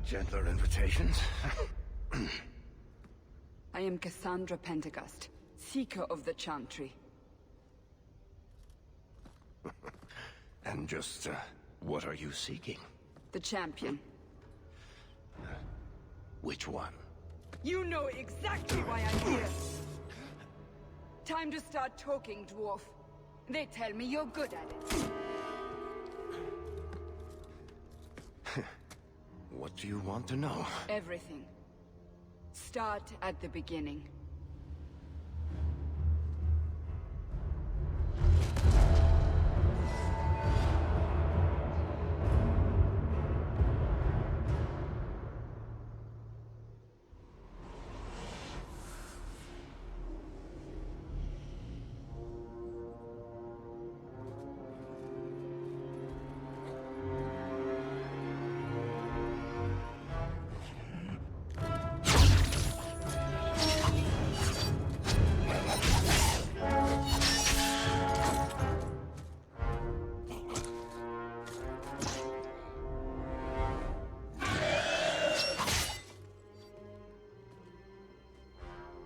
Gentler invitations. I am Cassandra Pentagust, Seeker of the Chantry. And just, what are you seeking? The champion. Which one? You know exactly why I'm here! Time to start talking, dwarf. They tell me you're good at it. What do you want to know? Everything. Start at the beginning.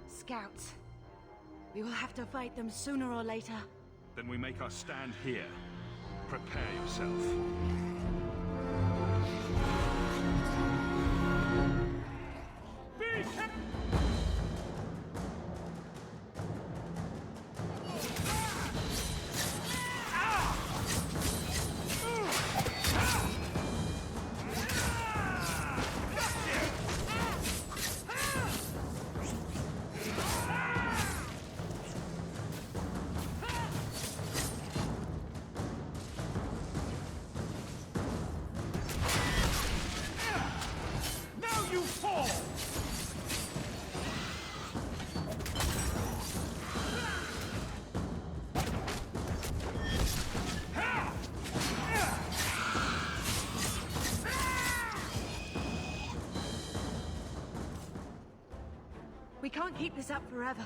Scouts. We will have to fight them sooner or later. Then we make our stand here. Prepare yourself. We can't keep this up forever.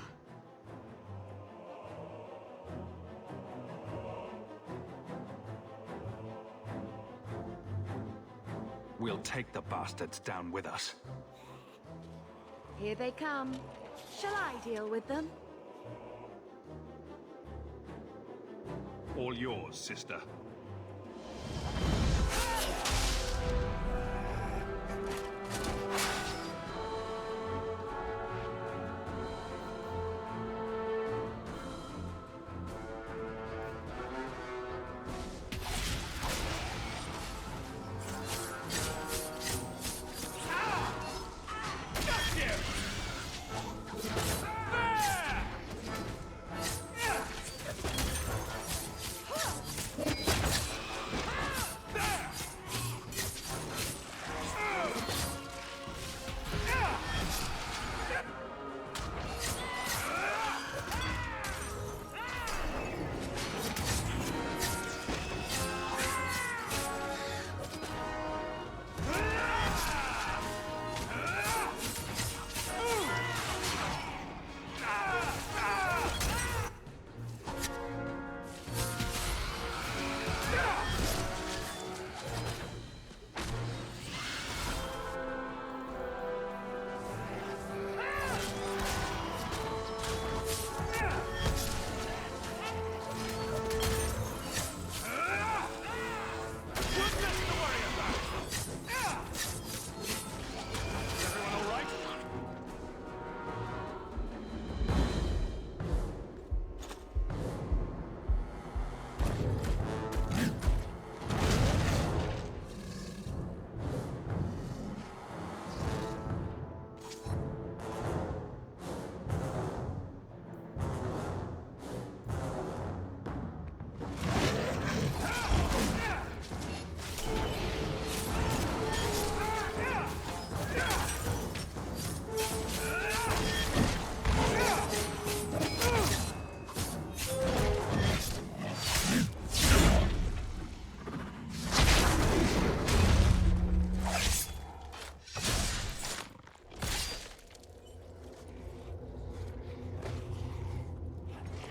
We'll take the bastards down with us. Here they come. Shall I deal with them? All yours, sister.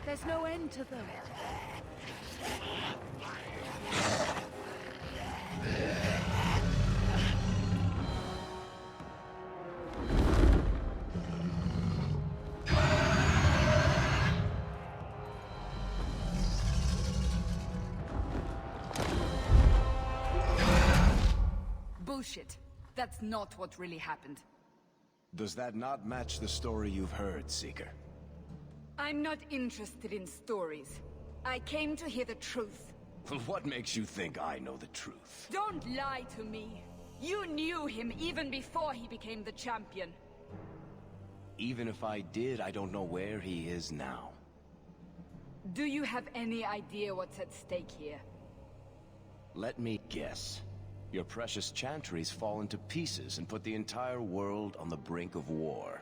There's no end to them. bullshit. That's not what really happened. Does that not match the story you've heard, Seeker? I'm not interested in stories. I came to hear the truth. Well, what makes you think I know the truth? Don't lie to me. You knew him even before he became the champion. Even if I did, I don't know where he is now. Do you have any idea what's at stake here? Let me guess. Your precious chantries fallen to pieces and put the entire world on the brink of war.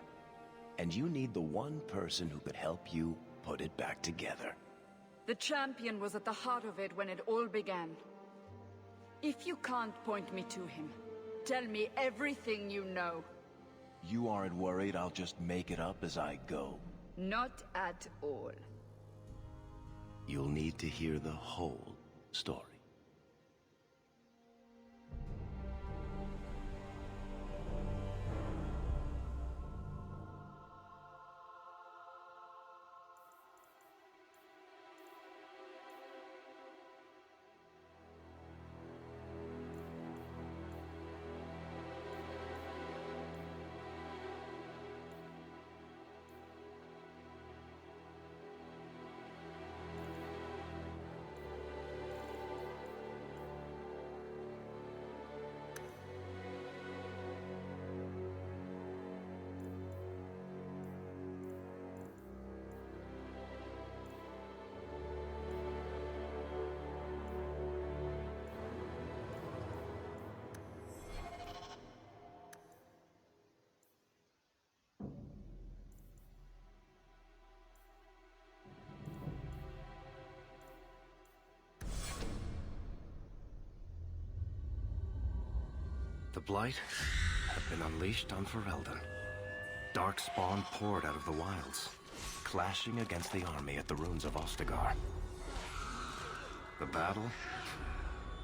And you need the one person who could help you put it back together. The champion was at the heart of it when it all began. If you can't point me to him, tell me everything you know. You aren't worried I'll just make it up as I go? Not at all. You'll need to hear the whole story. The Blight have been unleashed on Ferelden. Darkspawn poured out of the wilds, clashing against the army at the ruins of Ostagar. The battle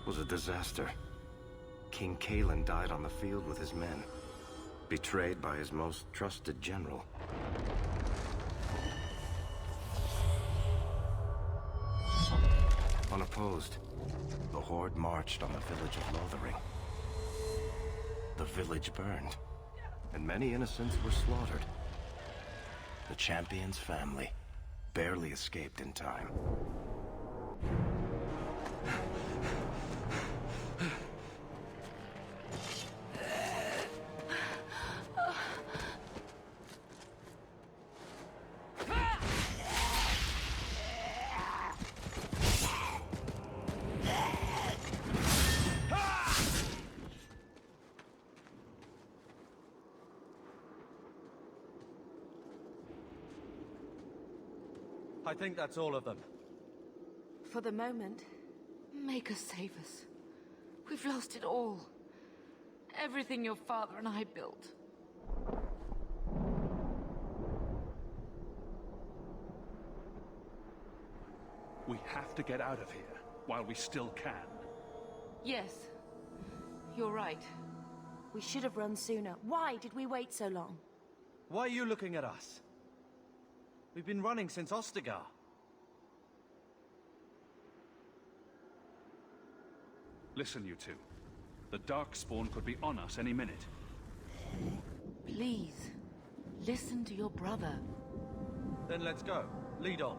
was a disaster. King Cailan died on the field with his men, betrayed by his most trusted general. Unopposed, the Horde marched on the village of Lothering. The village burned, and many innocents were slaughtered. The champion's family barely escaped in time. I think that's all of them. For the moment, make us save us. We've lost it all. Everything your father and I built. We have to get out of here while we still can. Yes, you're right. We should have run sooner. Why did we wait so long? Why are you looking at us? We've been running since Ostagar. Listen, you two. The Darkspawn could be on us any minute. Please, listen to your brother. Then let's go. Lead on.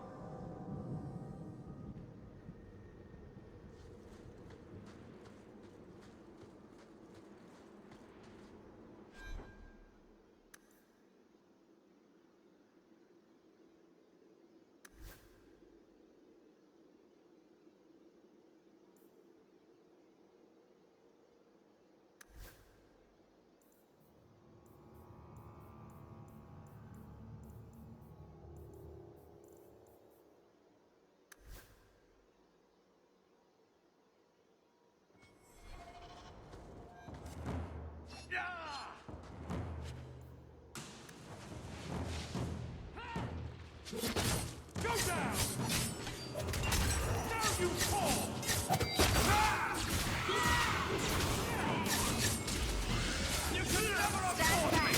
Go down! Now you fall! You should never have fought me!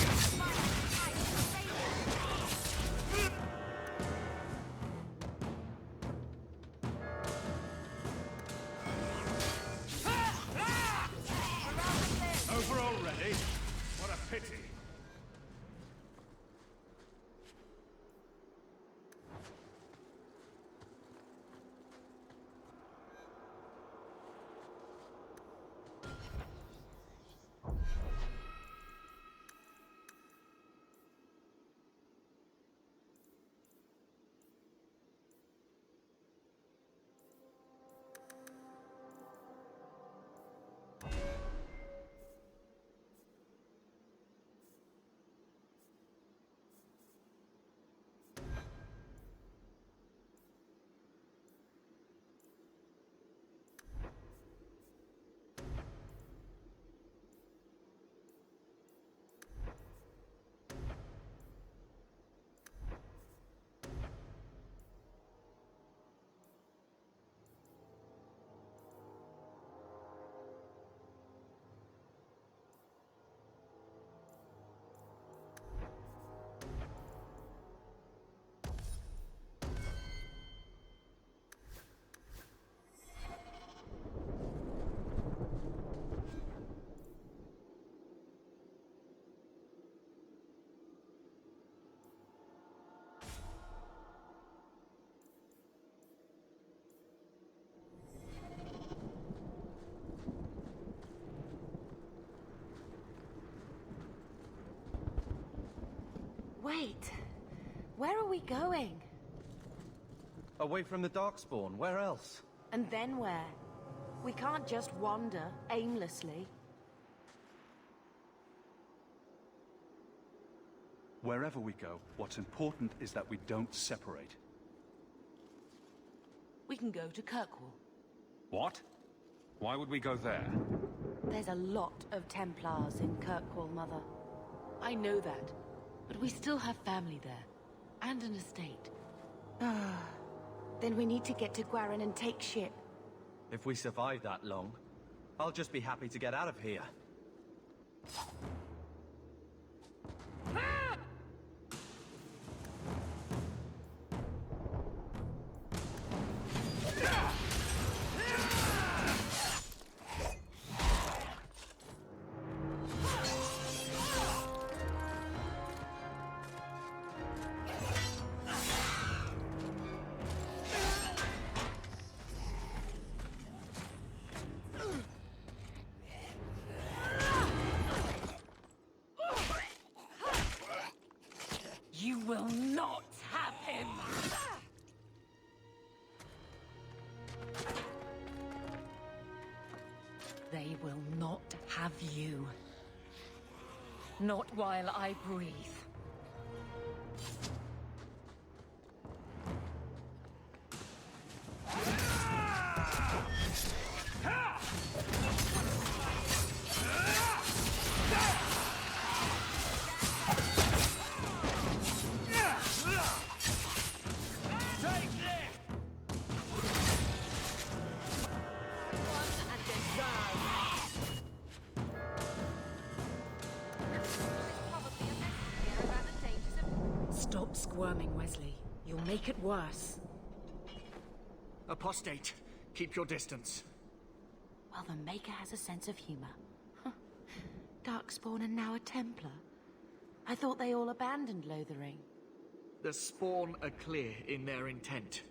Wait. Where are we going? Away from the Darkspawn, where else? And then where? We can't just wander aimlessly. Wherever we go, what's important is that we don't separate. We can go to Kirkwall. What? Why would we go there? There's a lot of Templars in Kirkwall, Mother. I know that, but we still have family there, and an estate. Then we need to get to Guarin and take ship. If we survive that long, I'll just be happy to get out of here. You will not have him! They will not have you. Not while I breathe. Stop squirming, Wesley. You'll make it worse. Apostate, keep your distance. Well, the Maker has a sense of humor. Huh. Darkspawn and now a Templar. I thought they all abandoned Lothering. The Spawn are clear in their intent,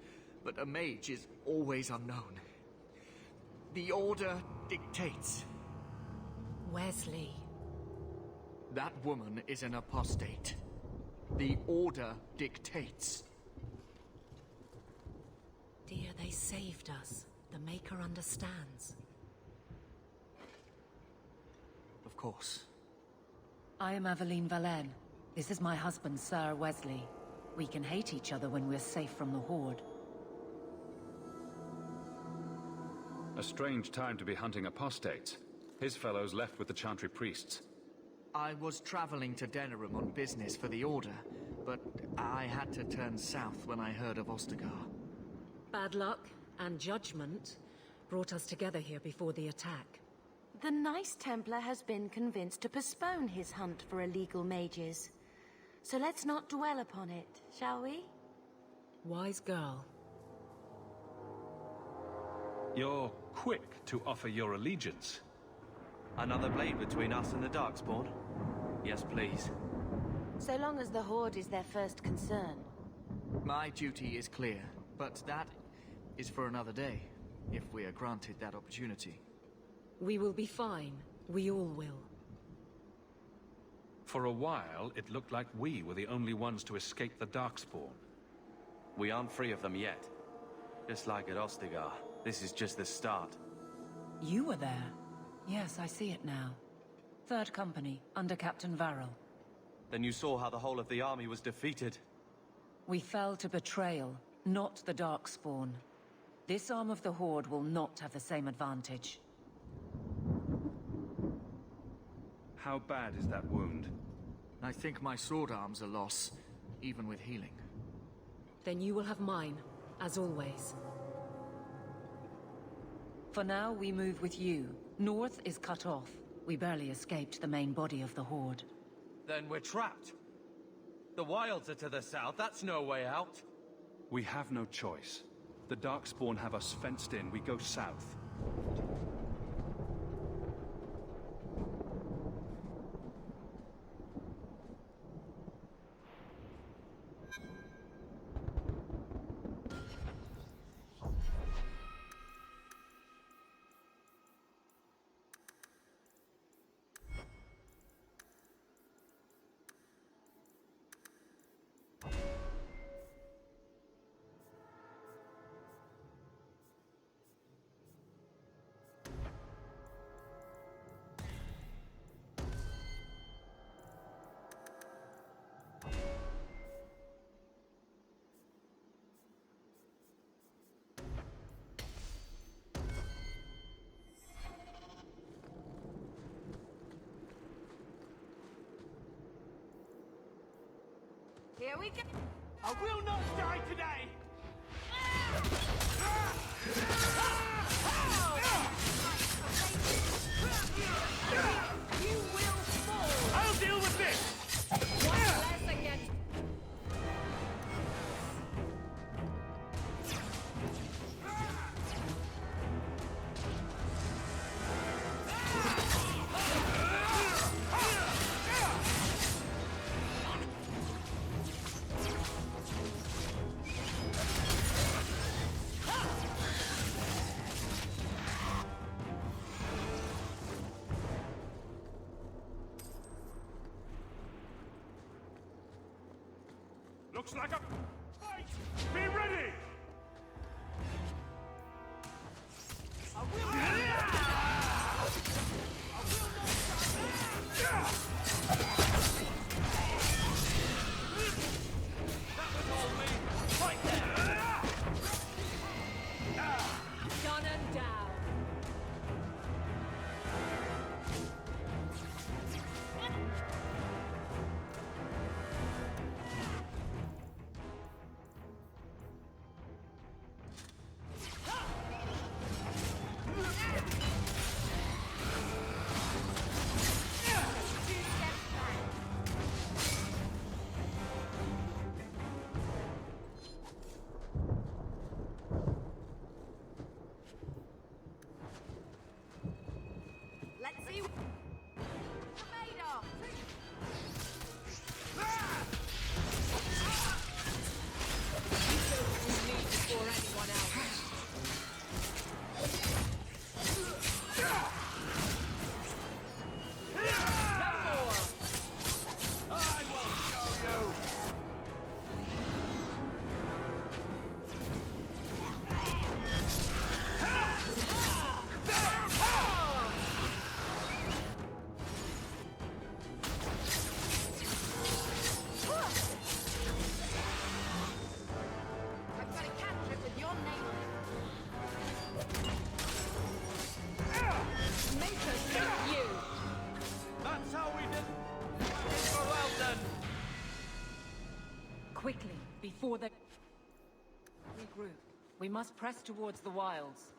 but a mage is always unknown. The Order dictates. Wesley. That woman is an apostate. The Order dictates. Dear, they saved us. The Maker understands. Of course. I am Aveline Valenne. This is my husband, Sir Wesley. We can hate each other when we're safe from the Horde. A strange time to be hunting apostates. His fellows left with the Chantry priests. I was traveling to Denerim on business for the Order, but I had to turn south when I heard of Ostagar. Bad luck and judgment brought us together here before the attack. The nice Templar has been convinced to postpone his hunt for illegal mages. So let's not dwell upon it, shall we? Wise girl. You're quick to offer your allegiance. Another blade between us and the Darkspawn? Yes, please. So long as the Horde is their first concern. My duty is clear, but that is for another day, if we are granted that opportunity. We will be fine. We all will. For a while, it looked like we were the only ones to escape the Darkspawn. We aren't free of them yet. Just like at Ostagar, this is just the start. You were there. Yes, I see it now. Third Company, under Captain Varrel. Then you saw how the whole of the army was defeated. We fell to betrayal, not the Darkspawn. This arm of the Horde will not have the same advantage. How bad is that wound? I think my sword arm's a loss, even with healing. Then you will have mine, as always. For now, we move with you. North is cut off. We barely escaped the main body of the Horde. Then we're trapped. The Wilds are to the south, that's no way out. We have no choice. The Darkspawn have us fenced in. We go south. Here we go! I will not die today! You will fall! I'll deal with this! One less against... Looks like a fight! Be ready! Done and down. Let's see what we're made of. You go through me before anyone else. I've got to catch it with your name on it. Make us make you. That's how we did it for Weldon! Quickly, before they regroup. We must press towards the wilds.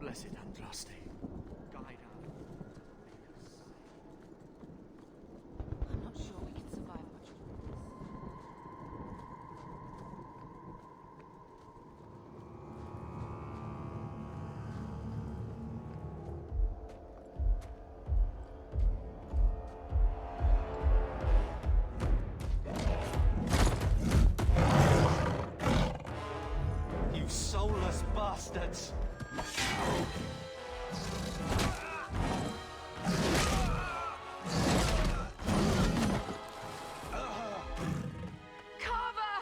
Blessed Andraste, guide our... I'm not sure we can survive much more. You soulless bastards! Cover!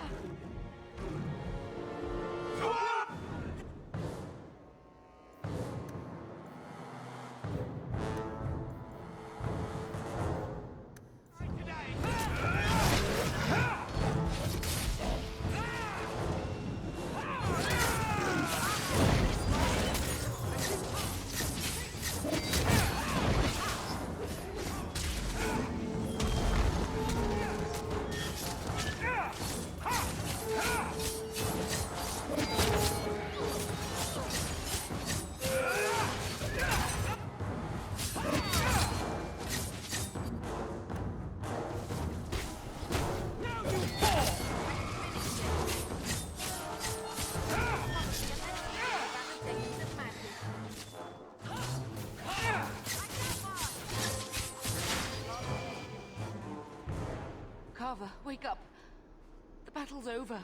battle's over.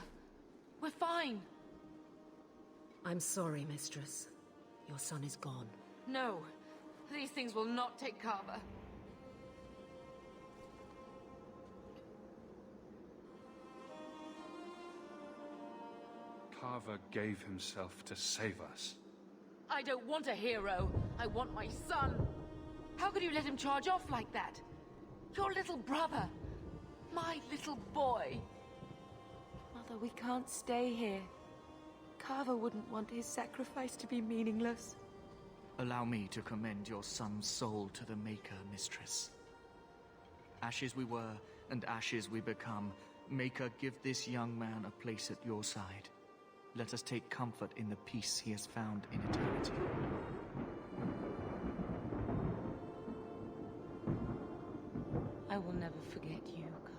We're fine. I'm sorry, Mistress. Your son is gone. No, these things will not take Carver. Carver gave himself to save us. I don't want a hero. I want my son. How could you let him charge off like that? Your little brother. My little boy. Mother, we can't stay here. Carver wouldn't want his sacrifice to be meaningless. Allow me to commend your son's soul to the Maker, Mistress. Ashes we were, and ashes we become. Maker, give this young man a place at your side. Let us take comfort in the peace he has found in eternity. I will never forget you, Carver.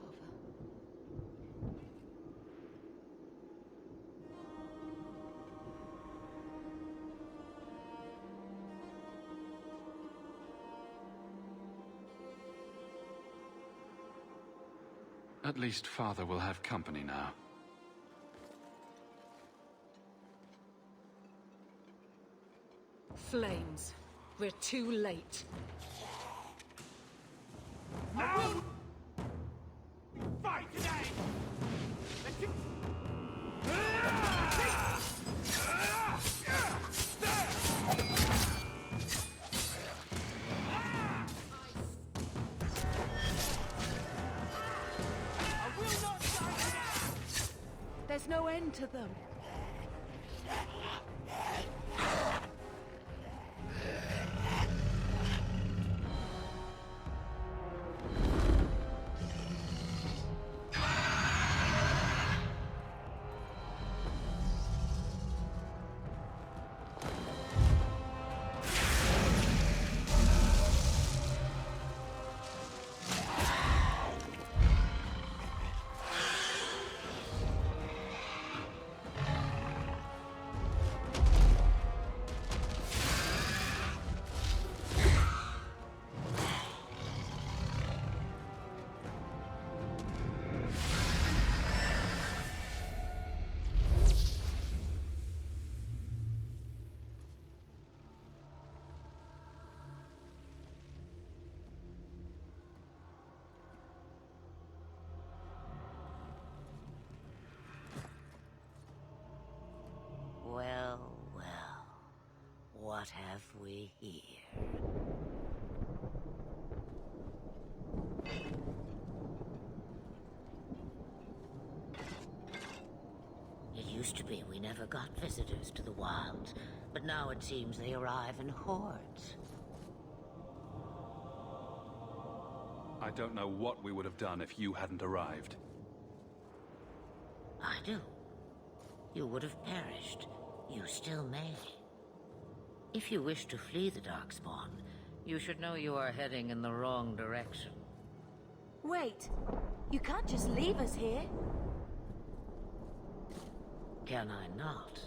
At least Father will have company now. Flames. We're too late. Now! Fight today! Let's go! There's no end to them. Well, well. What have we here? It used to be we never got visitors to the wilds, but now it seems they arrive in hordes. I don't know what we would have done if you hadn't arrived. I do. You would have perished. You still may. If you wish to flee the Darkspawn, you should know you are heading in the wrong direction. Wait. You can't just leave us here. Can I not?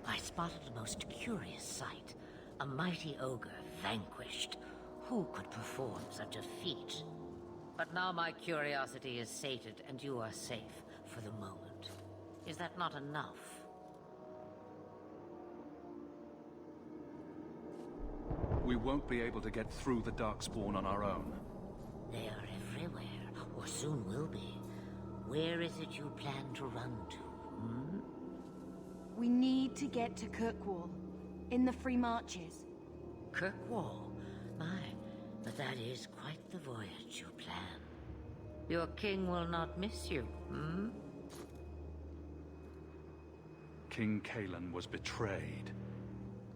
I spotted a most curious sight. A mighty ogre vanquished. Who could perform such a feat? But now my curiosity is sated, and you are safe for the moment. Is that not enough? We won't be able to get through the Darkspawn on our own. They are everywhere, or soon will be. Where is it you plan to run to, hmm? We need to get to Kirkwall, in the Free Marches. Kirkwall? My, but that is quite the voyage you plan. Your king will not miss you, hmm? King Kalen was betrayed.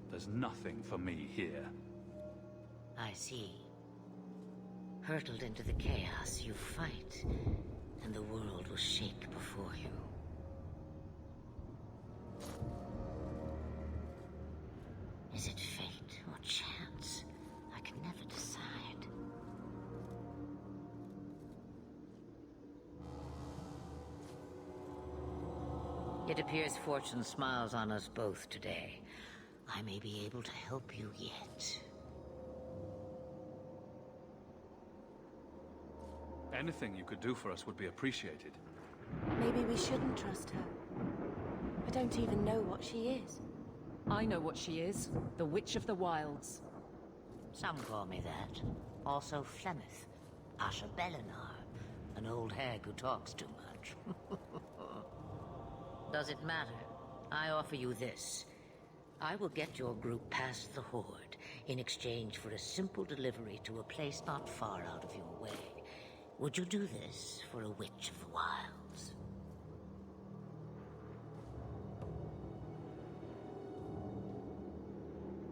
There's nothing for me here. I see. Hurtled into the chaos, you fight, and the world will shake before you. Is it fate or chance? I can never decide. It appears fortune smiles on us both today. I may be able to help you yet. Anything you could do for us would be appreciated. Maybe we shouldn't trust her. I don't even know what she is. I know what she is. The Witch of the Wilds. Some call me that. Also Flemeth, Asha Belinar, an old hag who talks too much. Does it matter? I offer you this. I will get your group past the Horde in exchange for a simple delivery to a place not far out of your way. Would you do this for a Witch of the Wilds?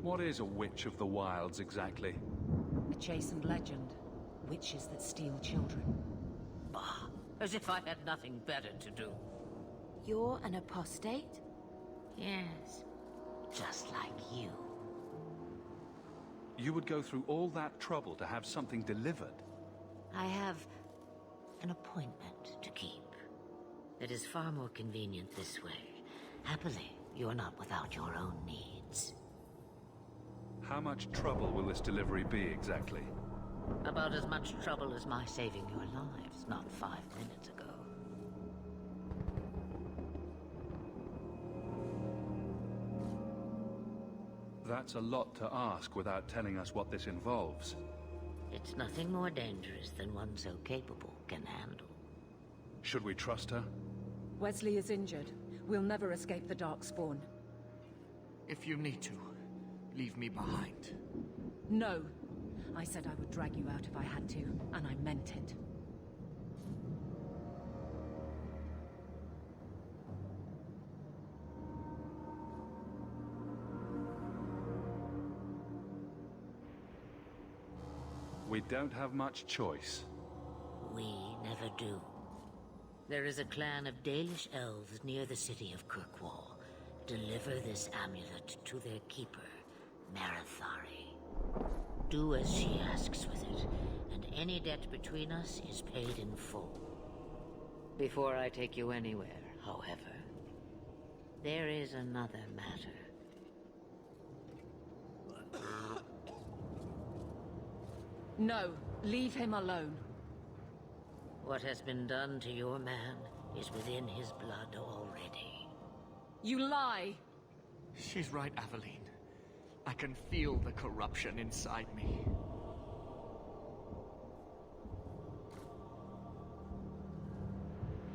What is a Witch of the Wilds exactly? A chastened legend. Witches that steal children. Bah, as if I had nothing better to do. You're an apostate? Yes, just like you. You would go through all that trouble to have something delivered? I have an appointment to keep. It is far more convenient this way. Happily, you're not without your own needs. How much trouble will this delivery be exactly? About as much trouble as my saving your lives not 5 minutes ago. That's a lot to ask without telling us what this involves. It's nothing more dangerous than one so capable can handle. Should we trust her? Wesley is injured. We'll never escape the Darkspawn. If you need to, leave me behind. No. I said I would drag you out if I had to, and I meant it. We don't have much choice. We never do. There is a clan of Dalish elves near the city of Kirkwall. Deliver this amulet to their keeper, Marathari. Do as she asks with it, and any debt between us is paid in full. Before I take you anywhere, however, there is another matter. No, leave him alone. What has been done to your man is within his blood already. You lie! She's right, Aveline. I can feel the corruption inside me.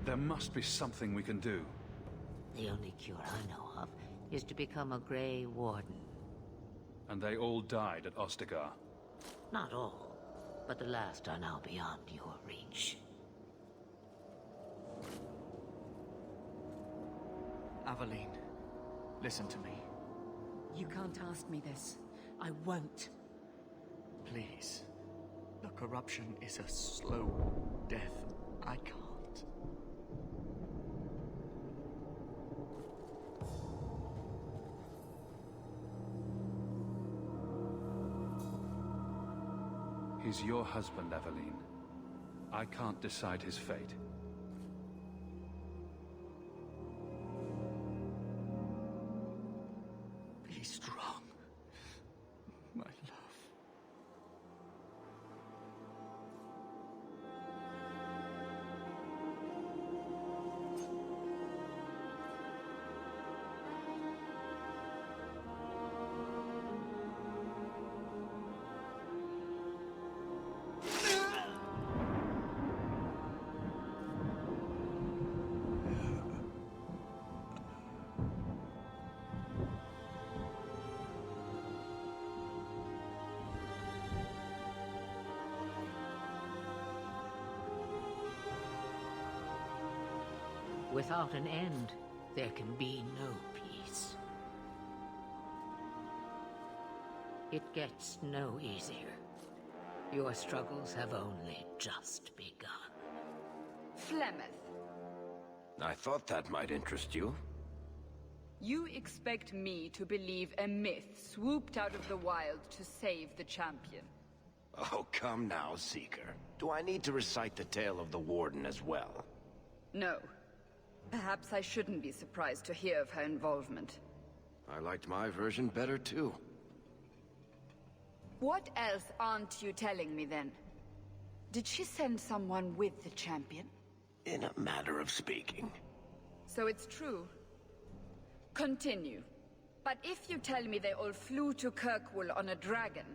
There must be something we can do. The only cure I know of is to become a Grey Warden. And they all died at Ostagar. Not all, but the last are now beyond your reach. Aveline, listen to me. You can't ask me this. I won't. Please. The corruption is a slow death. I can't. He's your husband, Aveline. I can't decide his fate. Be strong, my love. Without an end, there can be no peace. It gets no easier. Your struggles have only just begun. Flemeth, I thought that might interest you. you expect me to believe a myth swooped out of the wild to save the champion? Oh, come now, Seeker. Do I need to recite the tale of the Warden as well? No. Perhaps I shouldn't be surprised to hear of her involvement. I liked my version better, too. What else aren't you telling me, then? Did she send someone with the champion? In a matter of speaking. So it's true. Continue. But if you tell me they all flew to Kirkwall on a dragon...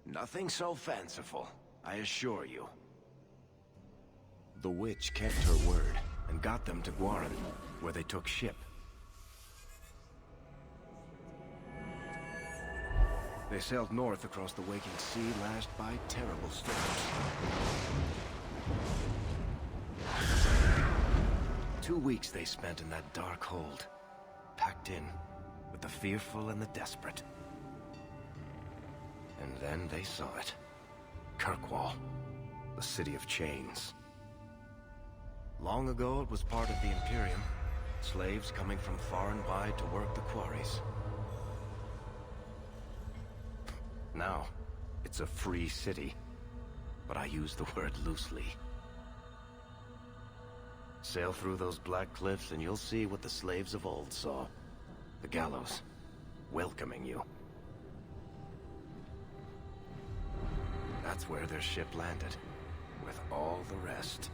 Nothing so fanciful, I assure you. The witch kept her word, and got them to Guaran, where they took ship. They sailed north across the waking sea, lashed by terrible storms. 2 weeks they spent in that dark hold, packed in with the fearful and the desperate. And then they saw it. Kirkwall, the city of chains. Long ago it was part of the Imperium, slaves coming from far and wide to work the quarries. Now, it's a free city, but I use the word loosely. Sail through those black cliffs and you'll see what the slaves of old saw. The gallows, welcoming you. That's where their ship landed, with all the rest.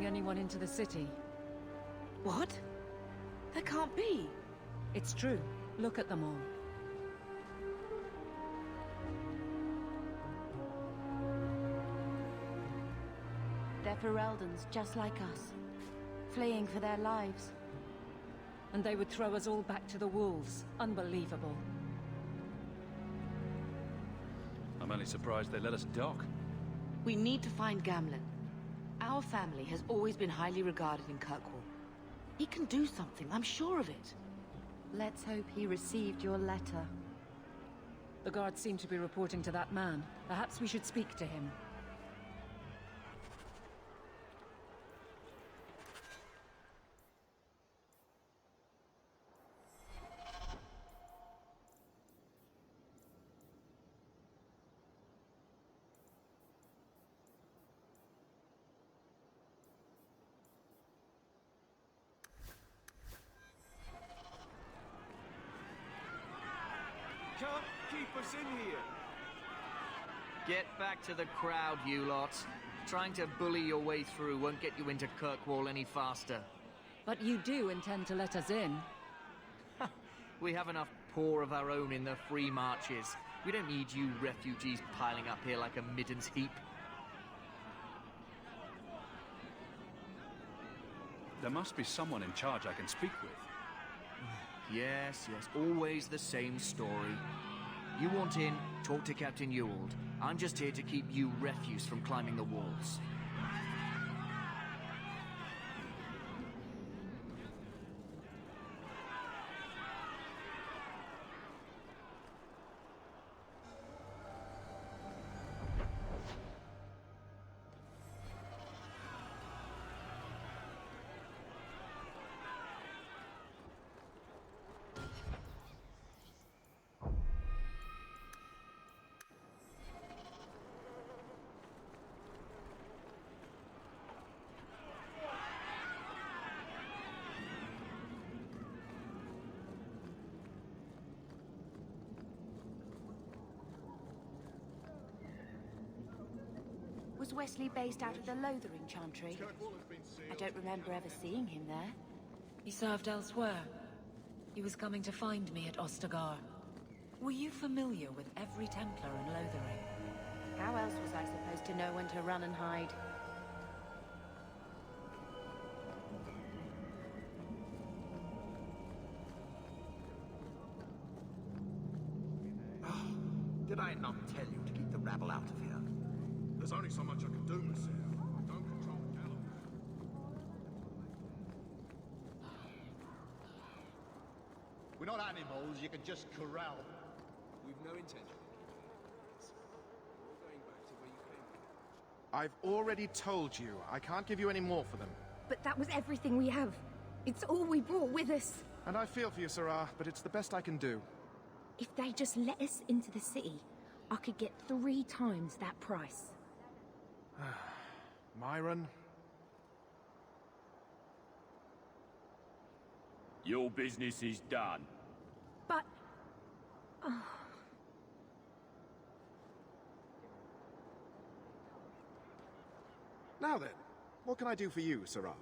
Anyone into the city. What? That can't be. It's true. Look at them all. They're Fereldans, just like us. Fleeing for their lives. And they would throw us all back to the wolves. Unbelievable. I'm only surprised they let us dock. We need to find Gamlen. Our family has always been highly regarded in Kirkwall. He can do something, I'm sure of it. Let's hope he received your letter. The guards seem to be reporting to that man. Perhaps we should speak to him. Can't keep us in here. Get back to the crowd, you lot. Trying to bully your way through won't get you into Kirkwall any faster. But you do intend to let us in. We have enough poor of our own in the free marches. We don't need you refugees piling up here like a middens heap. There must be someone in charge I can speak with. Yes, always the same story. You want in, talk to Captain Ewald. I'm just here to keep you refuse from climbing the walls. Was Wesley based out of the Lothering Chantry? I don't remember ever seeing him there. He served elsewhere. He was coming to find me at Ostagar. Were you familiar with every Templar in Lothering? How else was I supposed to know when to run and hide? Did I not tell you to keep the rabble out of here? There's only so much I can do, monsieur. I don't control the gallows. We're not animals you can just corral. We've no intention. We're going back to where you came from. I've already told you. I can't give you any more for them. But that was everything we have. It's all we brought with us. And I feel for you, Sarah, but it's the best I can do. If they just let us into the city, I could get 3 times that price. Myron? Your business is done. But... Now then, what can I do for you, Sarah?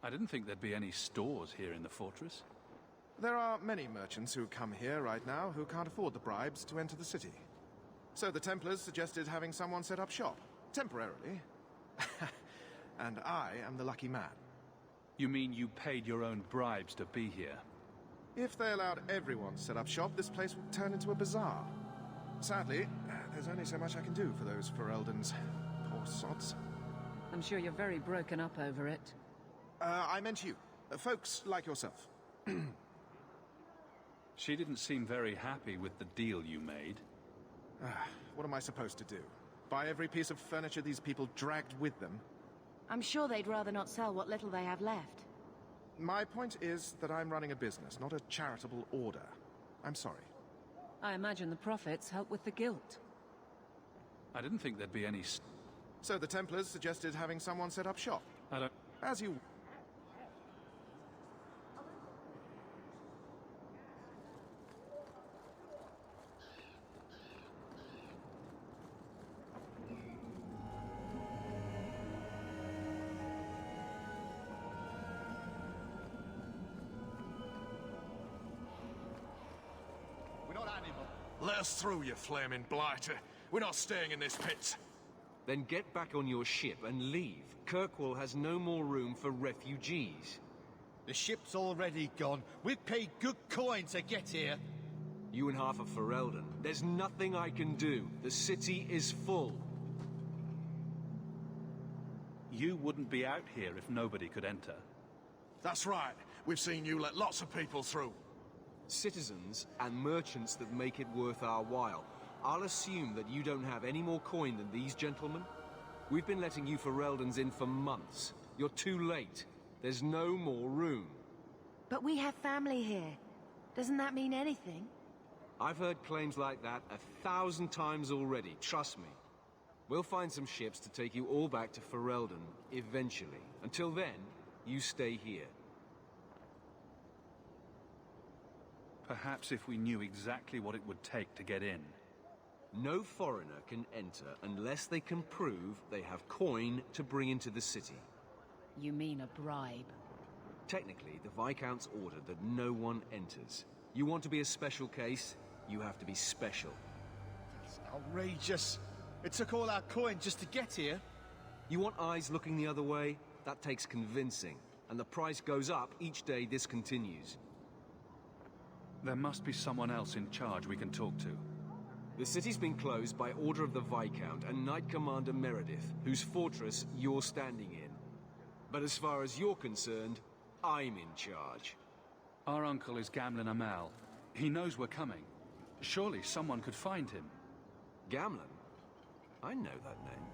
I didn't think there'd be any stores here in the fortress. There are many merchants who come here right now who can't afford the bribes to enter the city. So the Templars suggested having someone set up shop, temporarily. And I am the lucky man. You mean you paid your own bribes to be here? If they allowed everyone to set up shop, this place would turn into a bazaar. Sadly, there's only so much I can do for those Fereldans. Poor sods. I'm sure you're very broken up over it. I meant you. Folks like yourself. She didn't seem very happy with the deal you made. What am I supposed to do? Buy every piece of furniture these people dragged with them? I'm sure they'd rather not sell what little they have left. My point is that I'm running a business, not a charitable order. I'm sorry. I imagine the profits help with the guilt. I didn't think there'd be any... So the Templars suggested having someone set up shop. I don't... As you... Let us through, you flaming blighter. We're not staying in this pit. Then get back on your ship and leave. Kirkwall has no more room for refugees. The ship's already gone. We've paid good coin to get here. You and half of Ferelden. There's nothing I can do. The city is full. You wouldn't be out here if nobody could enter. That's right. We've seen you let lots of people through. Citizens and merchants that make it worth our while. I'll assume that you don't have any more coin than these gentlemen. We've been letting you Fereldans in for months. You're too late. There's no more room. But we have family here. Doesn't that mean anything? I've heard claims like that 1,000 times already, trust me. We'll find some ships to take you all back to Ferelden, eventually. Until then, you stay here. Perhaps if we knew exactly what it would take to get in. No foreigner can enter unless they can prove they have coin to bring into the city. You mean a bribe? Technically, the Viscount's ordered that no one enters. You want to be a special case, you have to be special. It's outrageous. It took all our coin just to get here. You want eyes looking the other way? That takes convincing. And the price goes up each day this continues. There must be someone else in charge we can talk to. The city's been closed by order of the Viscount and Knight Commander Meredith, whose fortress you're standing in. But as far as you're concerned, I'm in charge. Our uncle is Gamlen Amal. He knows we're coming. Surely someone could find him. Gamlen? I know that name.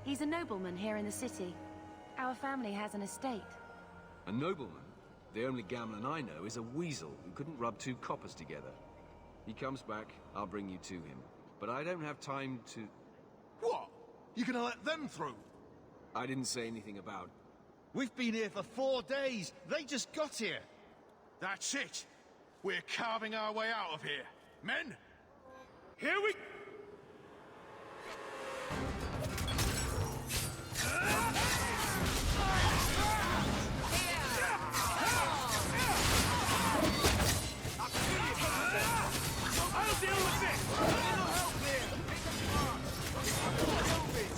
He's a nobleman here in the city. Our family has an estate. A nobleman? The only Gamlen I know is a weasel who couldn't rub 2 coppers together. He comes back, I'll bring you to him. But I don't have time to... What? You gonna let them through? I didn't say anything about... We've been here for 4 days. They just got here. That's it. We're carving our way out of here. Men, here we... I'll deal with this! A little help here!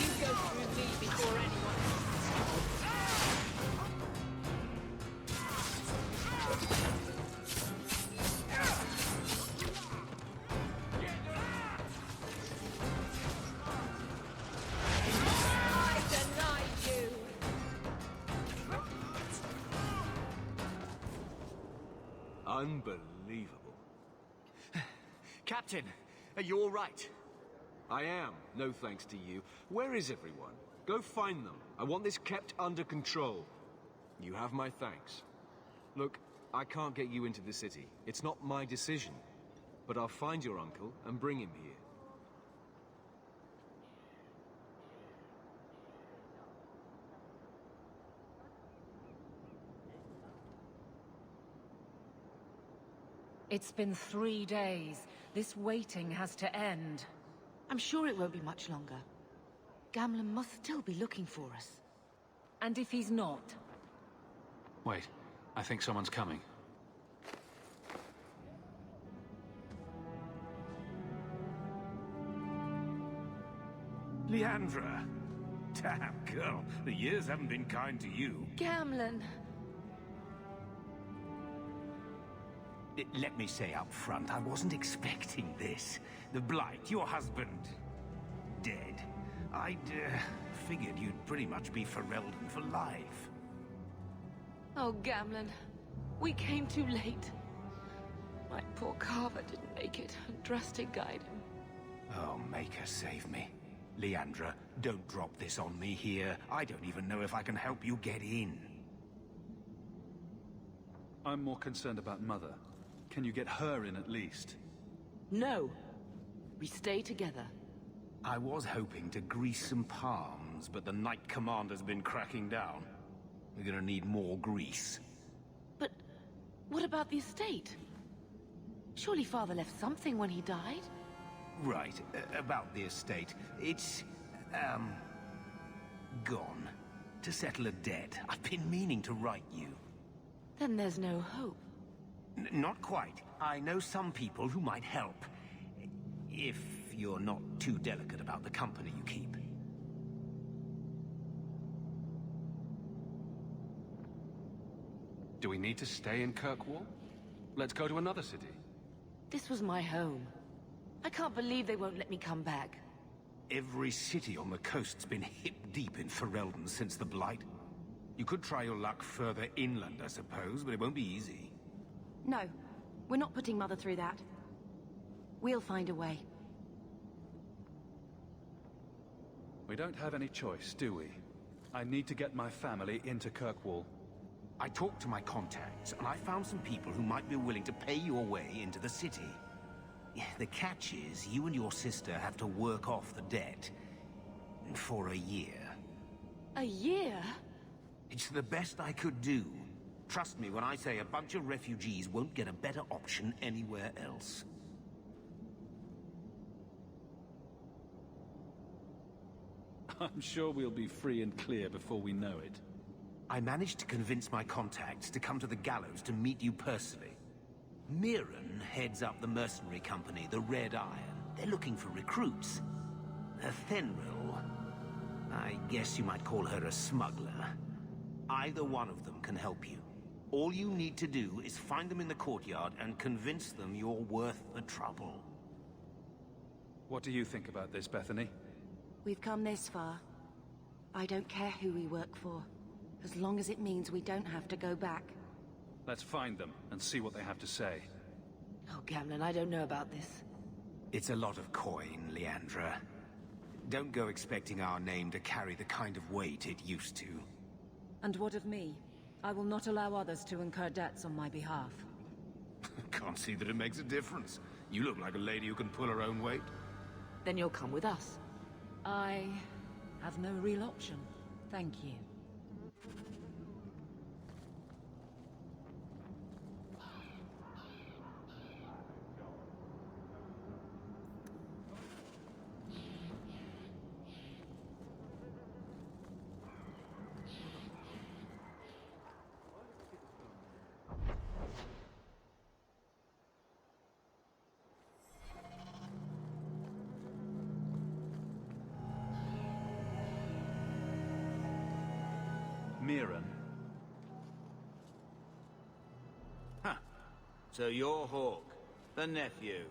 You go through me before anyone. I deny you. Unbelievable. Captain, are you all right? I am, no thanks to you. Where is everyone? Go find them. I want this kept under control. You have my thanks. Look, I can't get you into the city. It's not my decision. But I'll find your uncle and bring him here. It's been 3 days. This waiting has to end. I'm sure it won't be much longer. Gamlen must still be looking for us. And if he's not? Wait, I think someone's coming. Leandra! Damn, girl. The years haven't been kind to you. Gamlen. Let me say up front, I wasn't expecting this. The Blight, your husband, dead. I'd figured you'd pretty much be Ferelden for life. Oh, Gamlen. We came too late. My poor Carver didn't make it, and Drastic guide him. Oh, Maker, save me. Leandra, don't drop this on me here. I don't even know if I can help you get in. I'm more concerned about Mother. Can you get her in at least? No. We stay together. I was hoping to grease some palms, but the Knight Commander's been cracking down. We're gonna need more grease. But what about the estate? Surely Father left something when he died? Right, about the estate. It's, gone. To settle a debt. I've been meaning to write you. Then there's no hope. Not quite. I know some people who might help. If you're not too delicate about the company you keep. Do we need to stay in Kirkwall? Let's go to another city. This was my home. I can't believe they won't let me come back. Every city on the coast's been hip-deep in Ferelden since the Blight. You could try your luck further inland, I suppose, but it won't be easy. No, we're not putting Mother through that. We'll find a way. We don't have any choice, do we? I need to get my family into Kirkwall. I talked to my contacts, and I found some people who might be willing to pay your way into the city. The catch is, you and your sister have to work off the debt. For a year. A year? It's the best I could do. Trust me when I say a bunch of refugees won't get a better option anywhere else. I'm sure we'll be free and clear before we know it. I managed to convince my contacts to come to the gallows to meet you personally. Mirren heads up the mercenary company, the Red Iron. They're looking for recruits. Fenril, I guess you might call her a smuggler. Either one of them can help you. All you need to do is find them in the courtyard and convince them you're worth the trouble. What do you think about this, Bethany? We've come this far. I don't care who we work for, as long as it means we don't have to go back. Let's find them and see what they have to say. Oh, Gamlen, I don't know about this. It's a lot of coin, Leandra. Don't go expecting our name to carry the kind of weight it used to. And what of me? I will not allow others to incur debts on my behalf. Can't see that it makes a difference. You look like a lady who can pull her own weight. Then you'll come with us. I have no real option. Thank you. Mirren. Huh. So you're Hawk, the nephew.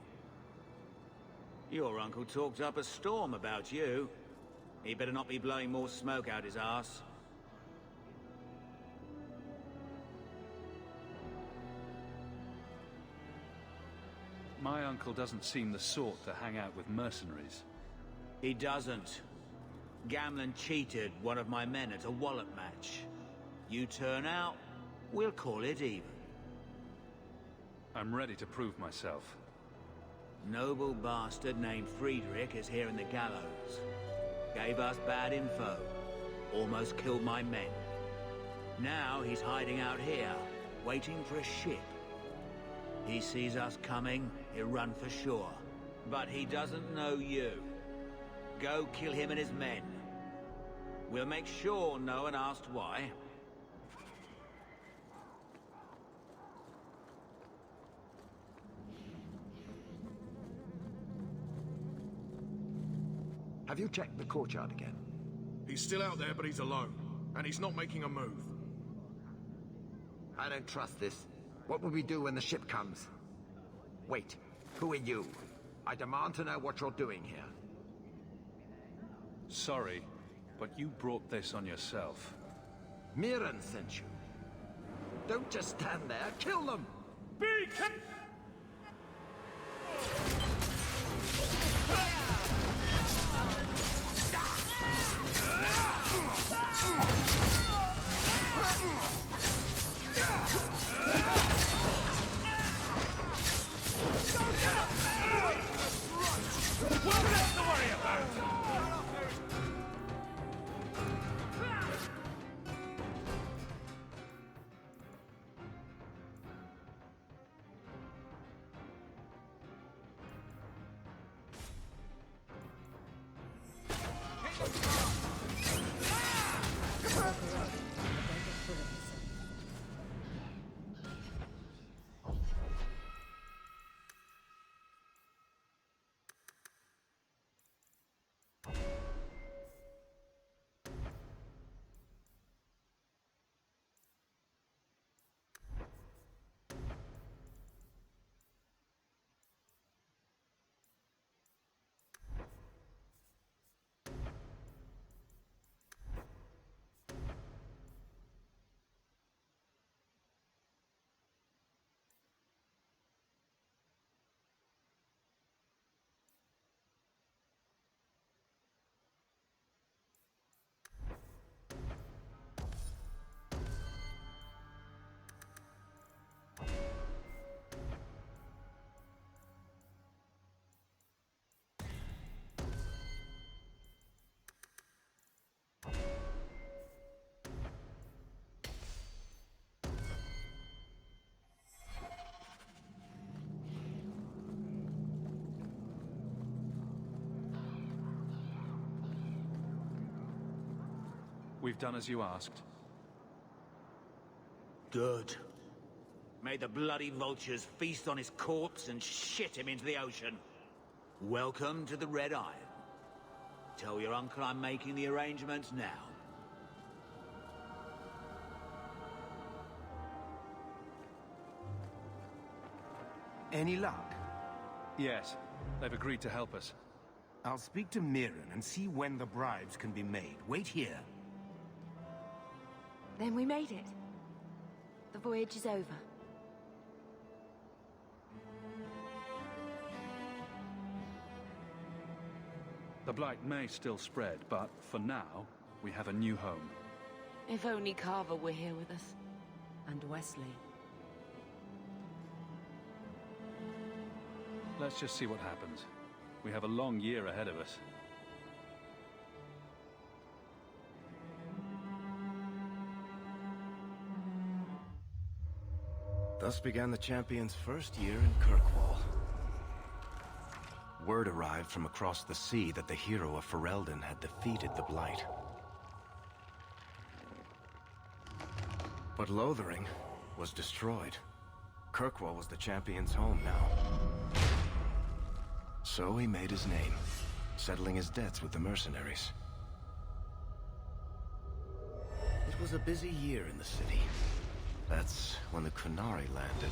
Your uncle talked up a storm about you. He better not be blowing more smoke out his arse. My uncle doesn't seem the sort to hang out with mercenaries. He doesn't. Gamlen cheated one of my men at a wallop match. You turn out, we'll call it even. I'm ready to prove myself. Noble bastard named Friedrich is here in the gallows. Gave us bad info. Almost killed my men. Now he's hiding out here, waiting for a ship. He sees us coming, he'll run for sure. But he doesn't know you. Go kill him and his men. We'll make sure no one asked why. Have you checked the courtyard again? He's still out there, but he's alone. And he's not making a move. I don't trust this. What will we do when the ship comes? Wait, who are you? I demand to know what you're doing here. Sorry, but you brought this on yourself. Mirren sent you. Don't just stand there, kill them! We've done as you asked. Good. May the bloody vultures feast on his corpse and shit him into the ocean. Welcome to the Red Iron. Tell your uncle I'm making the arrangements now. Any luck? Yes, they've agreed to help us. I'll speak to Mirren and see when the bribes can be made. Wait here. Then we made it. The voyage is over. The blight may still spread, but for now, we have a new home. If only Carver were here with us. And Wesley. Let's just see what happens. We have a long year ahead of us. Thus began the champion's first year in Kirkwall. Word arrived from across the sea that the hero of Ferelden had defeated the Blight. But Lothering was destroyed. Kirkwall was the champion's home now. So he made his name, settling his debts with the mercenaries. It was a busy year in the city. That's when the Kunari landed.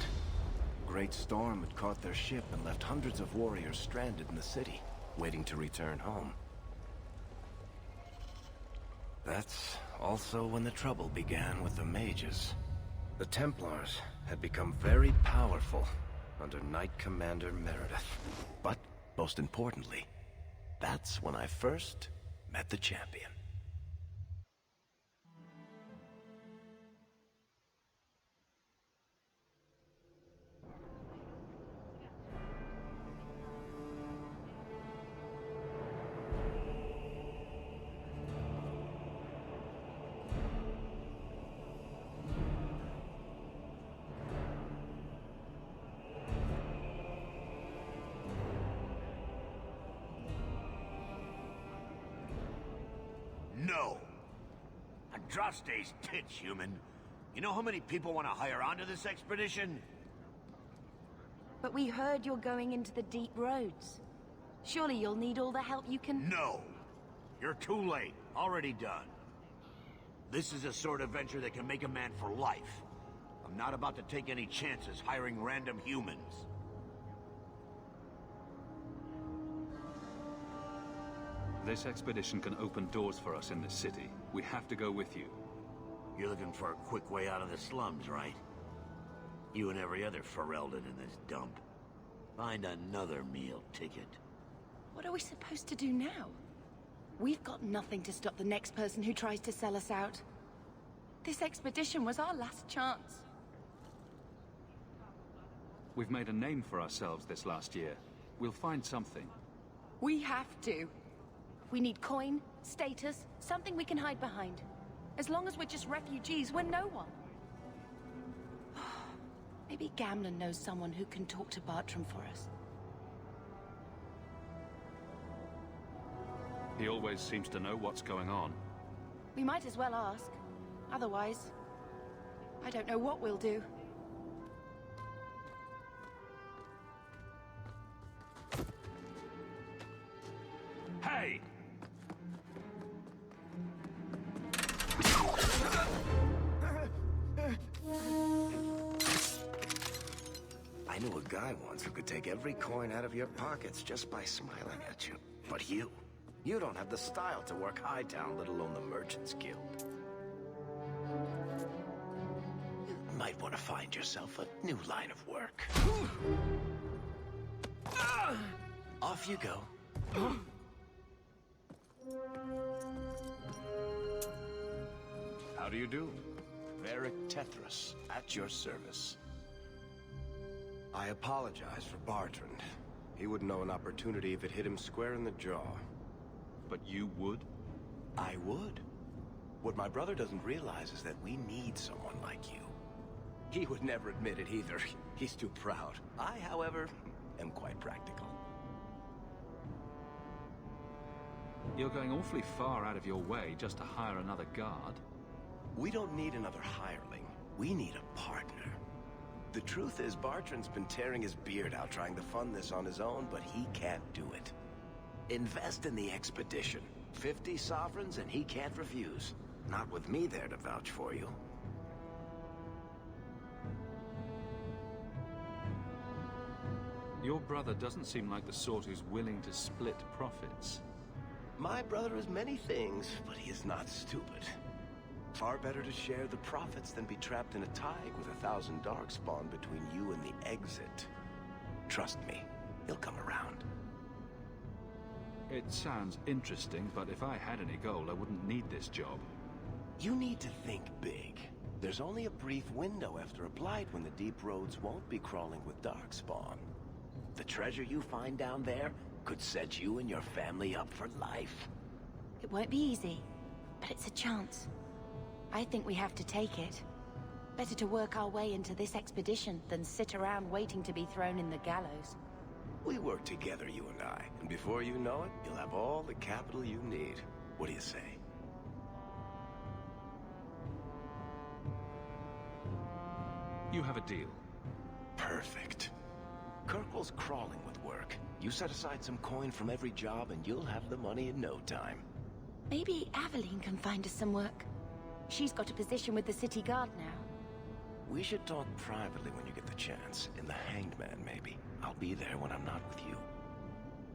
Great storm had caught their ship and left hundreds of warriors stranded in the city, waiting to return home. That's also when the trouble began with the mages. The Templars had become very powerful under Knight Commander Meredith. But, most importantly, that's when I first met the champion. No! Andraste's tits, human. You know how many people want to hire onto this expedition? But we heard you're going into the deep roads. Surely you'll need all the help you can... No! You're too late. Already done. This is a sort of venture that can make a man for life. I'm not about to take any chances hiring random humans. This expedition can open doors for us in this city. We have to go with you. You're looking for a quick way out of the slums, right? You and every other Ferelden in this dump. Find another meal ticket. What are we supposed to do now? We've got nothing to stop the next person who tries to sell us out. This expedition was our last chance. We've made a name for ourselves this last year. We'll find something. We have to. We need coin, status, something we can hide behind. As long as we're just refugees, we're no one. Maybe Gamlen knows someone who can talk to Bartram for us. He always seems to know what's going on. We might as well ask. Otherwise, I don't know what we'll do. Hey! I knew a guy once who could take every coin out of your pockets just by smiling at you. But you don't have the style to work Hightown, let alone the Merchants Guild. You might want to find yourself a new line of work. Off you go. How do you do? Varric Tethras, at your service. I apologize for Bartrand. He wouldn't know an opportunity if it hit him square in the jaw. But you would? I would. What my brother doesn't realize is that we need someone like you. He would never admit it either. He's too proud. I, however, am quite practical. You're going awfully far out of your way just to hire another guard. We don't need another hireling. We need a partner. The truth is, Bartrand's been tearing his beard out trying to fund this on his own, but he can't do it. Invest in the expedition. 50 sovereigns and he can't refuse. Not with me there to vouch for you. Your brother doesn't seem like the sort who's willing to split profits. My brother is many things, but he is not stupid. Far better to share the profits than be trapped in a tide with 1,000 darkspawn between you and the exit. Trust me, he'll come around. It sounds interesting, but if I had any gold, I wouldn't need this job. You need to think big. There's only a brief window after a blight when the deep roads won't be crawling with darkspawn. The treasure you find down there could set you and your family up for life. It won't be easy, but it's a chance. I think we have to take it. Better to work our way into this expedition than sit around waiting to be thrown in the gallows. We work together, you and I, and before you know it, you'll have all the capital you need. What do you say? You have a deal. Perfect. Kirkwall's crawling with work. You set aside some coin from every job and you'll have the money in no time. Maybe Aveline can find us some work. She's got a position with the city guard now. We should talk privately when you get the chance. In the Hanged Man, maybe. I'll be there when I'm not with you.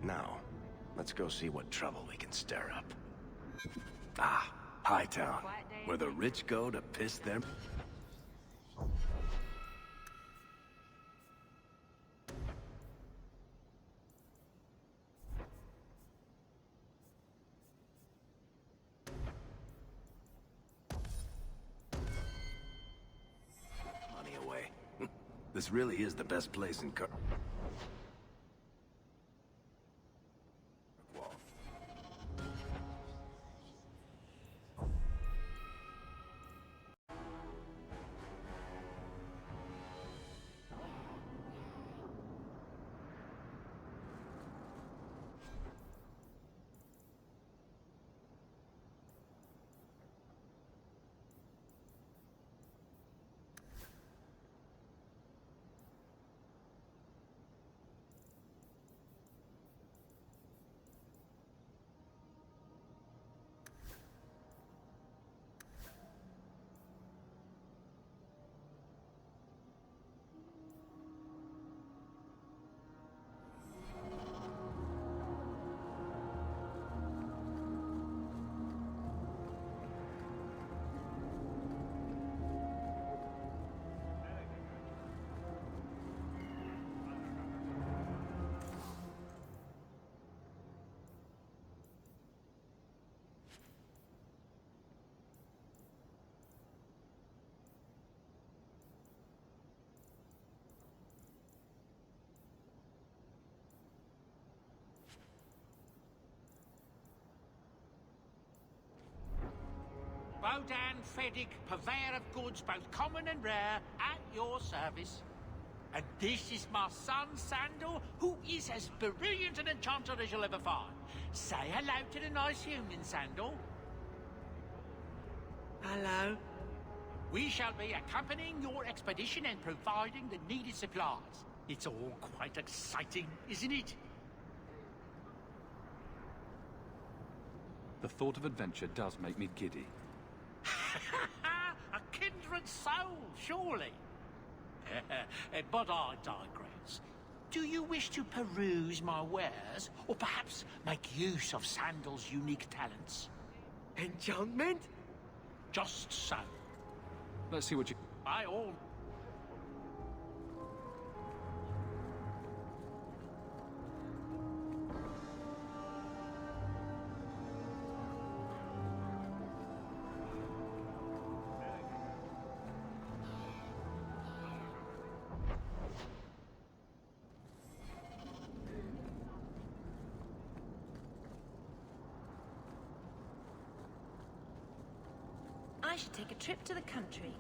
Now, let's go see what trouble we can stir up. Ah, Hightown, where the rich go to piss their... money away. This really is the best place in Car... Bodan Feddick, purveyor of goods both common and rare, at your service. And this is my son, Sandal, who is as brilliant an enchanter as you'll ever find. Say hello to the nice human, Sandal. Hello. We shall be accompanying your expedition and providing the needed supplies. It's all quite exciting, isn't it? The thought of adventure does make me giddy. A kindred soul, surely. But I digress. Do you wish to peruse my wares, or perhaps make use of Sandal's unique talents? Enchantment? Just so. Let's see what you... By all... I should take a trip to the country.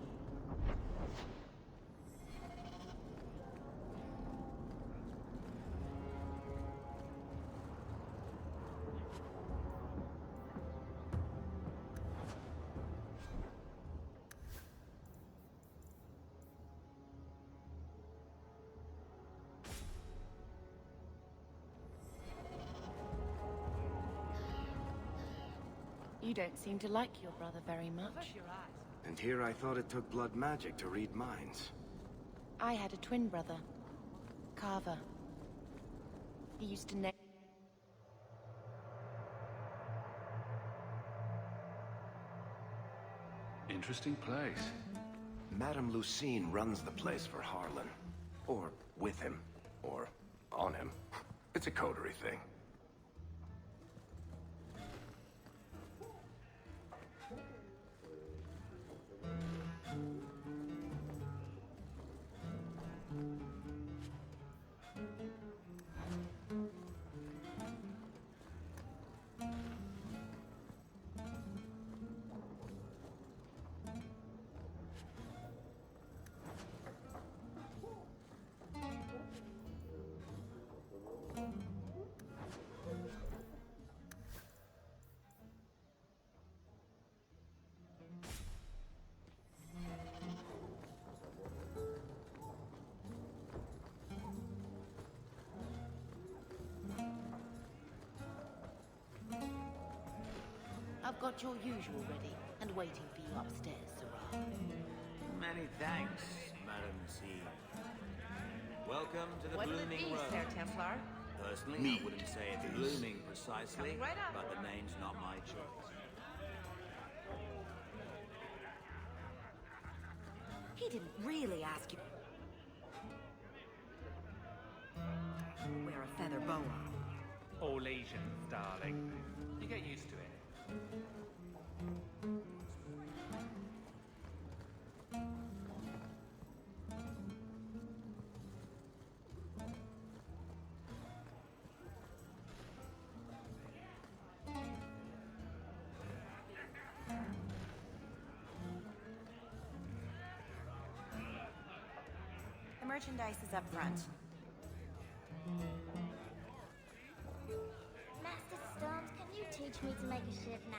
You don't seem to like your brother very much. And here I thought it took blood magic to read minds. I had a twin brother, Carver. He used to name... Interesting place. Madame Lucine runs the place for Harlan. Or with him. Or on him. It's a coterie thing. I've got your usual ready and waiting for you upstairs, Sirrah. Many thanks, Madam C. Welcome to the Blooming Road. Sir Templar? Personally, I wouldn't say it's blooming precisely, Coming right up. but the name's not my choice. He didn't really ask you. Wear a feather boa. All Asians, darling. You get used to it. The merchandise is up front. Master Storms, can you teach me to make a ship now?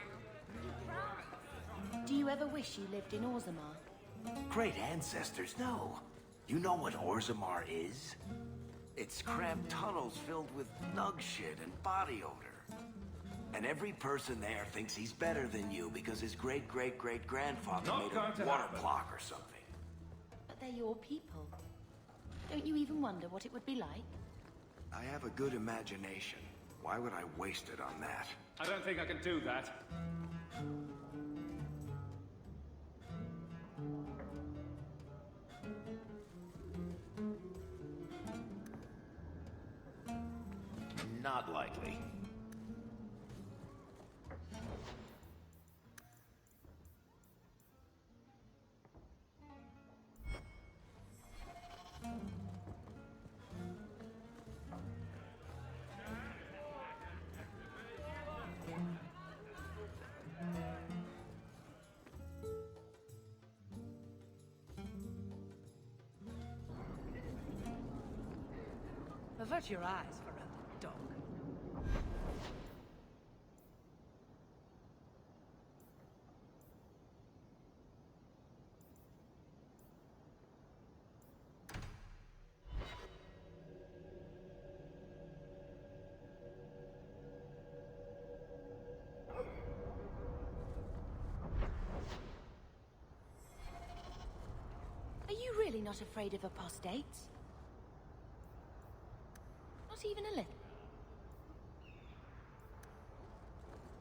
You promise. Do you ever wish you lived in Orzammar? Great ancestors, no. You know what Orzammar is? It's cramped tunnels filled with nug shit and body odor. And every person there thinks he's better than you because his great-great-great-grandfather Not made going a to water happen. clock or something. But they're your people. Don't you even wonder what it would be like? I have a good imagination. Why would I waste it on that? I don't think I can do that. Not likely. Avert your eyes for a dog. Are you really not afraid of apostates? Not even a little.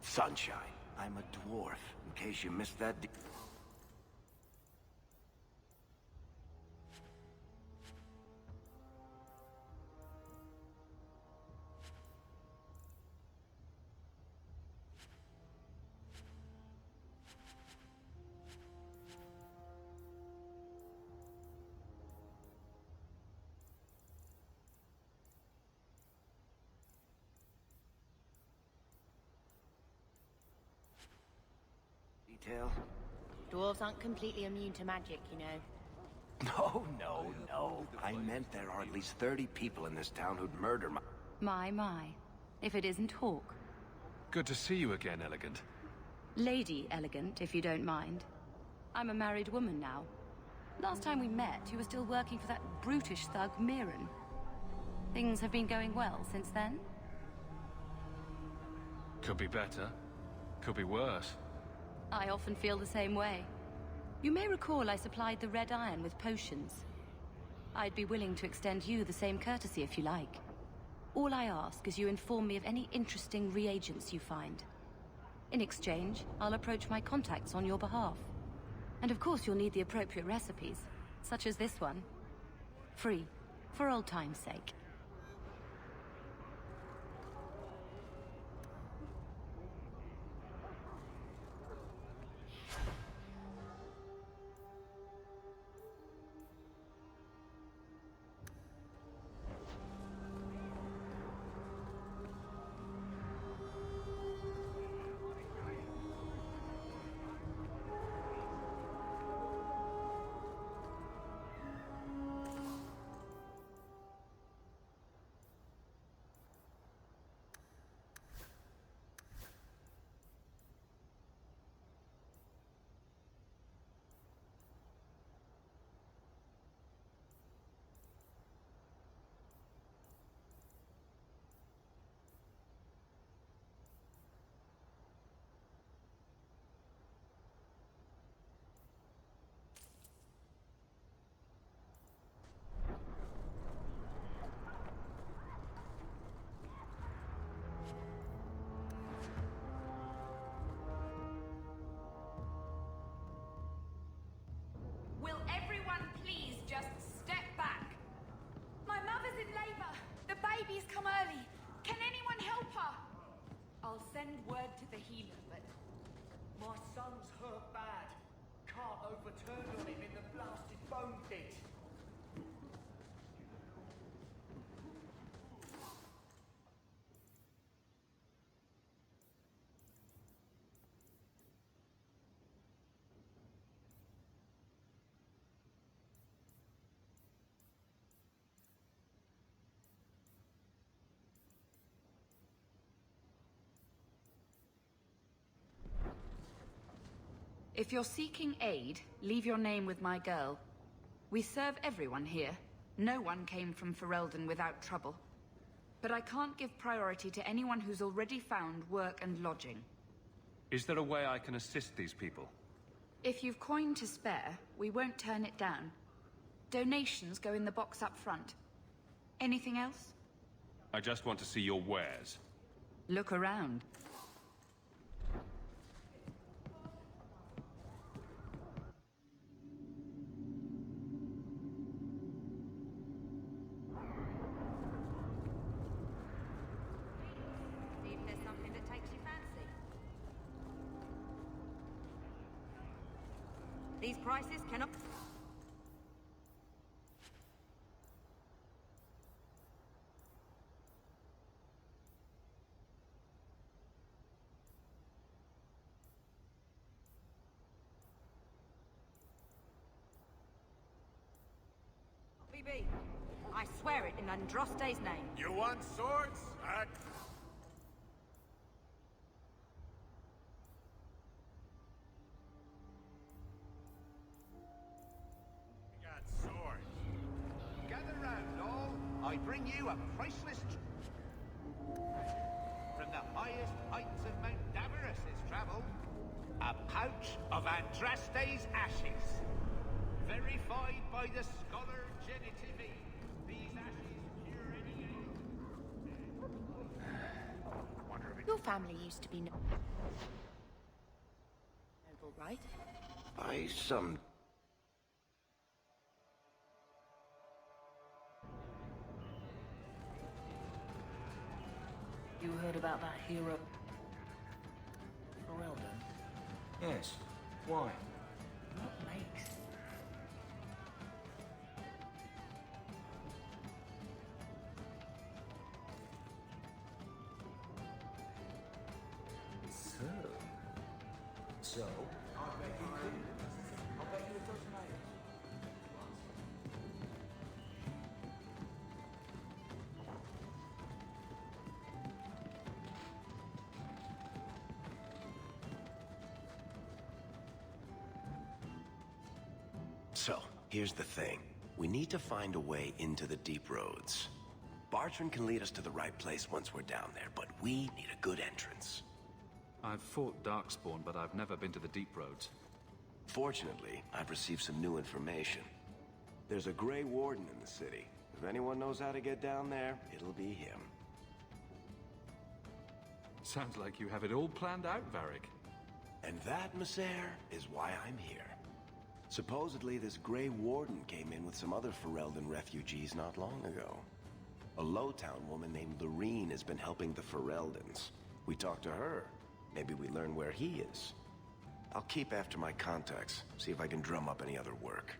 Sunshine. I'm a dwarf, in case you missed that. Detail? Dwarves aren't completely immune to magic, you know. No. I meant there are at least 30 people in this town who'd murder my... My. If it isn't Hawk. Good to see you again, Elegant. Lady Elegant, if you don't mind. I'm a married woman now. Last time we met, you were still working for that brutish thug, Mirren. Things have been going well since then? Could be better. Could be worse. I often feel the same way. You may recall I supplied the Red Iron with potions. I'd be willing to extend you the same courtesy if you like. All I ask is you inform me of any interesting reagents you find. In exchange, I'll approach my contacts on your behalf. And of course you'll need the appropriate recipes, such as this one. Free, for old time's sake. turned on him in the blasted bone pit. If you're seeking aid, leave your name with my girl. We serve everyone here. No one came from Ferelden without trouble. But I can't give priority to anyone who's already found work and lodging. Is there a way I can assist these people? If you've coin to spare, we won't turn it down. Donations go in the box up front. Anything else? I just want to see your wares. Look around. These prices cannot... BB, I swear it in Andraste's name. You want swords? Gather round, all. I bring you a priceless... From the highest heights of Mount Davarus has travelled. A pouch of Andraste's ashes. Verified by the scholar Genitivi. These ashes cure any ail. Your family used to be noble, right? You heard about that hero? Ferelden? Yes. Why? What makes? So? I bet you couldn't. I'll bet you a dozen items. So, here's the thing. We need to find a way into the deep roads. Bartrand can lead us to the right place once we're down there, but we need a good entrance. I've fought Darkspawn, but I've never been to the Deep Roads. Fortunately, I've received some new information. There's a Grey Warden in the city. If anyone knows how to get down there, it'll be him. Sounds like you have it all planned out, Varric. And that, Messer, is why I'm here. Supposedly, this Grey Warden came in with some other Ferelden refugees not long ago. A Lowtown woman named Lorene has been helping the Fereldans. We talked to her. Maybe we learn where he is. I'll keep after my contacts, see if I can drum up any other work.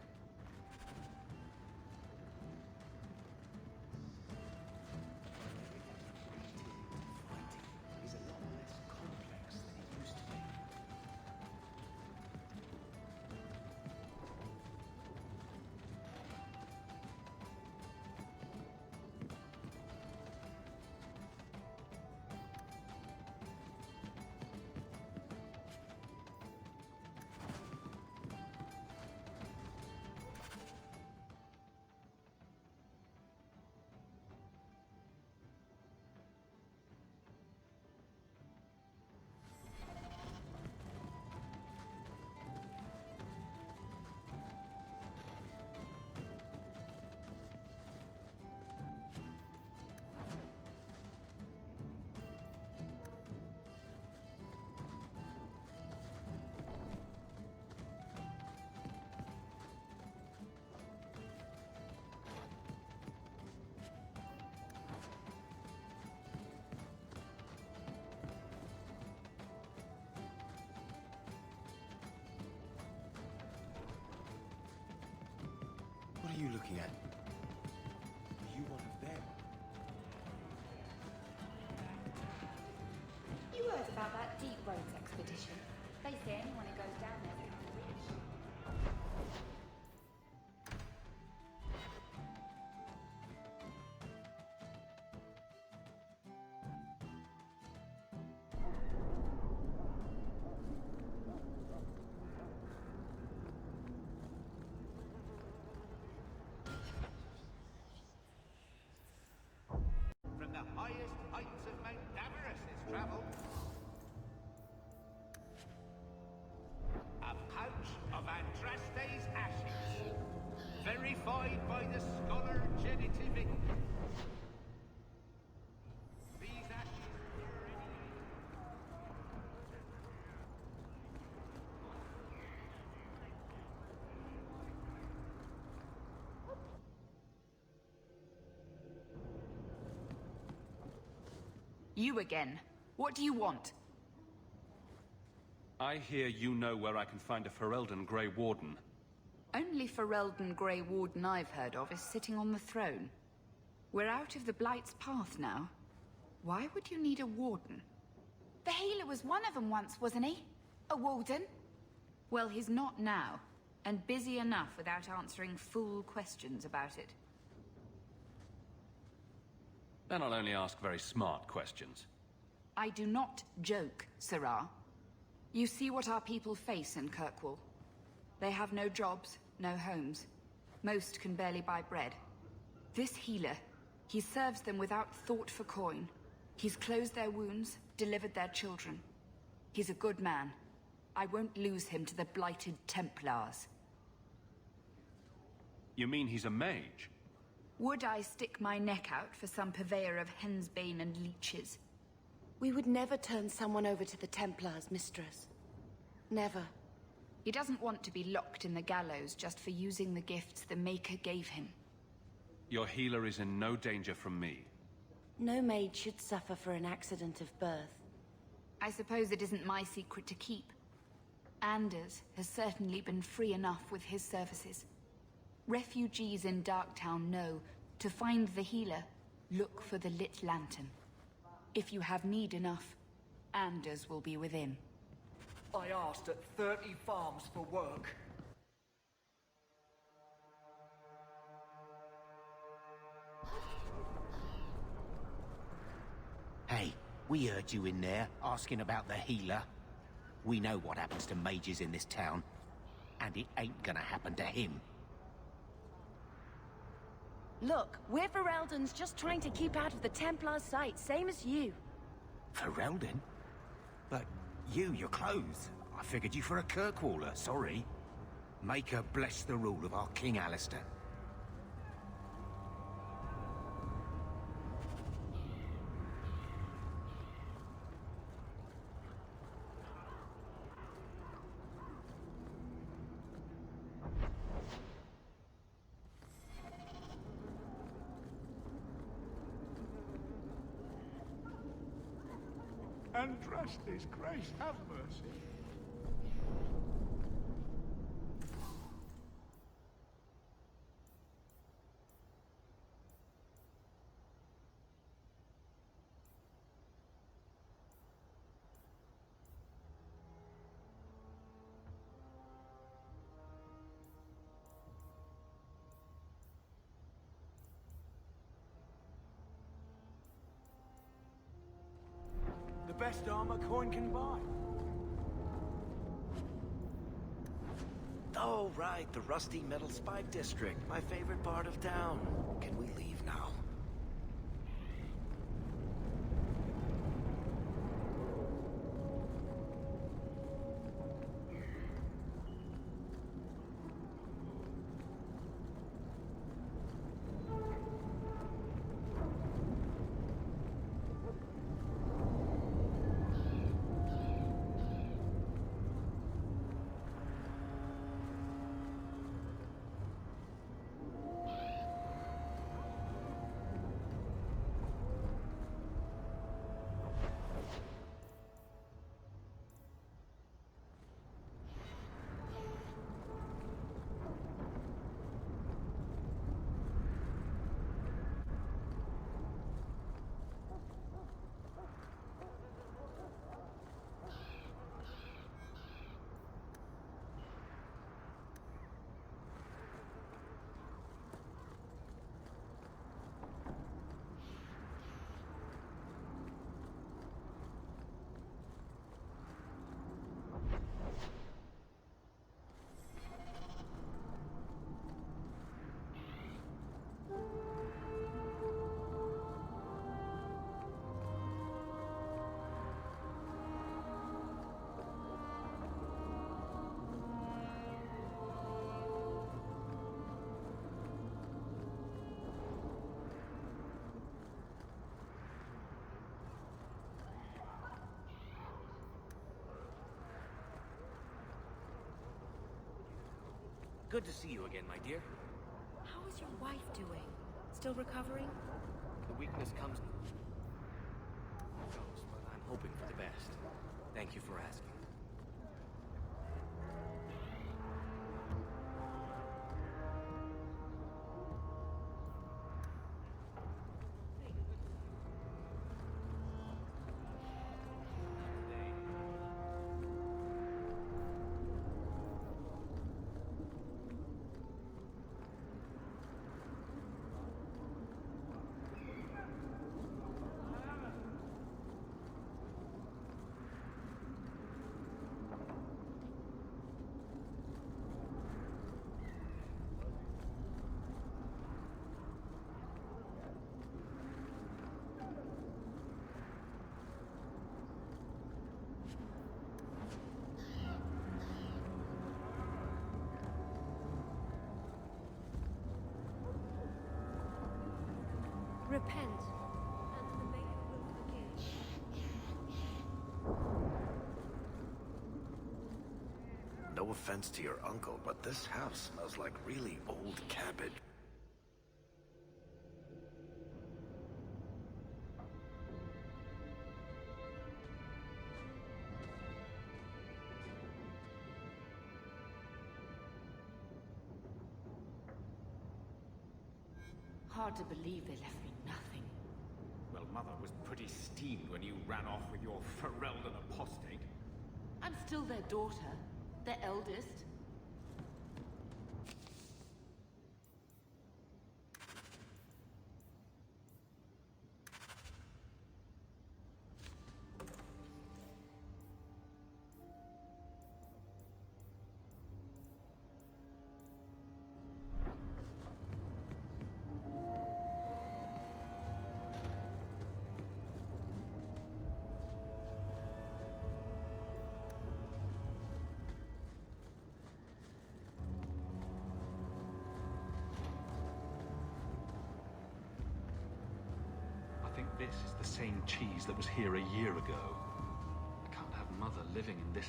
you looking at? You one of them? You heard about that Deep Roads expedition? They say anyone who goes down there becomes rich. From the highest heights of Mount Damarus has travelled. A pouch of Andraste's ashes, verified by the scholar Genitivic. These ashes were You again. What do you want? I hear you know where I can find a Ferelden Grey Warden. Only Ferelden Grey Warden I've heard of is sitting on the throne. We're out of the Blight's path now. Why would you need a warden? The healer was one of them once, wasn't he? A warden? Well, he's not now, and busy enough without answering fool questions about it. Then I'll only ask very smart questions. I do not joke, Sirrah. You see what our people face in Kirkwall. They have no jobs, no homes. Most can barely buy bread. This healer, he serves them without thought for coin. He's closed their wounds, delivered their children. He's a good man. I won't lose him to the blighted Templars. You mean he's a mage? Would I stick my neck out for some purveyor of hensbane and leeches? We would never turn someone over to the Templars, mistress. Never. He doesn't want to be locked in the gallows just for using the gifts the Maker gave him. Your healer is in no danger from me. No maid should suffer for an accident of birth. I suppose it isn't my secret to keep. Anders has certainly been free enough with his services. Refugees in Darktown know, to find the healer, look for the lit lantern. If you have need enough, Anders will be within. I asked at 30 farms for work. Hey, we heard you in there, asking about the healer. We know what happens to mages in this town, and it ain't gonna happen to him. Look, we're Fereldans just trying to keep out of the Templar's sight, same as you. Ferelden? But your clothes. I figured you for a Kirkwaller, sorry. Maker bless the rule of our King Alistair. Andraste's grace, have mercy. The best armor coin can buy. Oh, right, the rusty metal spike district. My favorite part of town. Can we leave now? Good to see you again, my dear. How is your wife doing? Still recovering? The weakness comes... goes, but I'm hoping for the best. Thank you for asking. Repent, and the Maker will forgive. No offense to your uncle, but this house smells like really old cabbage. Hard to believe they left me nothing. Well, Mother was pretty steamed when you ran off with your Ferelden apostate. I'm still their daughter, their eldest. I think this is the same cheese that was here a year ago. I can't have Mother living in this...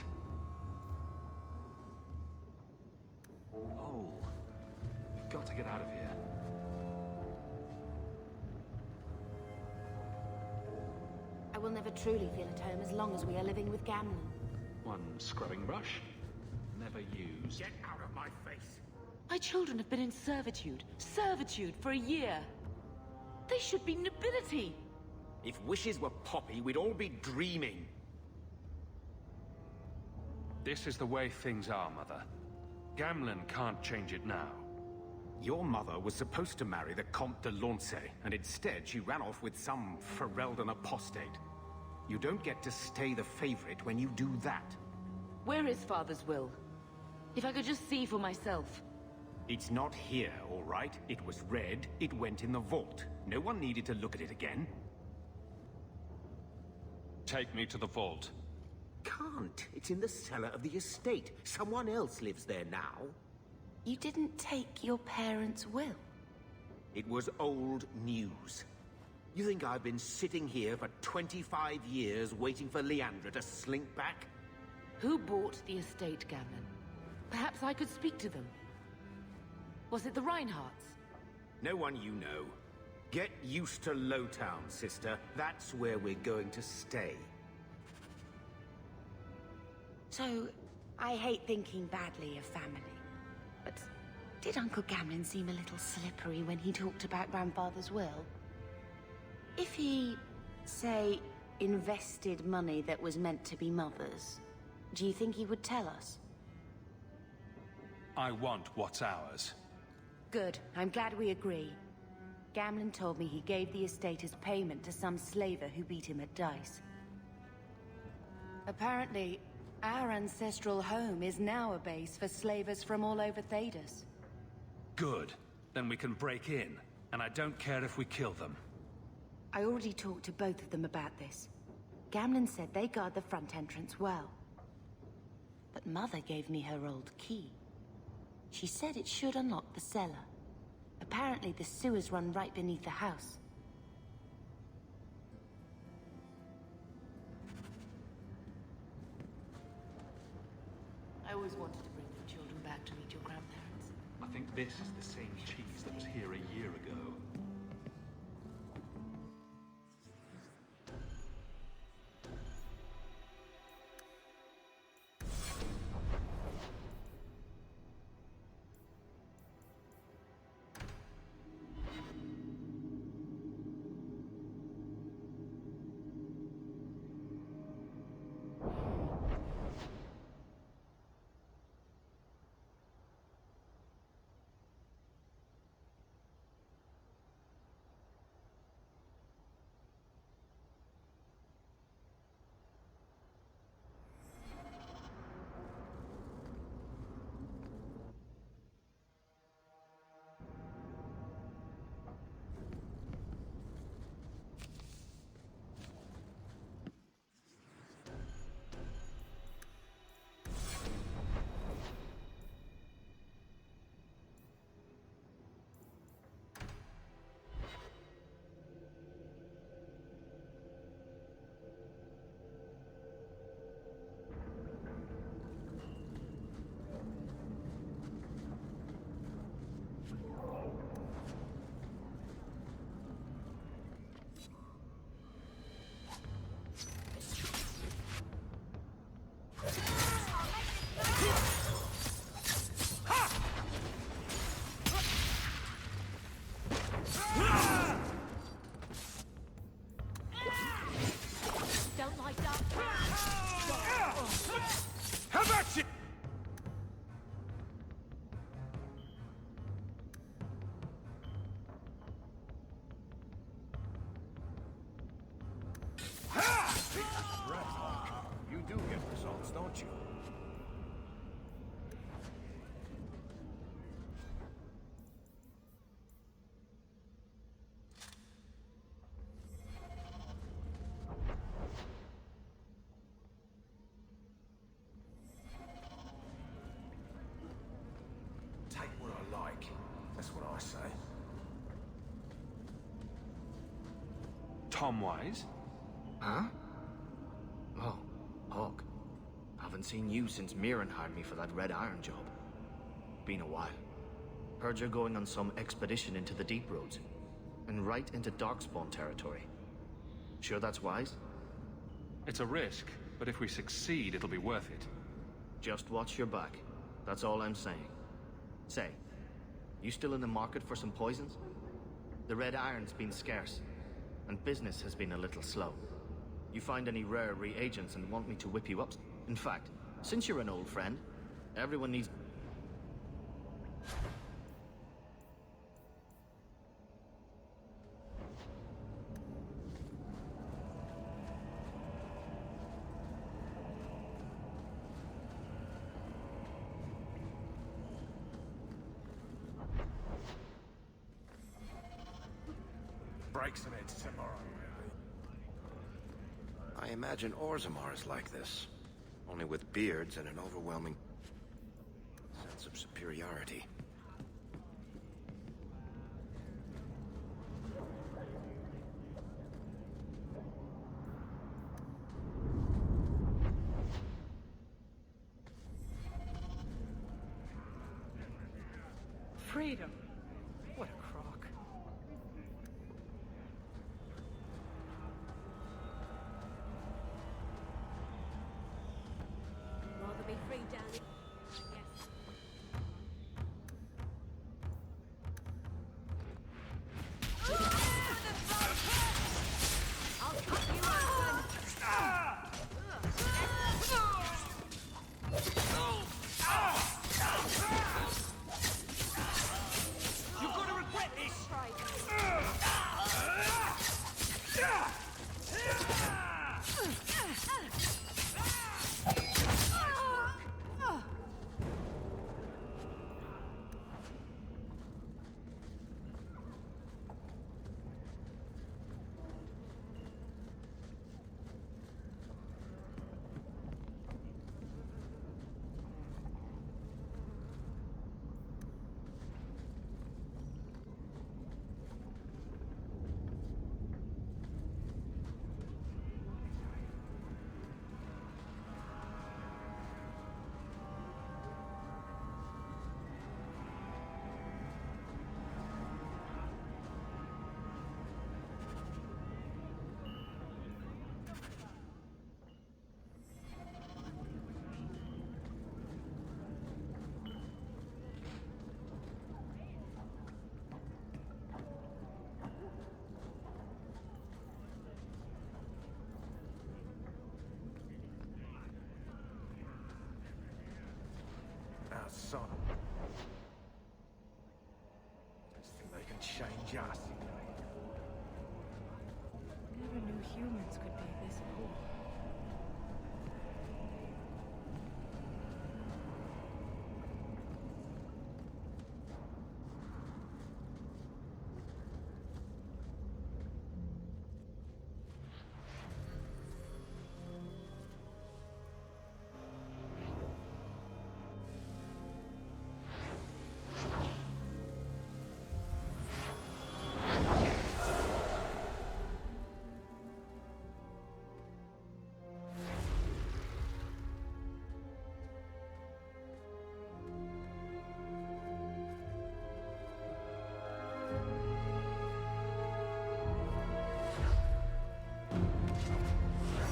Oh, we've got to get out of here. I will never truly feel at home as long as we are living with Gamlen. One scrubbing brush, never used. Get out of my face! My children have been in servitude for a year. They should be nobility. If wishes were poppy, we'd all be dreaming. This is the way things are, Mother. Gamlen can't change it now. Your mother was supposed to marry the Comte de Launcey, and instead she ran off with some Ferelden apostate. You don't get to stay the favorite when you do that. Where is Father's will? If I could just see for myself. It's not here, all right? It was read, it went in the vault. No one needed to look at it again. Take me to the vault. Can't. It's in the cellar of the estate. Someone else lives there now. You didn't take your parents' will? It was old news. You think I've been sitting here for 25 years waiting for Leandra to slink back? Who bought the estate, Gamlen? Perhaps I could speak to them. Was it the Reinhardts? No one you know. Get used to Lowtown, sister. That's where we're going to stay. So, I hate thinking badly of family. But did Uncle Gamlen seem a little slippery when he talked about Grandfather's will? If he, say, invested money that was meant to be Mother's, do you think he would tell us? I want what's ours. Good. I'm glad we agree. Gamlen told me he gave the estate as payment to some slaver who beat him at dice. Apparently, our ancestral home is now a base for slavers from all over Thedas. Good. Then we can break in, and I don't care if we kill them. I already talked to both of them about this. Gamlen said they guard the front entrance well. But Mother gave me her old key. She said it should unlock the cellar. Apparently the sewers run right beneath the house. I always wanted to bring the children back to meet your grandparents. I think this is the same cheese that was here a year ago. Don't like that. How about you? You do get results, don't you? Take what I like. That's what I say. Tom Wise? Huh? Oh, Hawk. Haven't seen you since Mirren hired me for that Red Iron job. Been a while. Heard you're going on some expedition into the Deep Roads. And right into Darkspawn territory. Sure that's wise? It's a risk, but if we succeed, it'll be worth it. Just watch your back. That's all I'm saying. Say, you still in the market for some poisons? The Red Iron's been scarce, and business has been a little slow. You find any rare reagents and want me to whip you up? In fact, since you're an old friend, everyone needs... Break some heads tomorrow. I imagine Orzammar is like this, only with beards and an overwhelming sense of superiority. Freedom. What a crock. Rather be free down here. I'll cut you open. You're gonna regret this! Never knew humans could be this cool.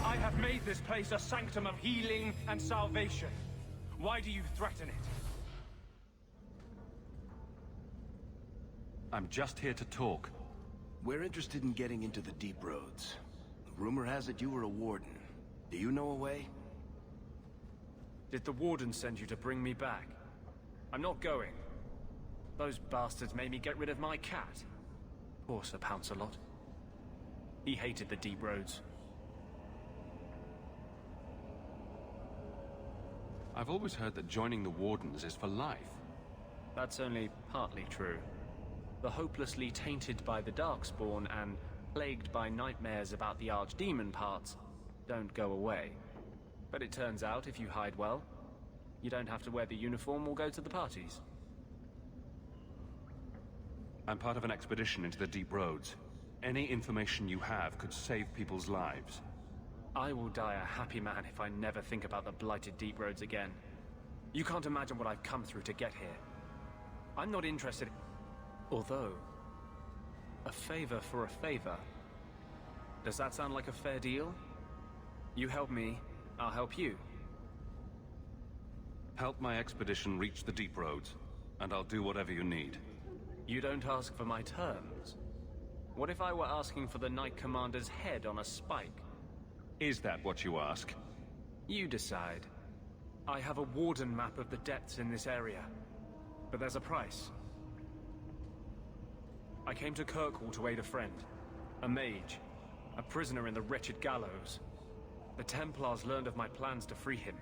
I have made this place a sanctum of healing and salvation. Why do you threaten it? I'm just here to talk. We're interested in getting into the deep roads. Rumor has it you were a warden. Do you know a way? Did the warden send you to bring me back? I'm not going. Those bastards made me get rid of my cat. Poor Sir Pouncelot. He hated the deep roads. I've always heard that joining the Wardens is for life. That's only partly true. The hopelessly tainted by the Darkspawn and plagued by nightmares about the Archdemon parts don't go away. But it turns out if you hide well, you don't have to wear the uniform or go to the parties. I'm part of an expedition into the deep roads. Any information you have could save people's lives. I will die a happy man if I never think about the blighted deep roads again. You can't imagine what I've come through to get here. I'm not interested. Although, a favor for a favor. Does that sound like a fair deal? You help me, I'll help you. Help my expedition reach the deep roads, and I'll do whatever you need. You don't ask for my terms. What if I were asking for the Knight Commander's head on a spike? Is that what you ask? You decide. I have a warden map of the depths in this area, but there's a price. I came to Kirkwall to aid a friend, a mage, a prisoner in the wretched gallows. The Templars learned of my plans to free him.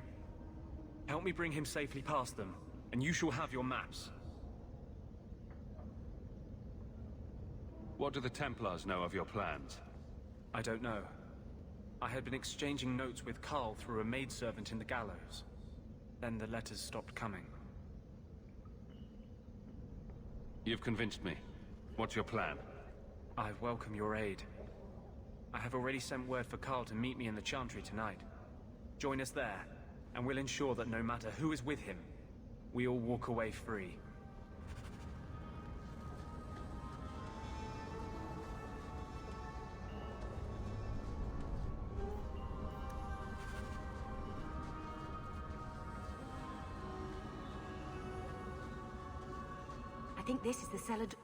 Help me bring him safely past them, and you shall have your maps. What do the Templars know of your plans? I don't know. I had been exchanging notes with Carl through a maidservant in the gallows. Then the letters stopped coming. You've convinced me. What's your plan? I welcome your aid. I have already sent word for Carl to meet me in the Chantry tonight. Join us there, and we'll ensure that no matter who is with him, we all walk away free. I think this is the cellar door.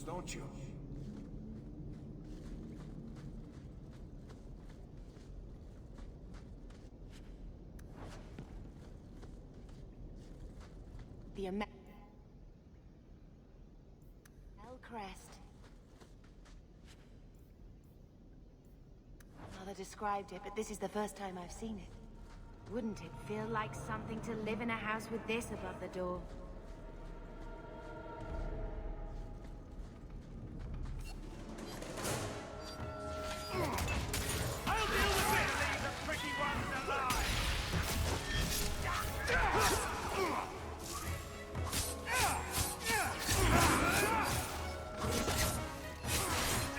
Don't you? The Hellcrest. described it, but this is the first time I've seen it. Wouldn't it feel like something to live in a house with this above the door? I'll deal with it! Leave the tricky ones alive!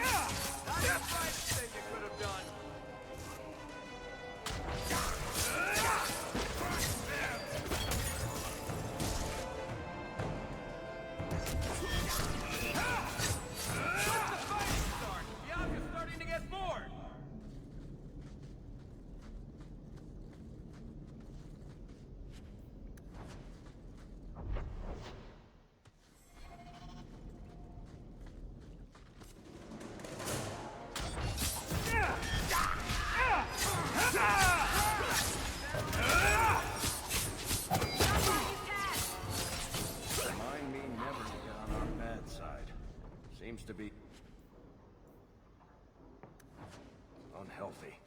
That's the right thing you could have done. Remind me never to get on our bad side. Seems to be unhealthy.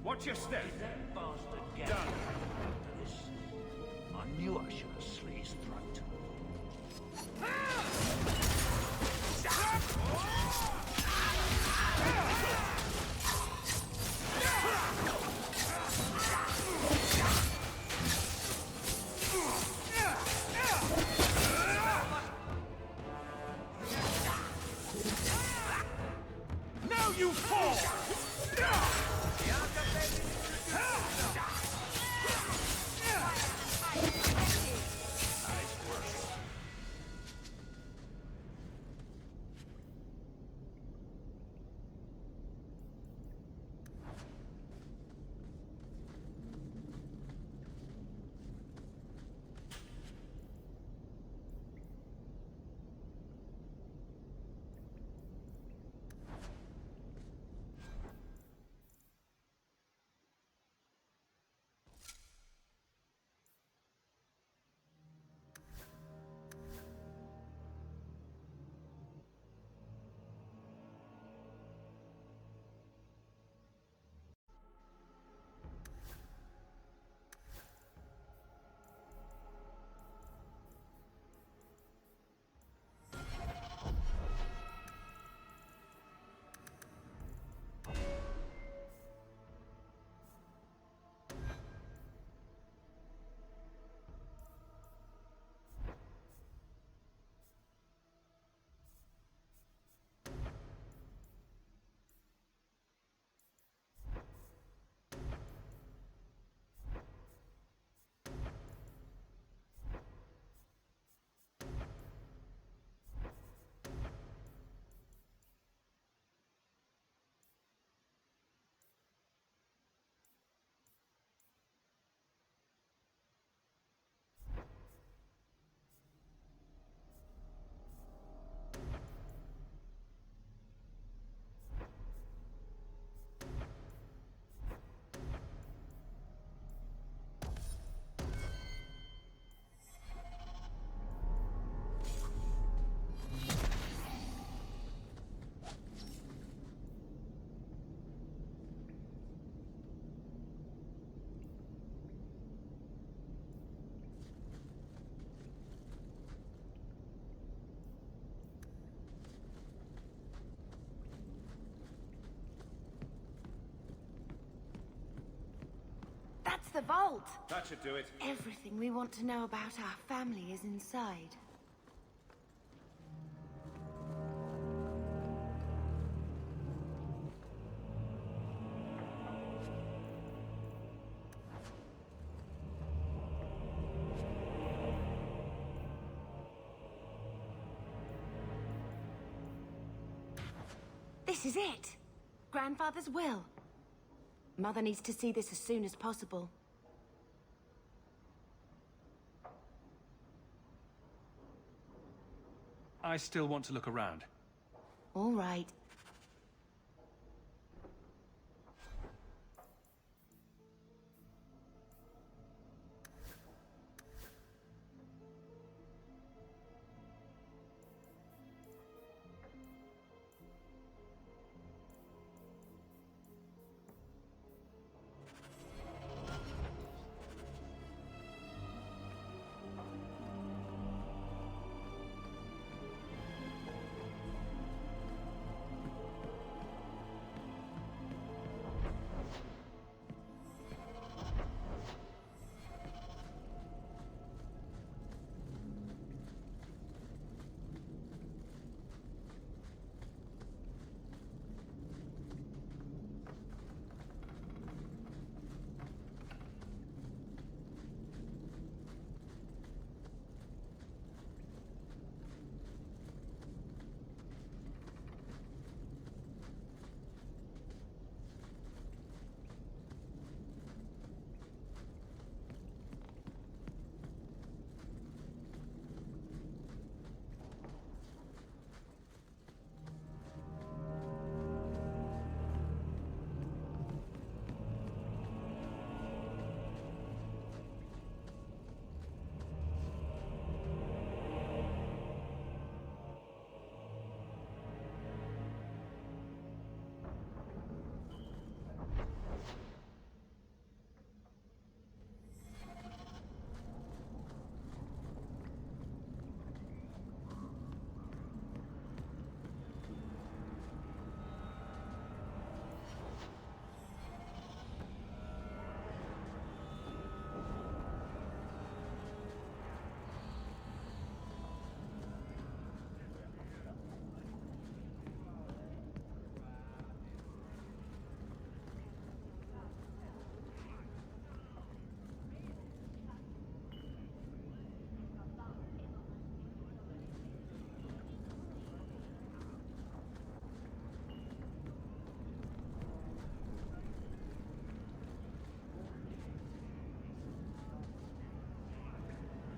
Watch your step. That bastard get Done. after this? I knew I should have slit his throat. Now you fall! That's the vault! That should do it. Everything we want to know about our family is inside. This is it! Grandfather's will. Mother needs to see this as soon as possible. I still want to look around. All right.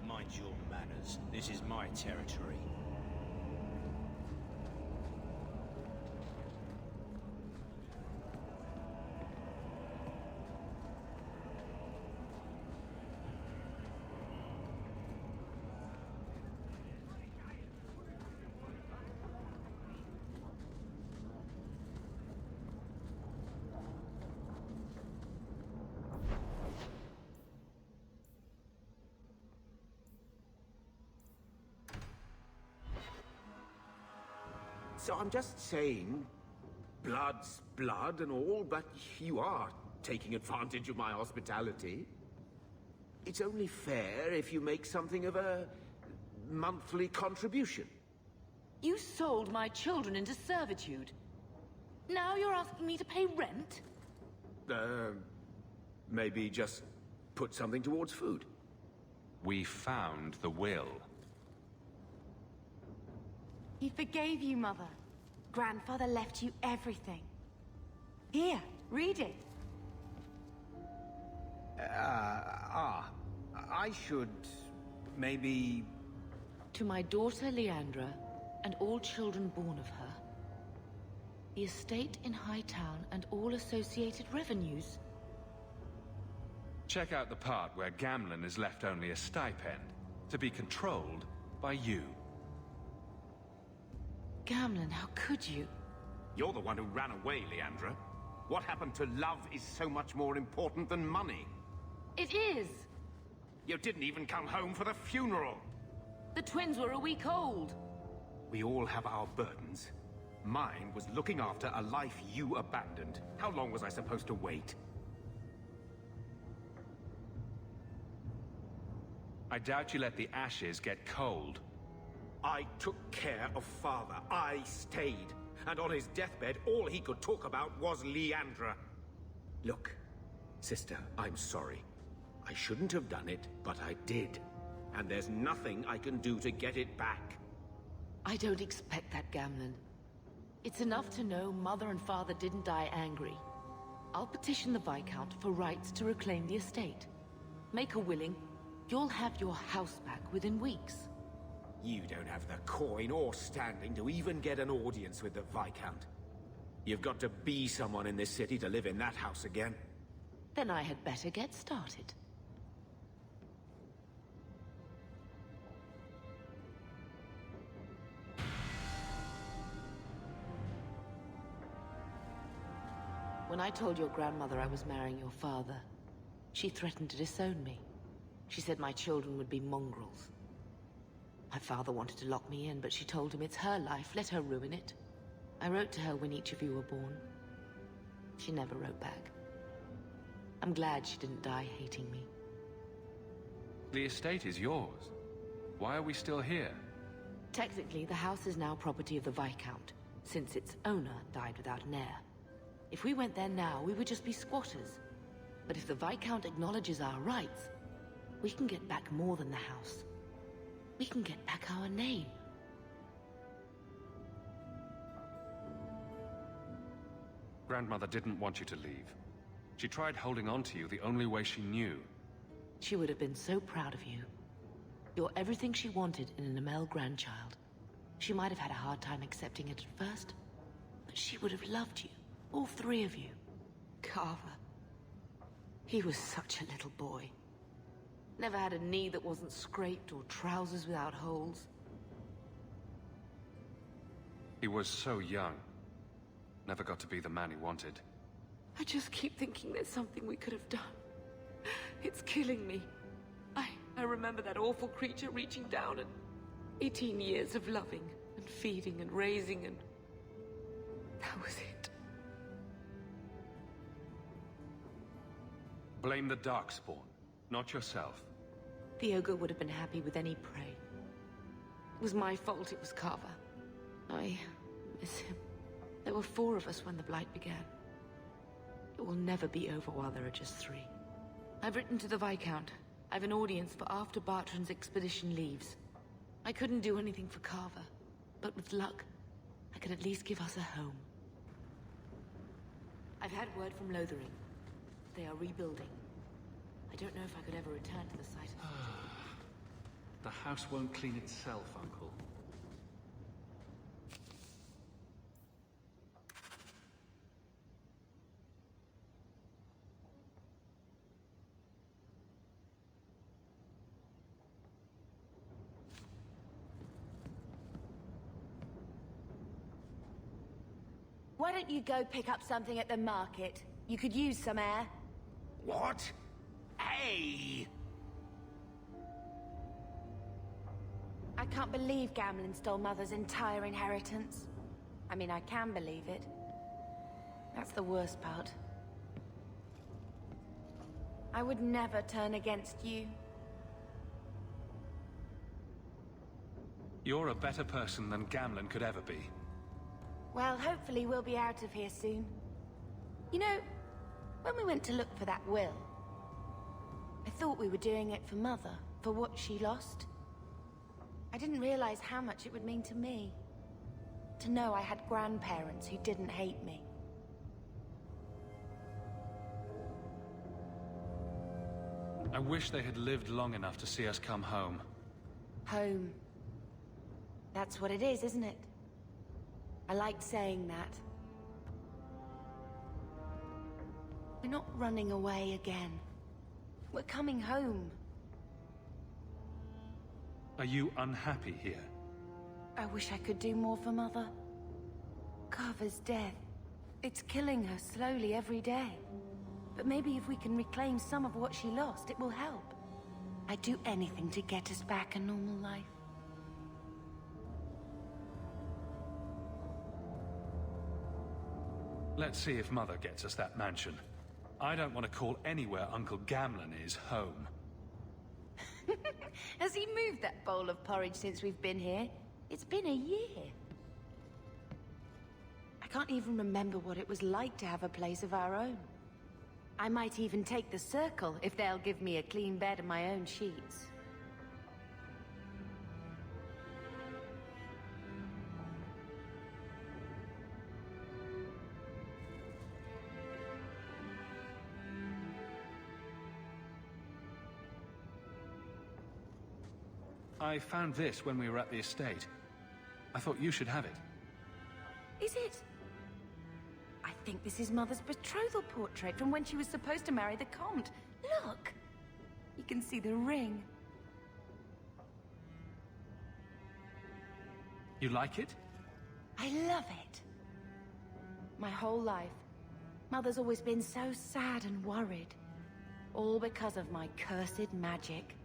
Mind your manners. This is my territory. So I'm just saying, blood's blood and all, but you are taking advantage of my hospitality. It's only fair if you make something of a monthly contribution. You sold my children into servitude. Now you're asking me to pay rent? Maybe just put something towards food. We found the will. He forgave you, Mother. Grandfather left you everything. Here, read it. I should maybe... To my daughter Leandra, and all children born of her, the estate in Hightown and all associated revenues. Check out the part where Gamlen is left only a stipend, to be controlled by you. Gamlen, how could you? You're the one who ran away, Leandra. What happened to love is so much more important than money. It is! You didn't even come home for the funeral! The twins were a week old. We all have our burdens. Mine was looking after a life you abandoned. How long was I supposed to wait? I doubt you let the ashes get cold. I took care of Father. I stayed. And on his deathbed, all he could talk about was Leandra. Look, sister, I'm sorry. I shouldn't have done it, but I did. And there's nothing I can do to get it back. I don't expect that, Gamlen. It's enough to know Mother and Father didn't die angry. I'll petition the Viscount for rights to reclaim the estate. Make her willing, you'll have your house back within weeks. You don't have the coin or standing to even get an audience with the Viscount. You've got to be someone in this city to live in that house again. Then I had better get started. When I told your grandmother I was marrying your father, she threatened to disown me. She said my children would be mongrels. My father wanted to lock me in, but she told him it's her life, let her ruin it. I wrote to her when each of you were born. She never wrote back. I'm glad she didn't die hating me. The estate is yours. Why are we still here? Technically, the house is now property of the Viscount, since its owner died without an heir. If we went there now, we would just be squatters. But if the Viscount acknowledges our rights, we can get back more than the house. We can get back our name. Grandmother didn't want you to leave. She tried holding on to you the only way she knew. She would have been so proud of you. You're everything she wanted in an Amel grandchild. She might have had a hard time accepting it at first, but she would have loved you, all three of you. Carver. He was such a little boy. Never had a knee that wasn't scraped or trousers without holes. He was so young. Never got to be the man he wanted. I just keep thinking there's something we could have done. It's killing me. I remember that awful creature reaching down and 18 years of loving and feeding and raising, and that was it. Blame the Darkspawn, not yourself. The ogre would have been happy with any prey. It was my fault it was Carver. I miss him. There were 4 of us when the Blight began. It will never be over while there are just 3. I've written to the Viscount. I've an audience for after Bartrand's expedition leaves. I couldn't do anything for Carver, but with luck, I could at least give us a home. I've had word from Lothering. They are rebuilding. I don't know if I could ever return to the site of... The house won't clean itself, Uncle. Why don't you go pick up something at the market? You could use some air. What? Hey! I can't believe Gamlen stole Mother's entire inheritance. I mean, I can believe it. That's the worst part. I would never turn against you. You're a better person than Gamlen could ever be. Well, hopefully we'll be out of here soon. You know, when we went to look for that will, I thought we were doing it for Mother, for what she lost. I didn't realize how much it would mean to me. To know I had grandparents who didn't hate me. I wish they had lived long enough to see us come home. Home. That's what it is, isn't it? I liked saying that. We're not running away again. We're coming home. Are you unhappy here? I wish I could do more for Mother. Carver's death. It's killing her slowly every day. But maybe if we can reclaim some of what she lost, it will help. I'd do anything to get us back a normal life. Let's see if Mother gets us that mansion. I don't want to call anywhere Uncle Gamlen is home. Has he moved that bowl of porridge since we've been here? It's been a year. I can't even remember what it was like to have a place of our own. I might even take the Circle if they'll give me a clean bed and my own sheets. I found this when we were at the estate. I thought you should have it. Is it? I think this is Mother's betrothal portrait from when she was supposed to marry the Comte. Look! You can see the ring. You like it? I love it. My whole life, Mother's always been so sad and worried. All because of my cursed magic.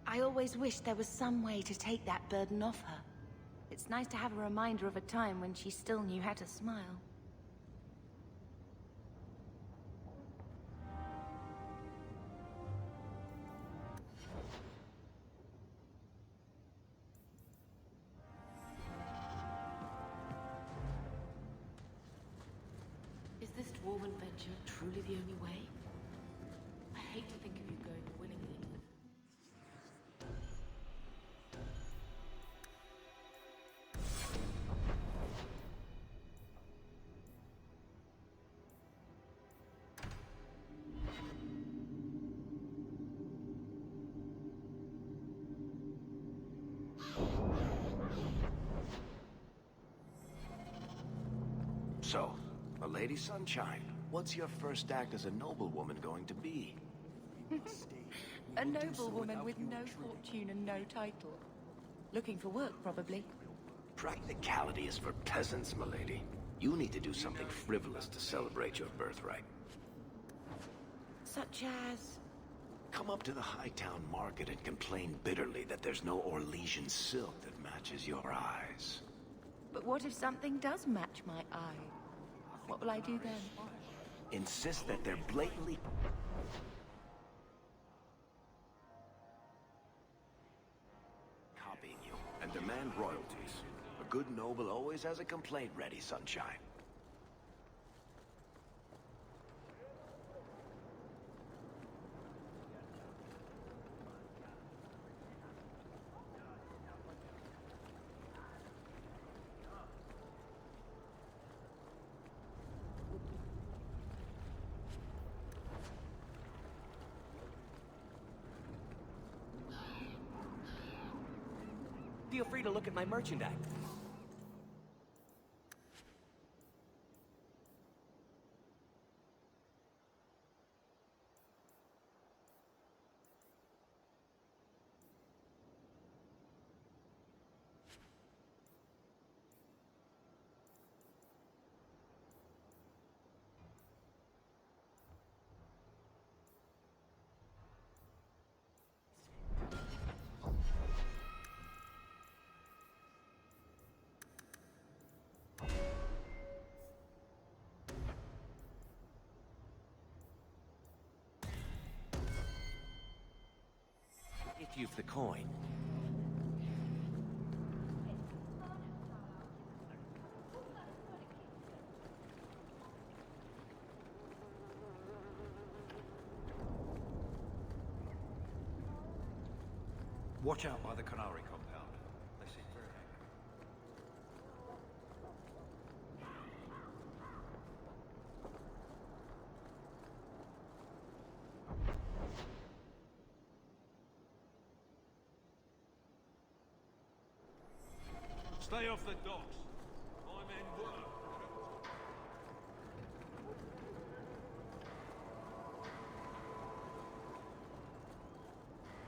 I always wished there was some way to take that burden off her. It's nice to have a reminder of a time when she still knew how to smile. Is this dwarven venture truly the only way? I hate to think of you going willingly. So, Lady Sunshine, what's your first act as a noblewoman going to be? A noblewoman with no fortune and no title. Looking for work, probably. Practicality is for peasants, milady. You need to do something frivolous to celebrate your birthright. Such as... Come up to the Hightown Market and complain bitterly that there's no Orlesian silk that matches your eyes. But what if something does match my eye? What will I do then? Insist that they're blatantly... copying you, and demand royalties. A good noble always has a complaint ready, Sunshine. Feel free to look at my merchandise. If you've the coin. Watch out by the Canary compound. They seem very angry. Stay off the docks. My men work.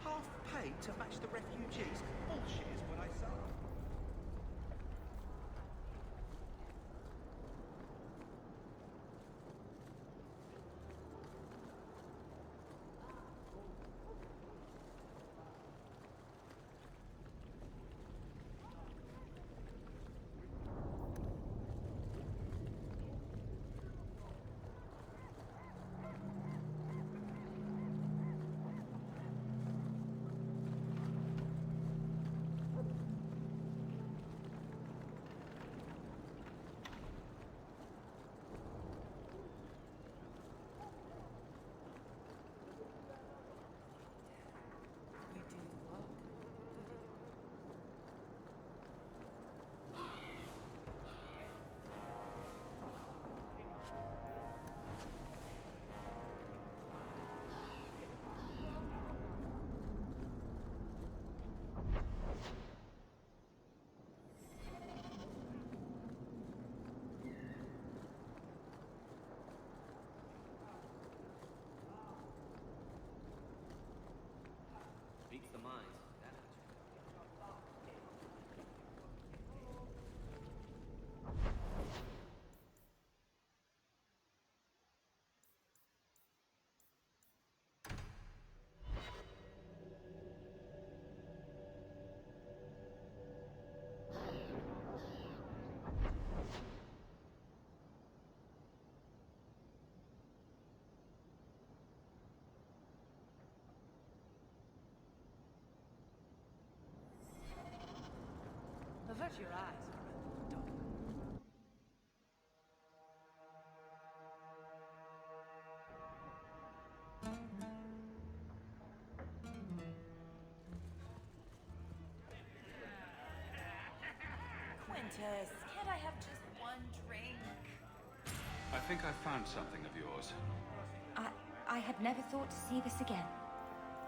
Half pay to match the refugees? Bullshit is what I say. hurt your eyes. Quintus, can't I have just one drink? I think I found something of yours. I had never thought to see this again.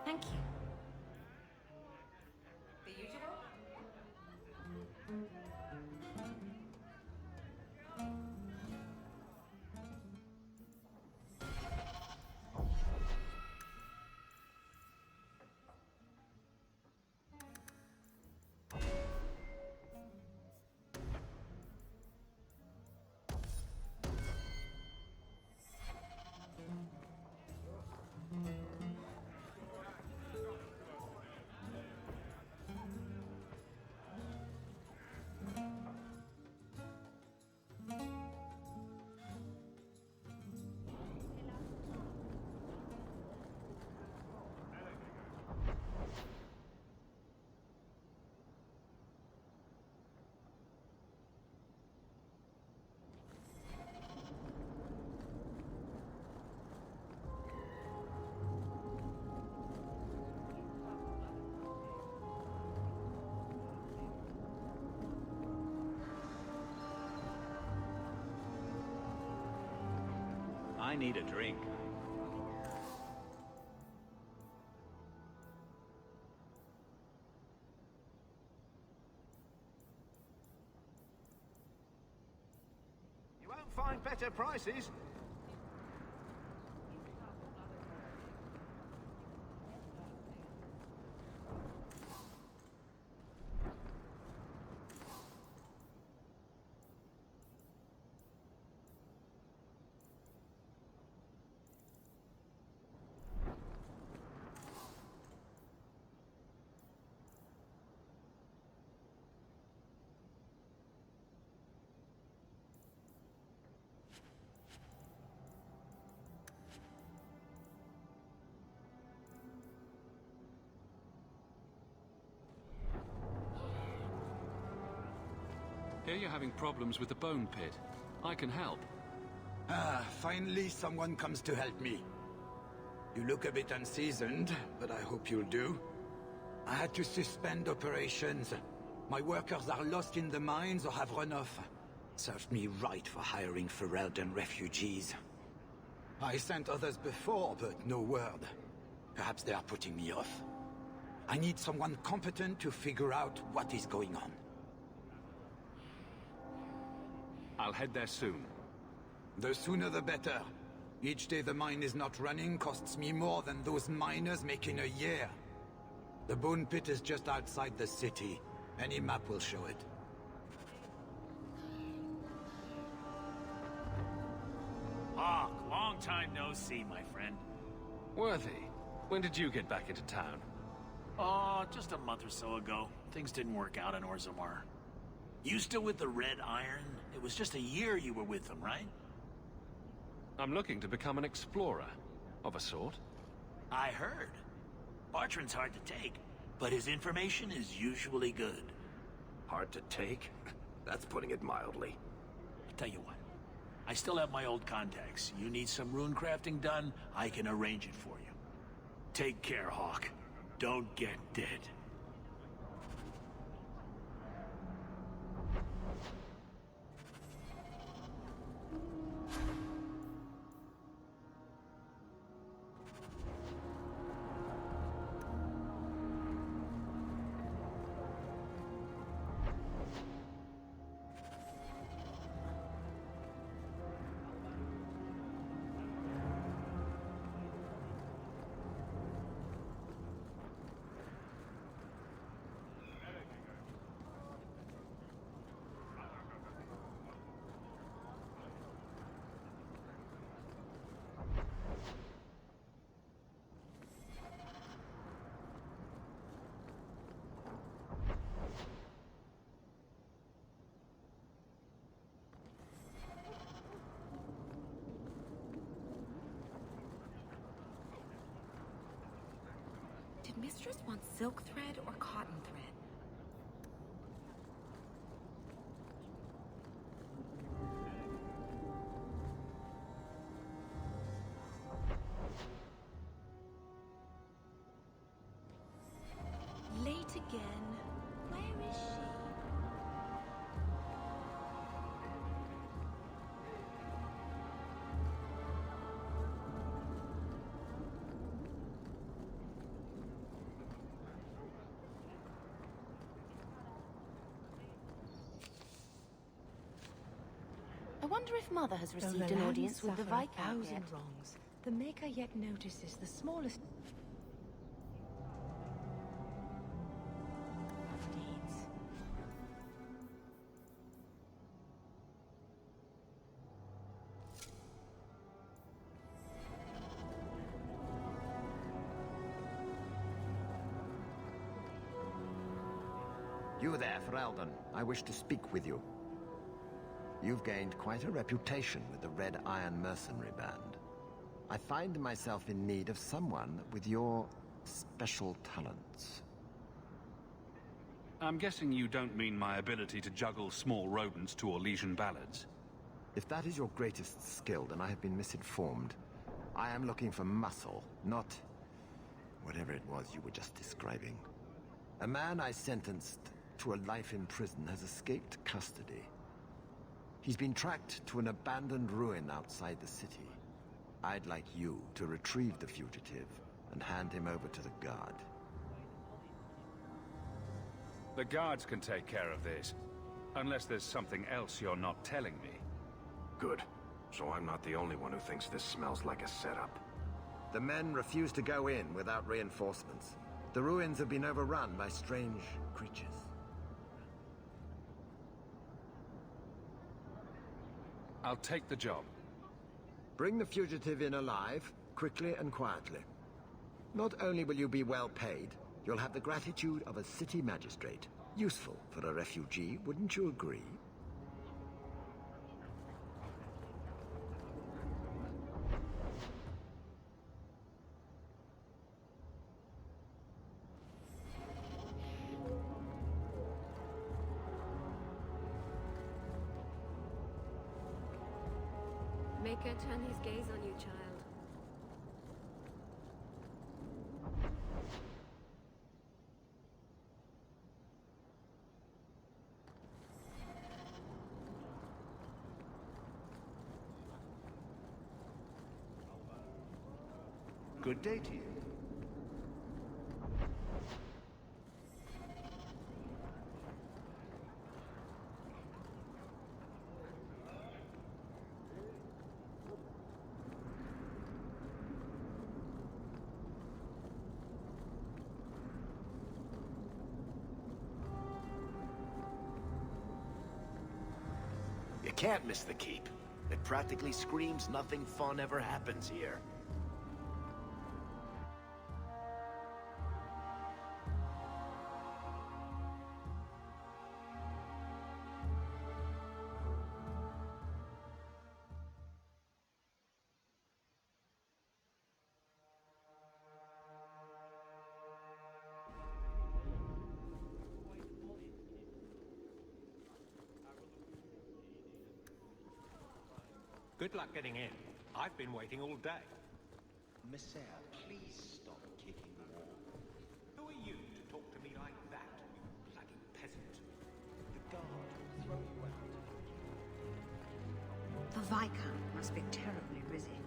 Thank you. The usual? I need a drink. You won't find better prices. Here you're having problems with the bone pit. I can help. Ah, finally someone comes to help me. You look a bit unseasoned, but I hope you'll do. I had to suspend operations. My workers are lost in the mines or have run off. Served me right for hiring Ferelden refugees. I sent others before, but no word. Perhaps they are putting me off. I need someone competent to figure out what is going on. I'll head there soon. The sooner the better. Each day the mine is not running costs me more than those miners make in a year. The bone pit is just outside the city. Any map will show it. Hawk, long time no see, my friend. Worthy, when did you get back into town? Oh, just a month or so ago. Things didn't work out in Orzammar. You still with the Red Iron? It was just a year you were with them, right? I'm looking to become an explorer, of a sort. I heard. Bartrand's hard to take, but his information is usually good. Hard to take? That's putting it mildly. I'll tell you what. I still have my old contacts. You need some rune crafting done, I can arrange it for you. Take care, Hawk. Don't get dead. Did Mistress want silk thread or cotton thread? wonder if Mother has Though received the an land audience with the suffer a Viscount thousand yet. wrongs, the Maker yet notices the smallest deeds. You there, Ferelden. I wish to speak with you. You've gained quite a reputation with the Red Iron Mercenary Band. I find myself in need of someone with your special talents. I'm guessing you don't mean my ability to juggle small rodents to Orlesian ballads. If that is your greatest skill, then I have been misinformed. I am looking for muscle, not whatever it was you were just describing. A man I sentenced to a life in prison has escaped custody. He's been tracked to an abandoned ruin outside the city. I'd like you to retrieve the fugitive and hand him over to the guard. The guards can take care of this. Unless there's something else you're not telling me. Good. So I'm not the only one who thinks this smells like a setup. The men refuse to go in without reinforcements. The ruins have been overrun by strange creatures. I'll take the job. Bring the fugitive in alive, quickly and quietly. Not only will you be well paid, you'll have the gratitude of a city magistrate. Useful for a refugee, wouldn't you agree? Maker, turn his gaze on you, child. Good day to you. You can't miss the keep. It practically screams nothing fun ever happens here. Good luck getting in. I've been waiting all day. Messiah, please stop kicking the wall. Who are you to talk to me like that, you bloody peasant? The guard will throw you out. The Viscount must be terribly busy.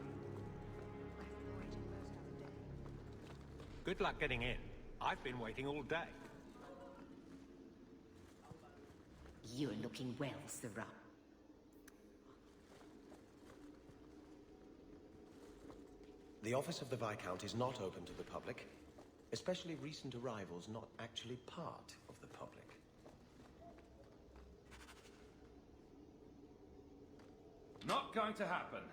Good luck getting in. I've been waiting all day. You're looking well, Sirrah. The office of the Viscount is not open to the public, especially recent arrivals not actually part of the public. Not going to happen.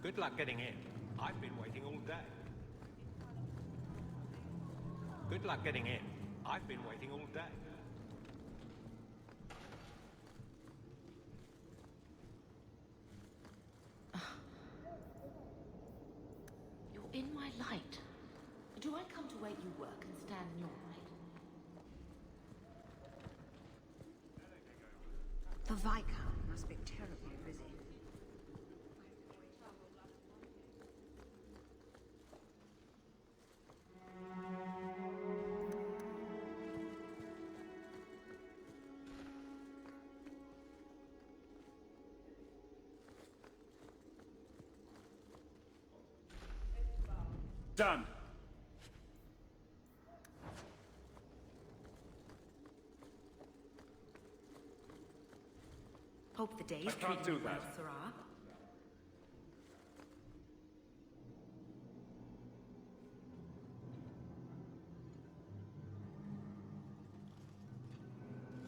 Good luck getting in. I've been waiting all day. Good luck getting in. I've been waiting all day. You're in my light. Do I come to where you work and stand in your light? The Viscount must be terribly busy. Done. Hope the day's I can't treating do you well, that. Sarah.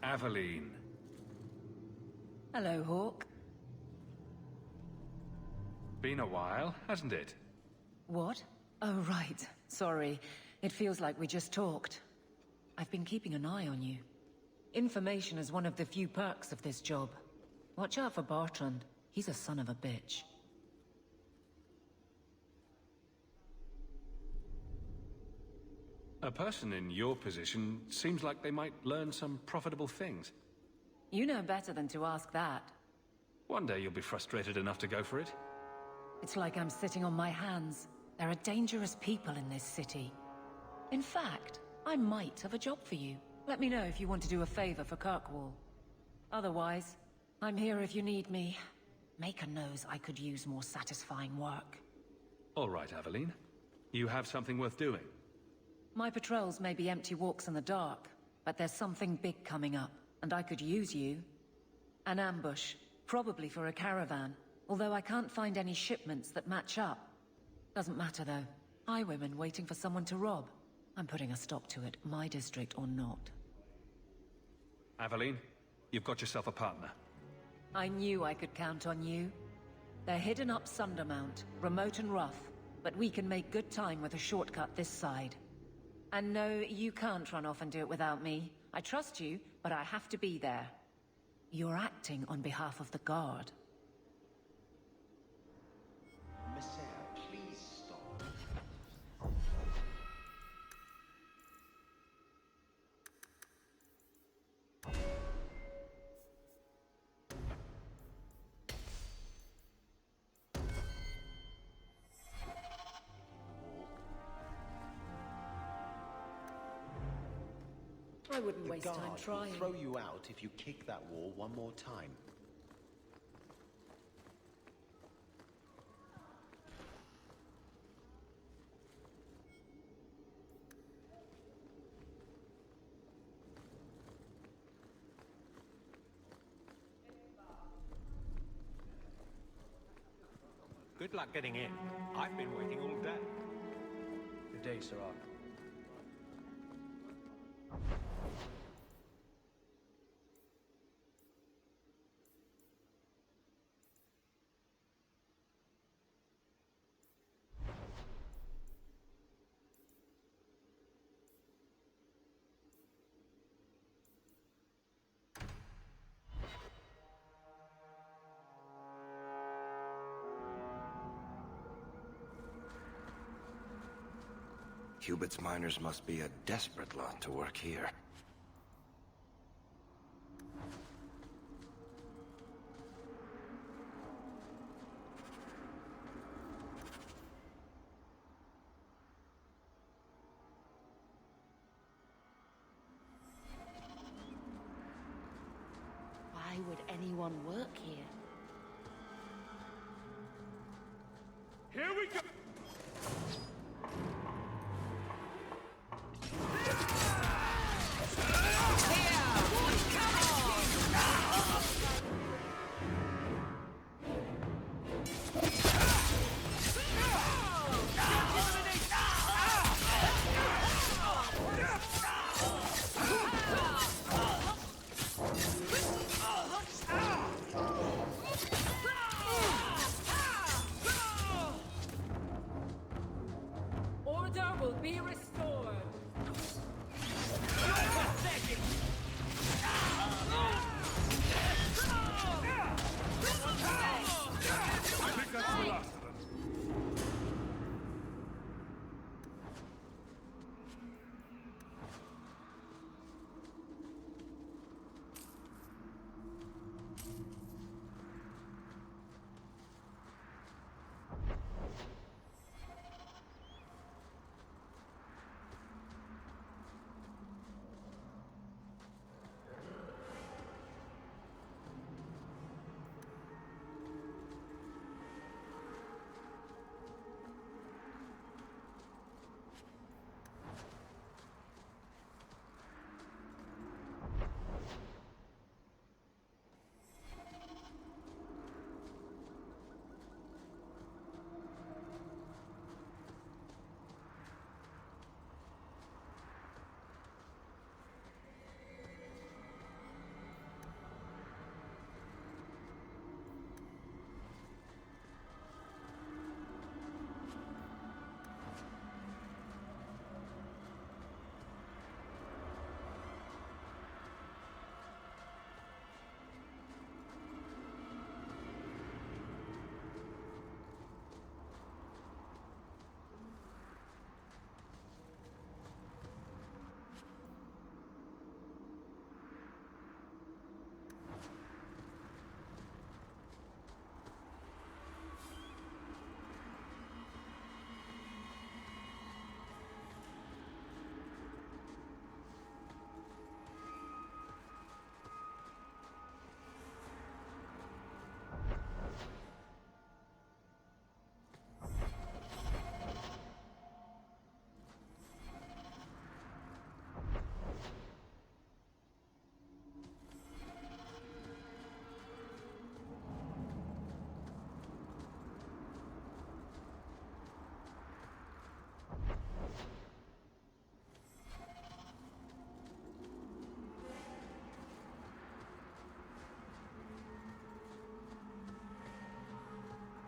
Aveline. Hello, Hawk. Been a while, hasn't it? What? Oh, right. Sorry. It feels like we just talked. I've been keeping an eye on you. Information is one of the few perks of this job. Watch out for Bertrand. He's a son of a bitch. A person in your position seems like they might learn some profitable things. You know better than to ask that. One day you'll be frustrated enough to go for it. It's like I'm sitting on my hands. There are dangerous people in this city. In fact, I might have a job for you. Let me know if you want to do a favor for Kirkwall. Otherwise, I'm here if you need me. Maker knows I could use more satisfying work. All right, Aveline. You have something worth doing. My patrols may be empty walks in the dark, but there's something big coming up, and I could use you. An ambush, probably for a caravan, although I can't find any shipments that match up. Doesn't matter though. Highwaymen waiting for someone to rob. I'm putting a stop to it, my district or not. Aveline, you've got yourself a partner. I knew I could count on you. They're hidden up Sundermount, remote and rough, but we can make good time with a shortcut this side. And no, you can't run off and do it without me. I trust you, but I have to be there. You're acting on behalf of the Guard. Messiah, please stop. I wouldn't The waste guard time will trying. throw you out if you kick that wall one more time. Good luck getting in. I've been waiting all day. Good day, Sarah. Cubit's miners must be a desperate lot to work here. Why would anyone work here? Here we go!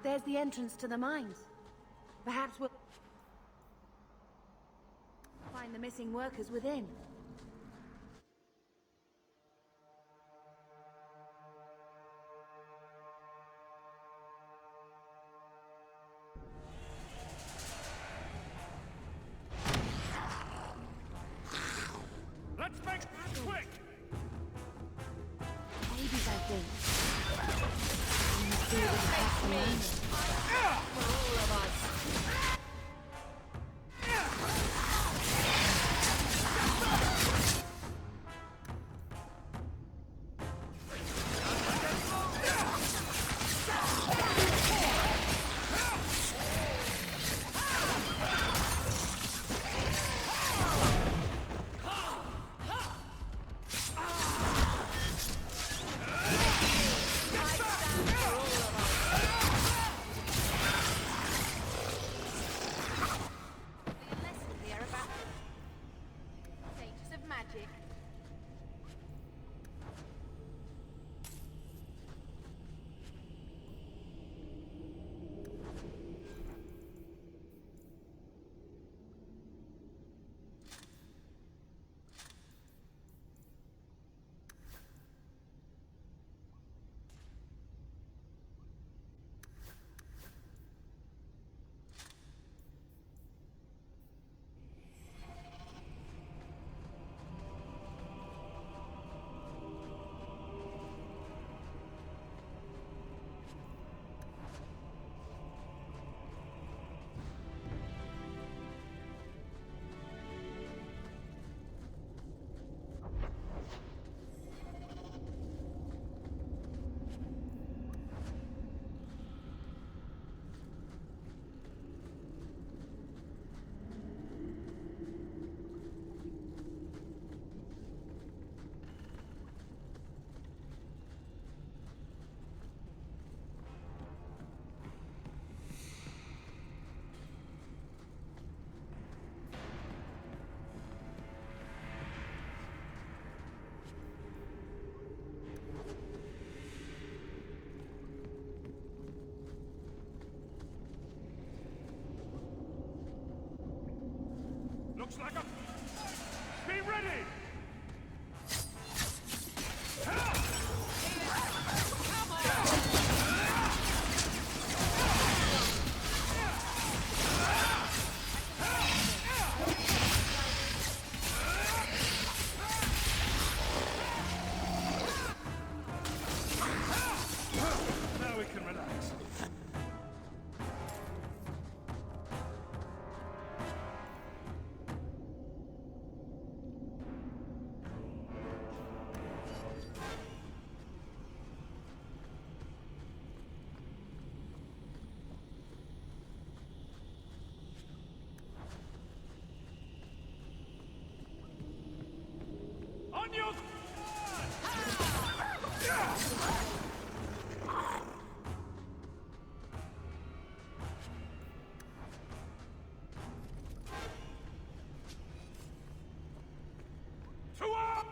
there's the entrance to the mines. Perhaps we'll find the missing workers within. Let's make this quick! Babies, I think. We must do what we have to learn. For all of us. Looks like a... Be ready! Now we can relax. On your... To up!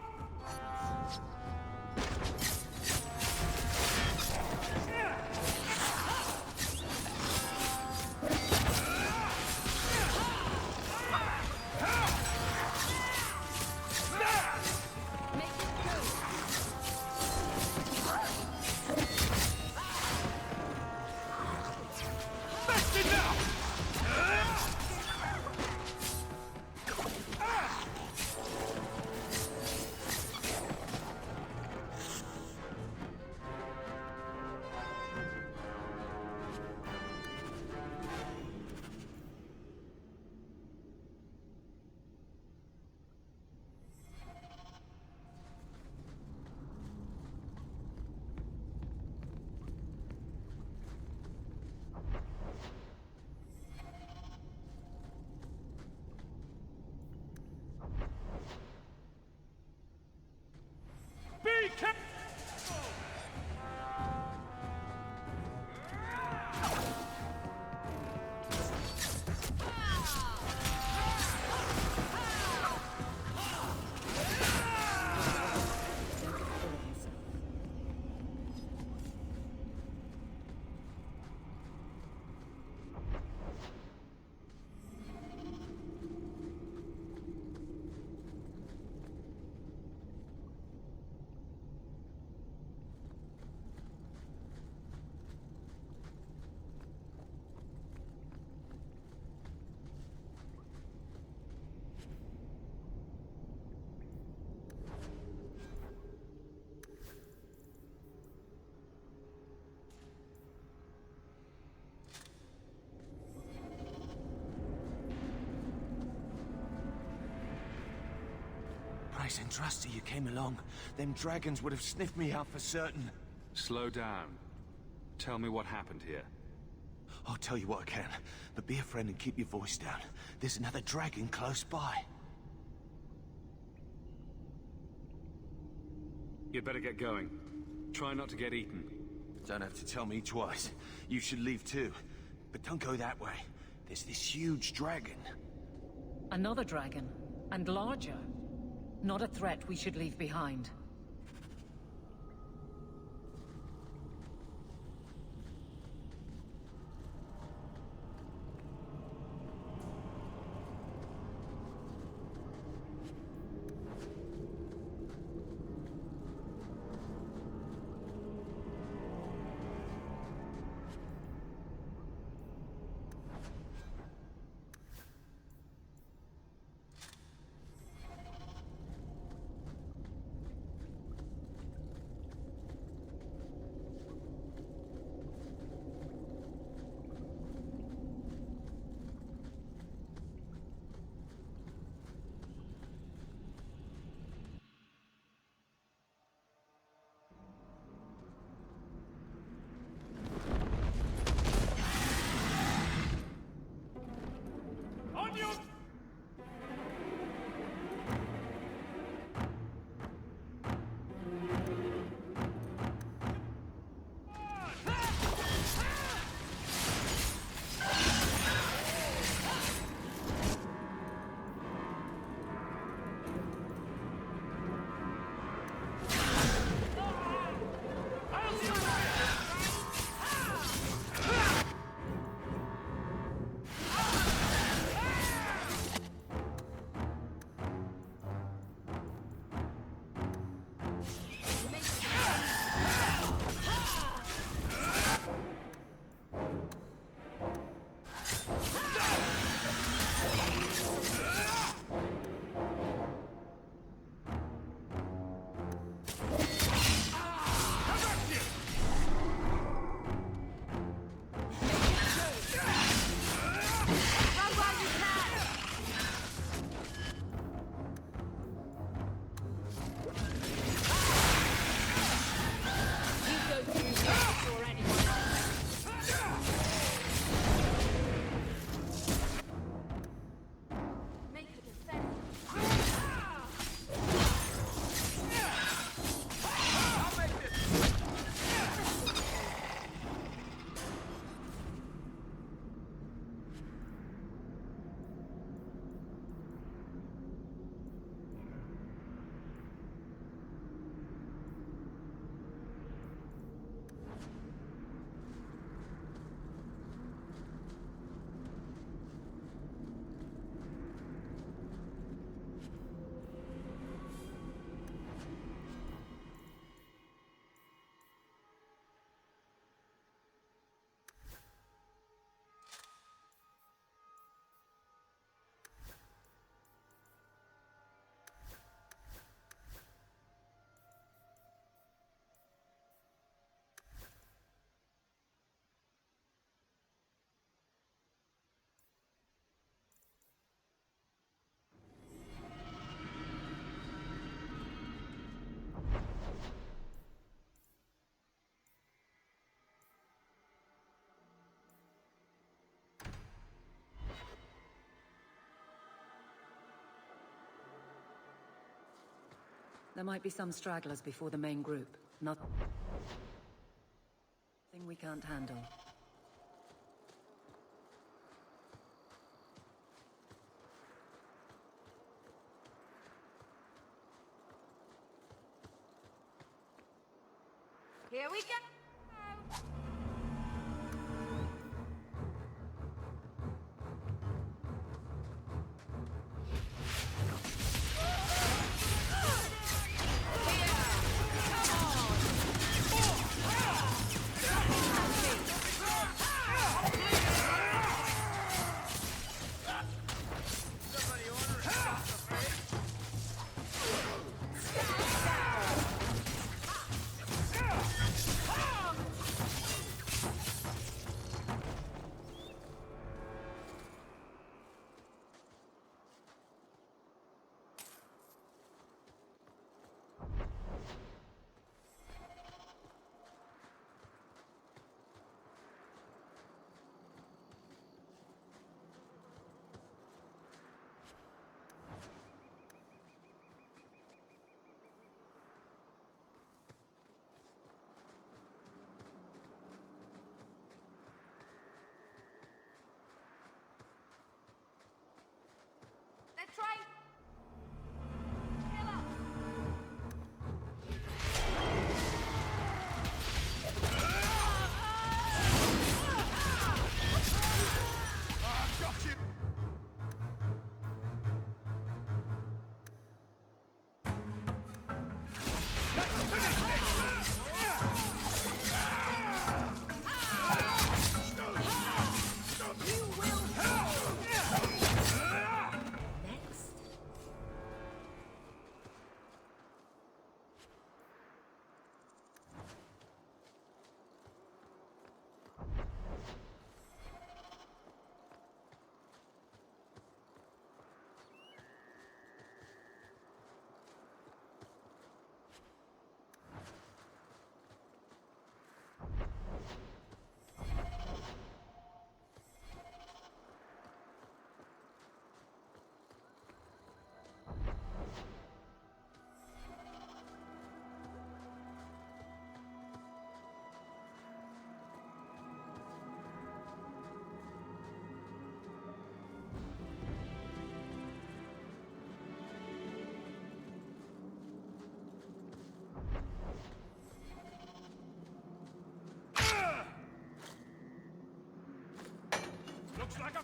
Make Nice and trusty you came along. Them dragons would have sniffed me out for certain. Slow down. Tell me what happened here. I'll tell you what I can, but be a friend and keep your voice down. There's another dragon close by. You'd better get going. Try not to get eaten. Don't have to tell me twice. You should leave too. But don't go that way. There's this huge dragon. Another dragon, and larger. Not a threat we should leave behind. There might be some stragglers before the main group. Nothing we can't handle. Here we go! Looks like a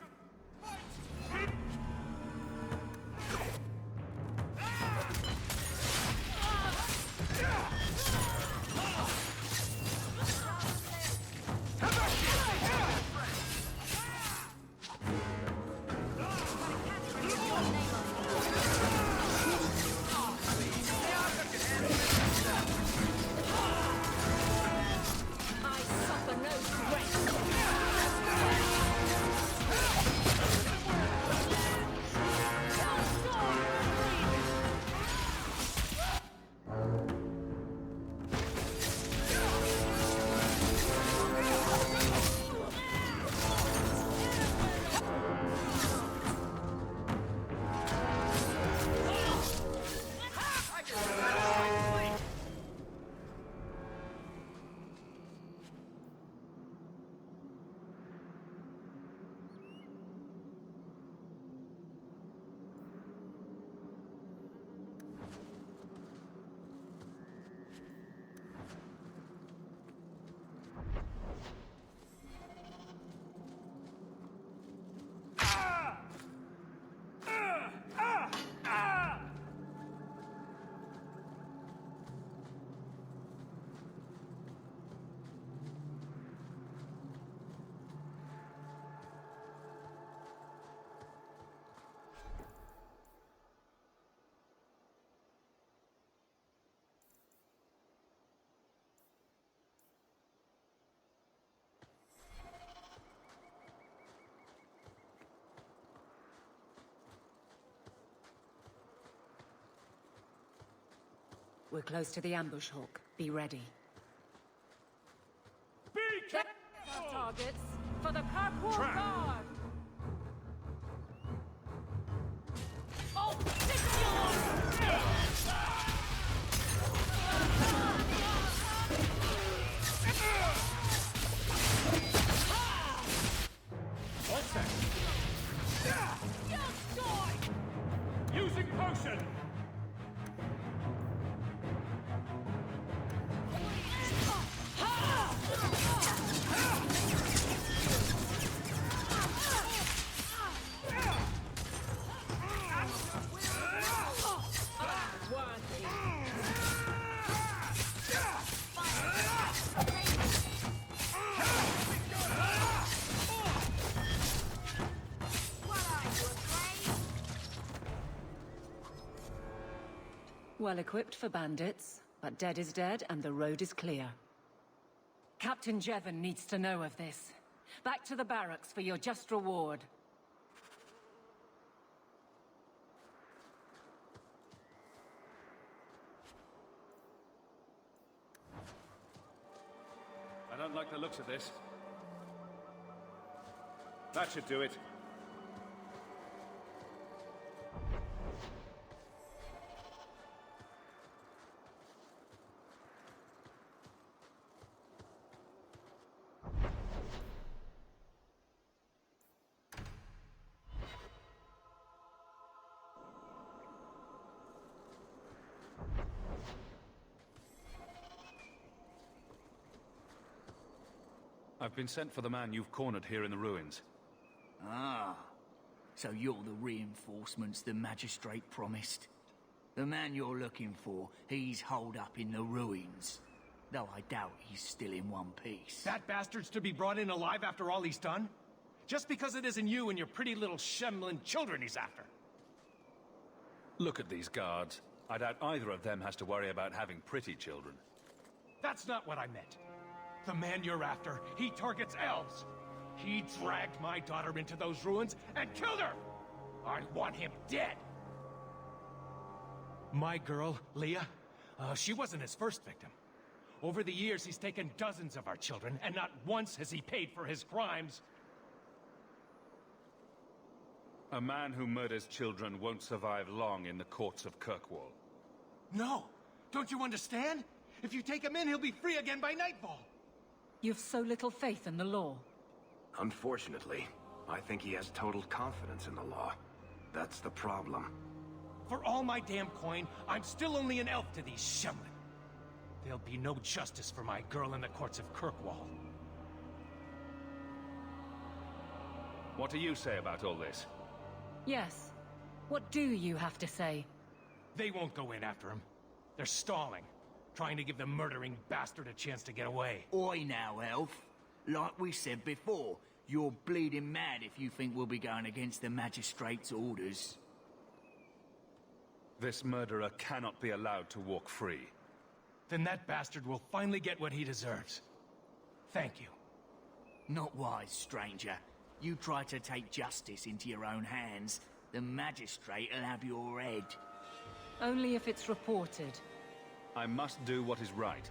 We're close to the ambush, Hawk. Be ready. Be careful! Targets for the Kirkwall Guard! Oh, All set. Using potion. Well equipped for bandits, but dead is dead and the road is clear. Captain Jevon needs to know of this. Back to the barracks for your just reward. I don't like the looks of this. That should do it. I've been sent for the man you've cornered here in the ruins. Ah, so you're the reinforcements the magistrate promised. The man you're looking for, he's holed up in the ruins. Though I doubt he's still in one piece. That bastard's to be brought in alive after all he's done? Just because it isn't you and your pretty little Shemlin children he's after. Look at these guards. I doubt either of them has to worry about having pretty children. That's not what I meant. The man you're after, he targets elves. He dragged my daughter into those ruins and killed her! I want him dead! My girl, Leah, she wasn't his first victim. Over the years, he's taken dozens of our children, and not once has he paid for his crimes. A man who murders children won't survive long in the courts of Kirkwall. No! Don't you understand? If you take him in, he'll be free again by nightfall! You've so little faith in the law. Unfortunately, I think he has total confidence in the law. That's the problem. For all my damn coin, I'm still only an elf to these Shemlin. There'll be no justice for my girl in the courts of Kirkwall. What do you say about all this? Yes. What do you have to say? They won't go in after him. They're stalling, trying to give the murdering bastard a chance to get away. Oi now, Elf. Like we said before, you're bleeding mad if you think we'll be going against the Magistrate's orders. This murderer cannot be allowed to walk free. Then that bastard will finally get what he deserves. Thank you. Not wise, stranger. You try to take justice into your own hands, the Magistrate'll have your head. Only if it's reported. I must do what is right.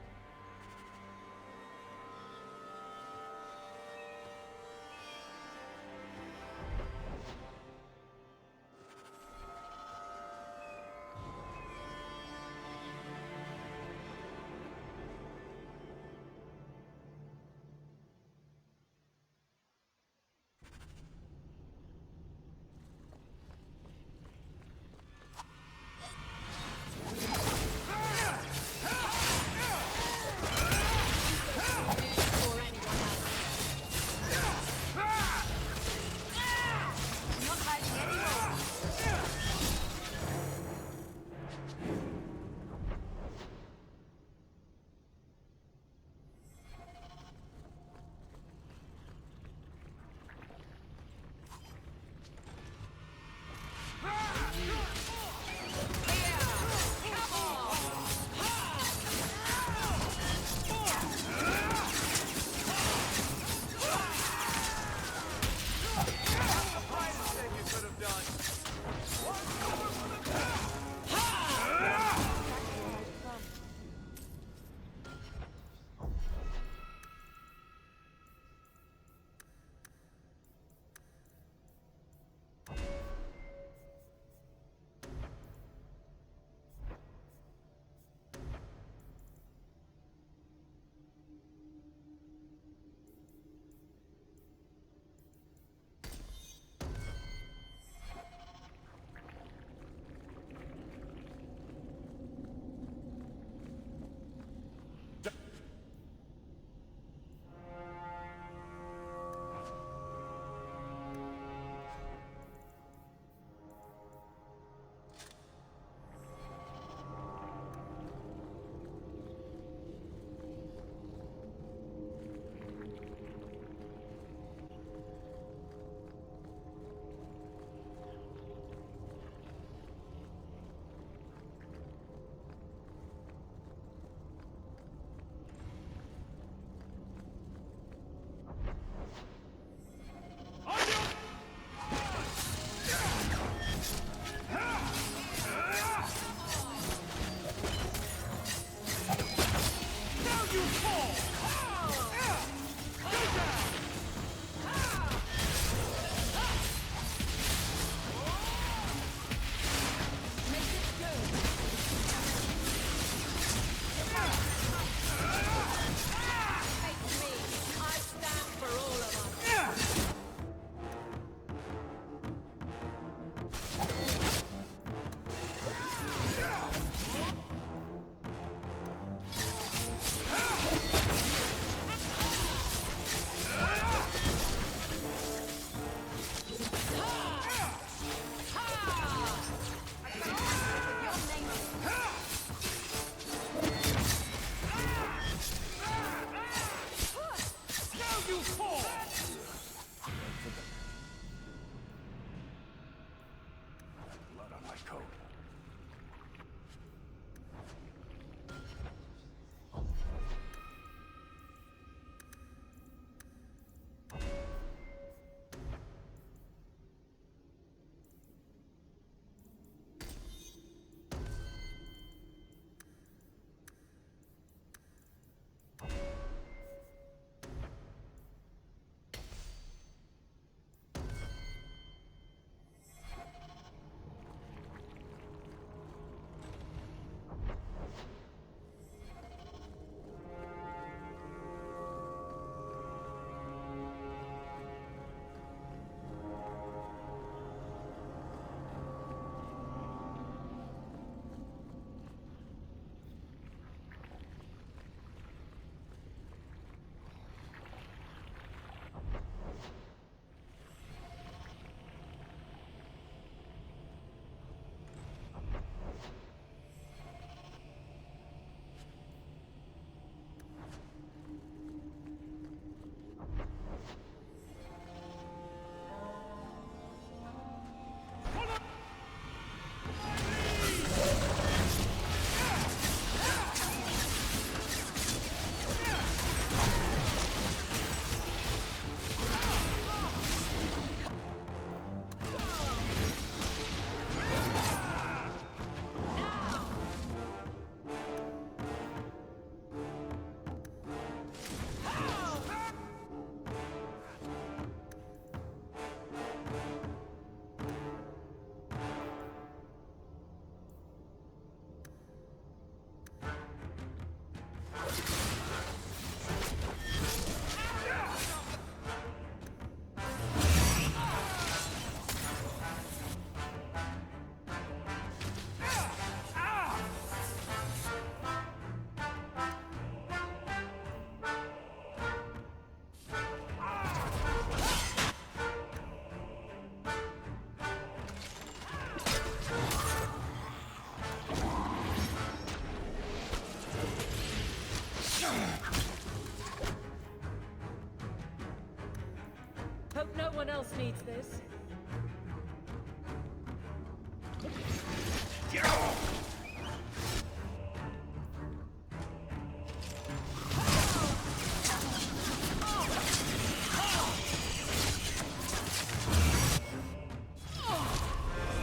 Hope no one else needs this.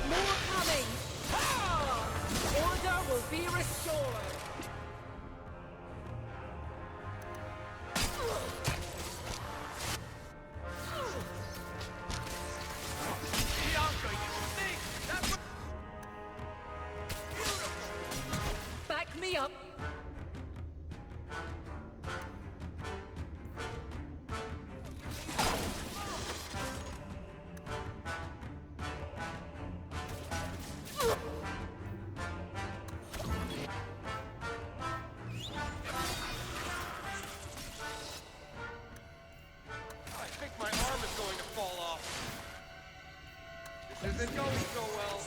More coming! Order will be restored! Back me up! I think my arm is going to fall off. This isn't going so well.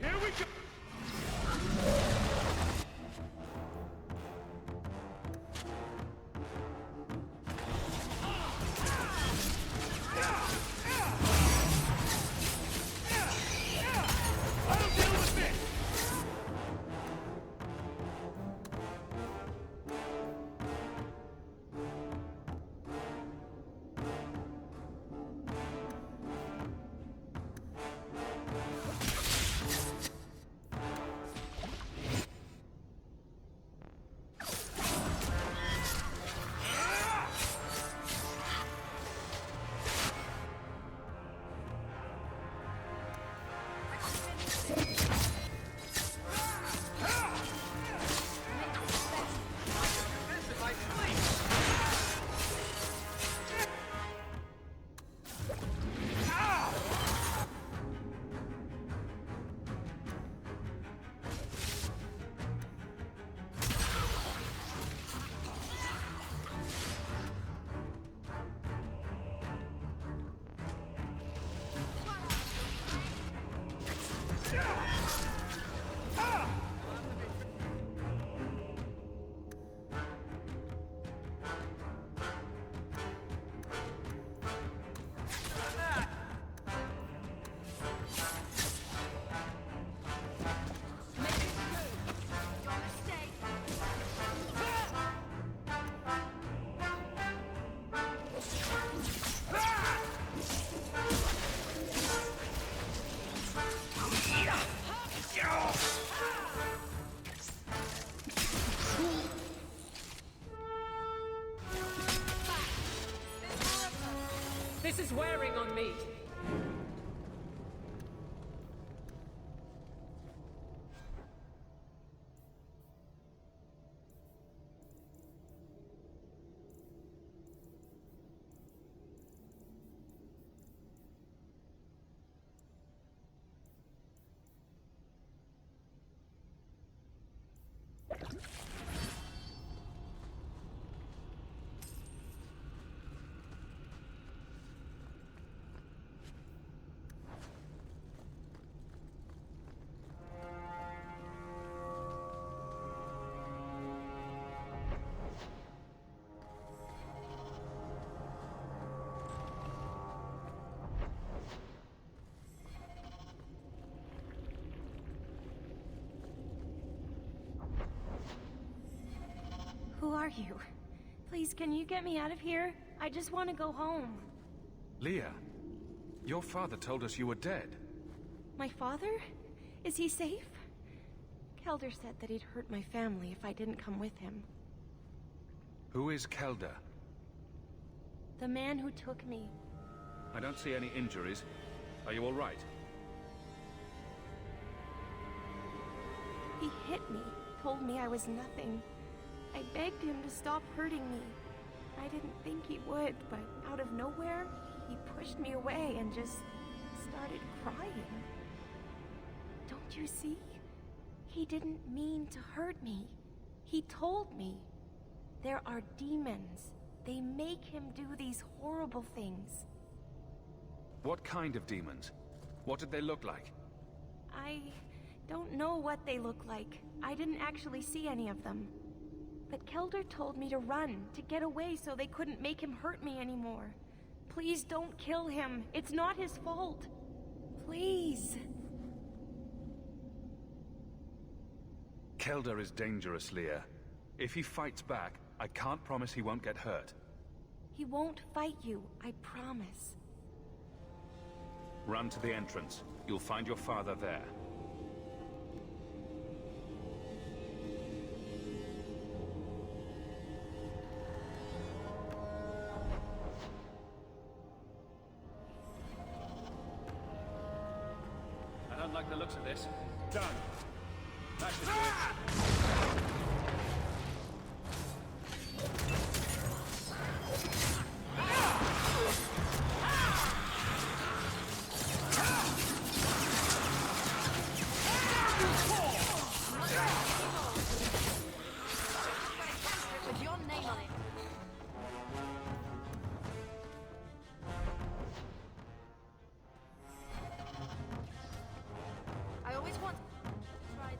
Here we go! I'll deal with this! This is wearing on me. you? Please, can you get me out of here? I just want to go home. Leah, your father told us you were dead. My father? Is he safe? Kelder said that he'd hurt my family if I didn't come with him. Who is Kelder? The man who took me. I don't see any injuries. Are you all right? He hit me, told me I was nothing. I begged him to stop hurting me. I didn't think he would, but out of nowhere, he pushed me away and just started crying. Don't you see? He didn't mean to hurt me. He told me. There are demons. They make him do these horrible things. What kind of demons? What did they look like? I don't know what they look like. I didn't actually see any of them. But Kelder told me to run, to get away so they couldn't make him hurt me anymore. Please don't kill him. It's not his fault. Please. Kelder is dangerous, Leah. If he fights back, I can't promise he won't get hurt. He won't fight you, I promise. Run to the entrance. You'll find your father there. I don't like the looks of this. Done. That should do it. With your name on it. I always want to try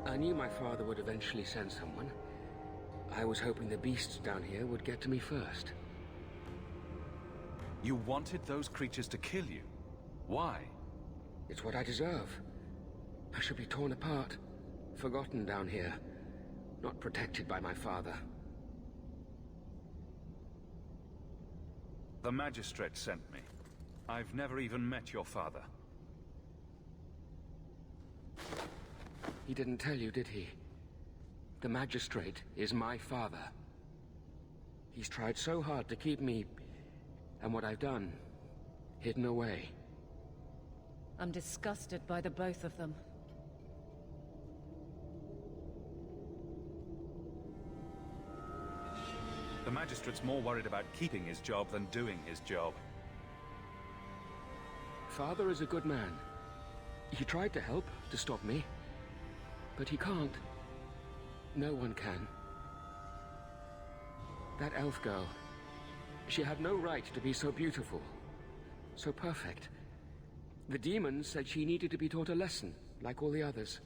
I knew my father would eventually send someone. I was hoping the beasts down here would get to me first. You wanted those creatures to kill you? Why? It's what I deserve. I should be torn apart, forgotten down here, not protected by my father. The magistrate sent me. I've never even met your father. He didn't tell you, did he? The magistrate is my father. He's tried so hard to keep me, and what I've done, hidden away. I'm disgusted by the both of them. The magistrate's more worried about keeping his job than doing his job. Father is a good man. He tried to help, to stop me. But he can't. No one can. That elf girl, she had no right to be so beautiful, so perfect. The demons said she needed to be taught a lesson, like all the others.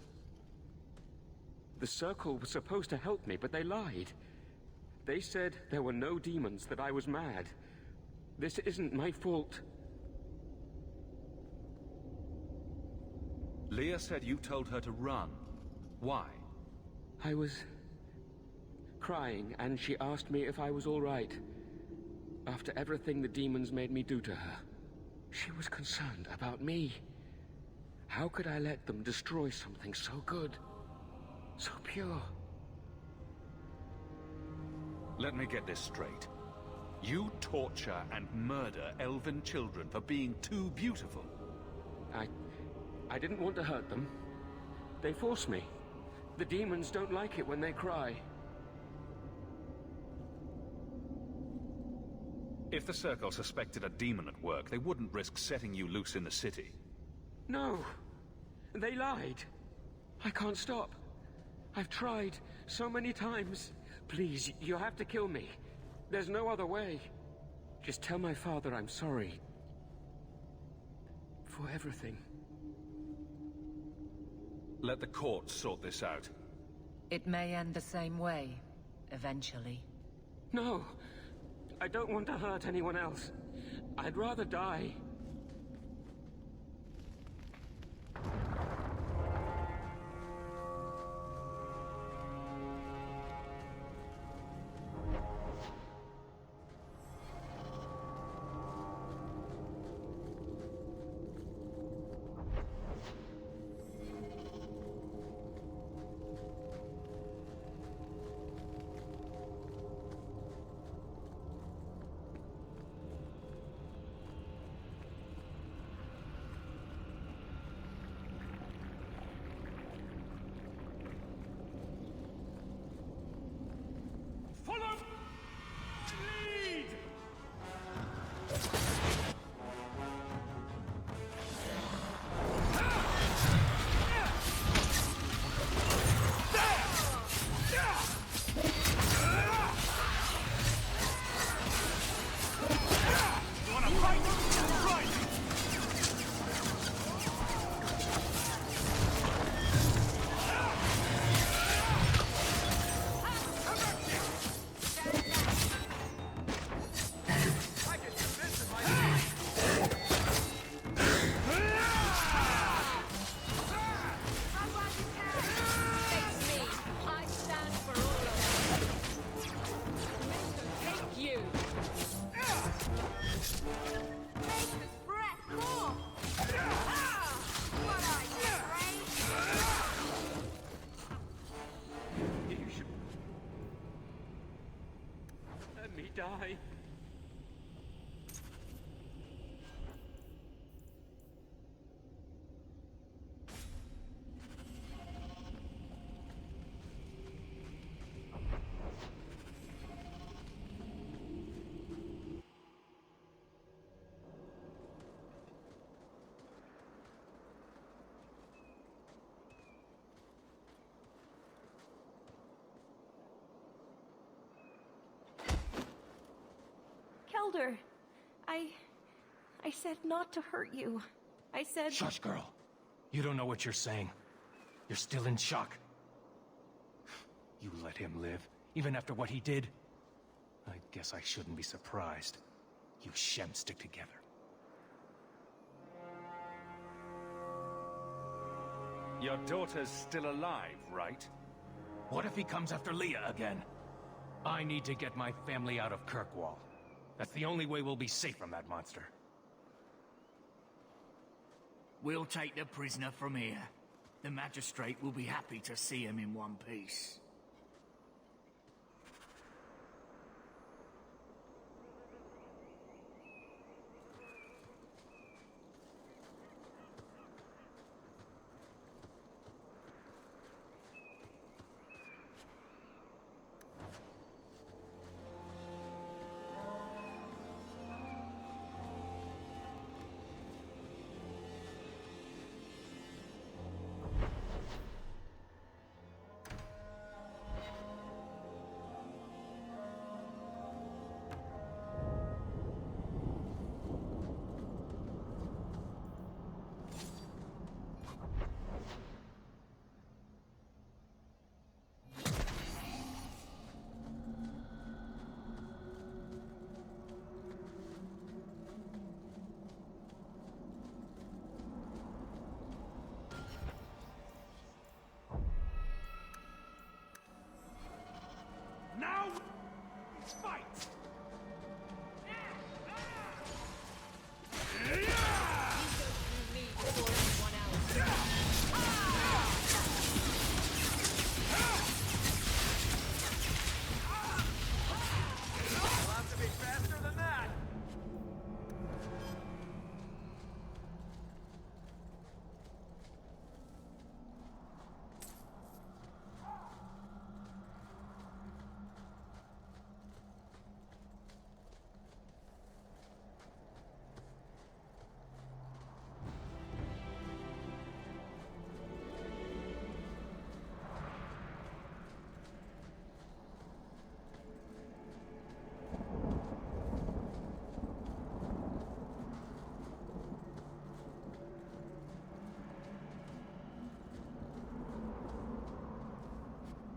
The Circle was supposed to help me, but they lied. They said there were no demons, that I was mad. This isn't my fault. Leah said you told her to run. Why? I was crying, and she asked me if I was all right. After everything the demons made me do to her, she was concerned about me. How could I let them destroy something so good, so pure? Let me get this straight. You torture and murder elven children for being too beautiful. I didn't want to hurt them. They forced me. The demons don't like it when they cry. If the Circle suspected a demon at work, they wouldn't risk setting you loose in the city. No. They lied. I can't stop. I've tried so many times. Please, you have to kill me. There's no other way. Just tell my father I'm sorry. For everything. Let the court sort this out. It may end the same way, eventually. No! I don't want to hurt anyone else. I'd rather die. Die. Elder, I said not to hurt you. I said... Shush, girl. You don't know what you're saying. You're still in shock. You let him live, even after what he did? I guess I shouldn't be surprised. You Shem stick together. Your daughter's still alive, right? What if he comes after Leah again? I need to get my family out of Kirkwall. That's the only way we'll be safe from that monster. We'll take the prisoner from here. The magistrate will be happy to see him in one piece. Now, fight! I'll have to be faster than that!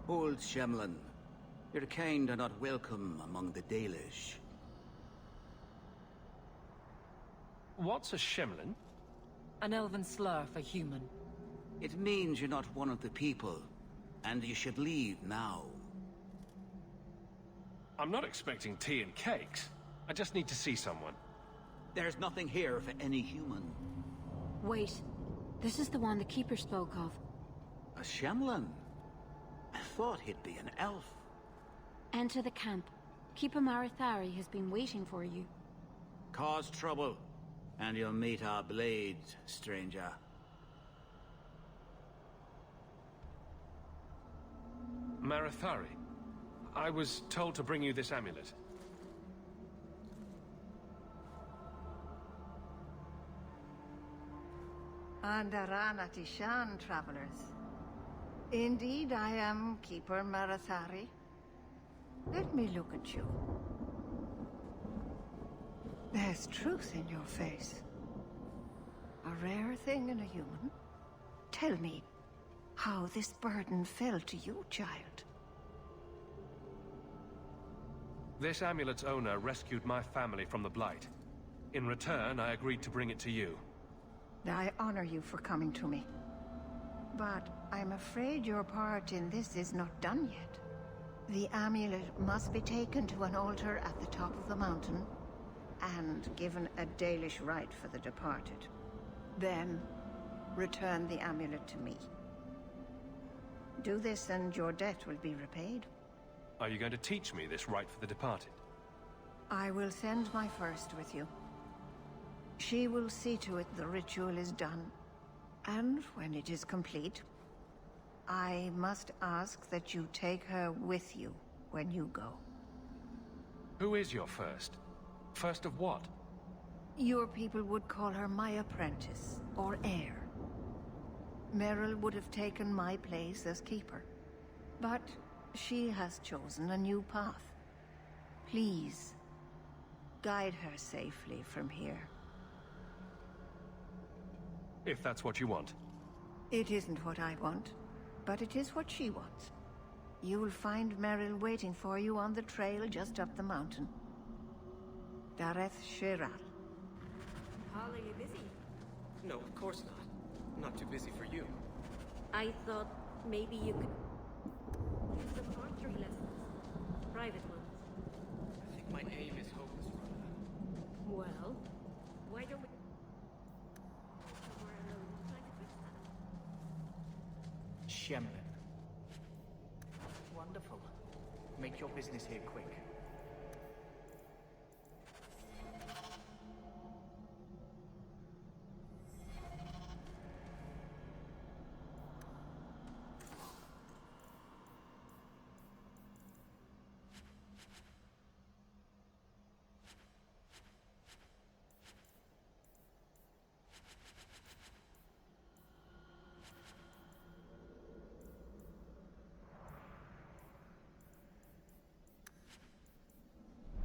Old Shemlin, your kind are not welcome among the Dalish. What's a Shemlin? An elven slur for human. It means you're not one of the people, and you should leave now. I'm not expecting tea and cakes. I just need to see someone. There's nothing here for any human. Wait. This is the one the Keeper spoke of. A Shemlin? I thought he'd be an elf. Enter the camp. Keeper Marithari has been waiting for you. Cause trouble, and you'll meet our blades, stranger. Marithari. I was told to bring you this amulet. Andaranatishan, travelers. Indeed, I am Keeper Marathari. Let me look at you. There's truth in your face. A rare thing in a human. Tell me how this burden fell to you, child. This amulet's owner rescued my family from the Blight. In return, I agreed to bring it to you. I honor you for coming to me. But I'm afraid your part in this is not done yet. The amulet must be taken to an altar at the top of the mountain and given a Dalish rite for the departed. Then, return the amulet to me. Do this and your debt will be repaid. Are you going to teach me this rite for the departed? I will send my first with you. She will see to it the ritual is done. And when it is complete, I must ask that you take her with you when you go. Who is your first? First of what? Your people would call her my apprentice, or heir. Meryl would have taken my place as keeper. But she has chosen a new path. Please, guide her safely from here. If that's what you want. It isn't what I want, but it is what she wants. You will find Meryl waiting for you on the trail just up the mountain. Dareth Shiral. Paul, are you busy? No, of course not. Not too busy for you. I thought maybe you could do some archery lessons. Private ones. I think my aim is hopeless, Rhoda. Well, why don't we... somewhere alone and try to fix that? Shemlin. Wonderful. Make your business here quick.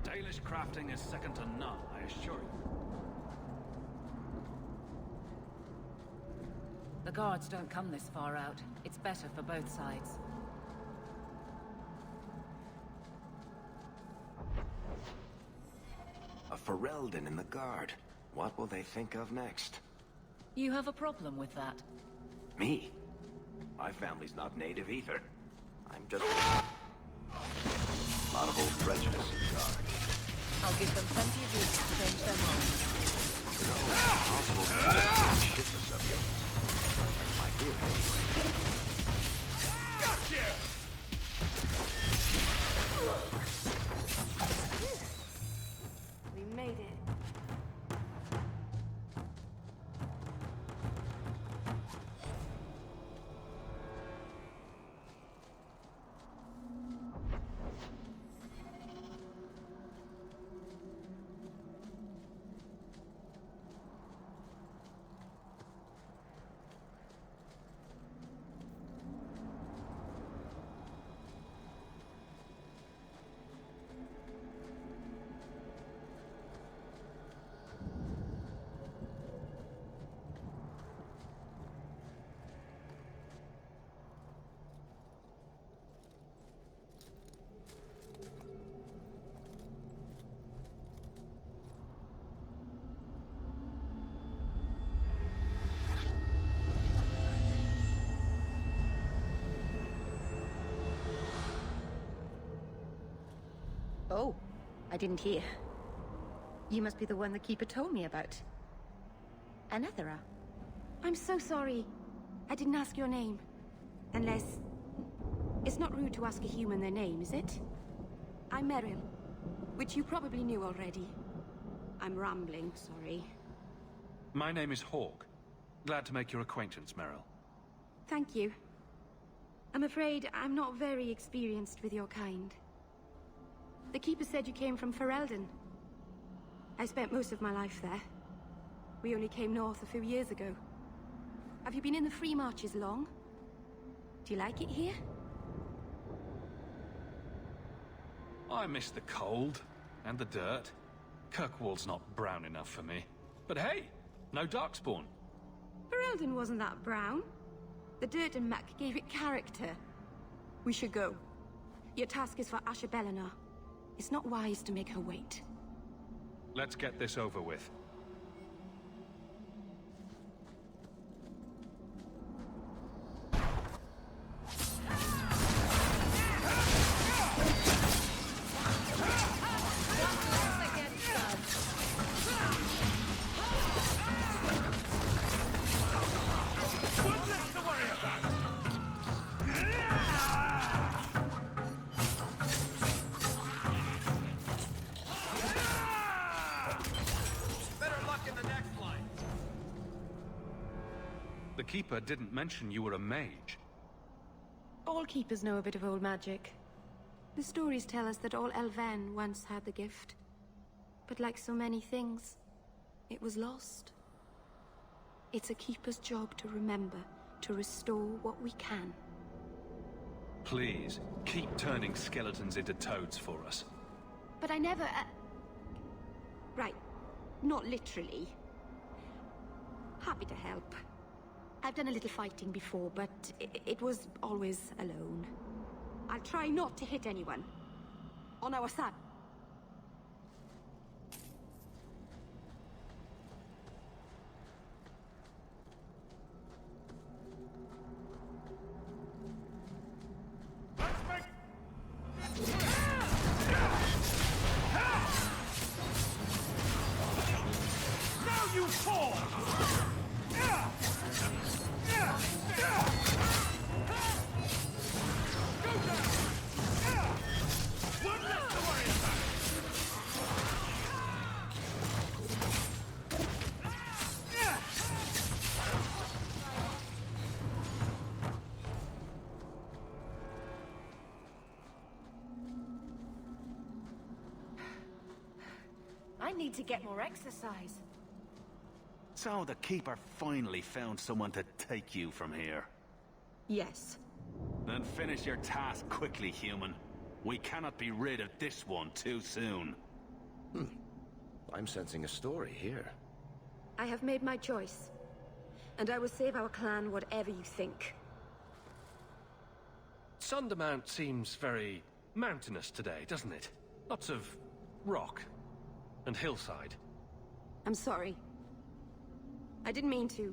Dalish crafting is second to none, I assure you. The guards don't come this far out. It's better for both sides. A Ferelden in the guard. What will they think of next? You have a problem with that? Me? My family's not native either. I'm just... A lot of old prejudice in the guard. I'll give them plenty of reasons to change their minds. You know, it's possible to shift the subject. My dear Gotcha! We made it. Oh, I didn't hear. You must be the one the Keeper told me about. Anethera. I'm so sorry. I didn't ask your name. Unless... It's not rude to ask a human their name, is it? I'm Meryl, which you probably knew already. I'm rambling, sorry. My name is Hawk. Glad to make your acquaintance, Meryl. Thank you. I'm afraid I'm not very experienced with your kind. The Keeper said you came from Ferelden. I spent most of my life there. We only came north a few years ago. Have you been in the Free Marches long? Do you like it here? I miss the cold and the dirt. Kirkwall's not brown enough for me. But hey, no Darkspawn. Ferelden wasn't that brown. The dirt and muck gave it character. We should go. Your task is for Asha Bellinar. It's not wise to make her wait. Let's get this over with. The Keeper didn't mention you were a mage. All Keepers know a bit of old magic. The stories tell us that all Elven once had the gift. But like so many things, it was lost. It's a Keeper's job to remember, to restore what we can. Please, keep turning skeletons into toads for us. But I never... Right. Not literally. Happy to help. I've done a little fighting before, but it was always alone. I'll try not to hit anyone. On our side. Now you fall! I need to get more exercise. So the Keeper finally found someone to take you from here. Yes. Then finish your task quickly, human. We cannot be rid of this one too soon. I'm sensing a story here. I have made my choice. And I will save our clan whatever you think. Sundermount seems very mountainous today, doesn't it? Lots of rock and hillside. I'm sorry. I didn't mean to.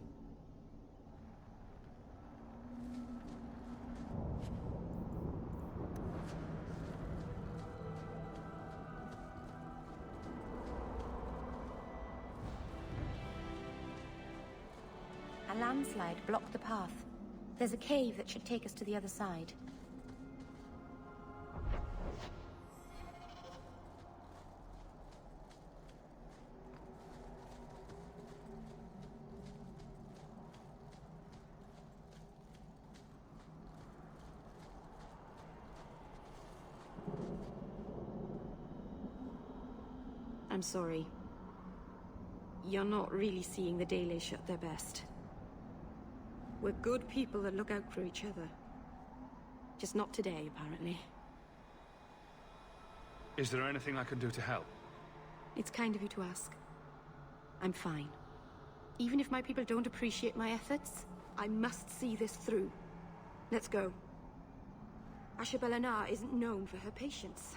A landslide blocked the path. There's a cave that should take us to the other side. I'm sorry. You're not really seeing the Dalish at their best. We're good people that look out for each other. Just not today, apparently. Is there anything I can do to help? It's kind of you to ask. I'm fine. Even if my people don't appreciate my efforts, I must see this through. Let's go. Asha Belenar isn't known for her patience.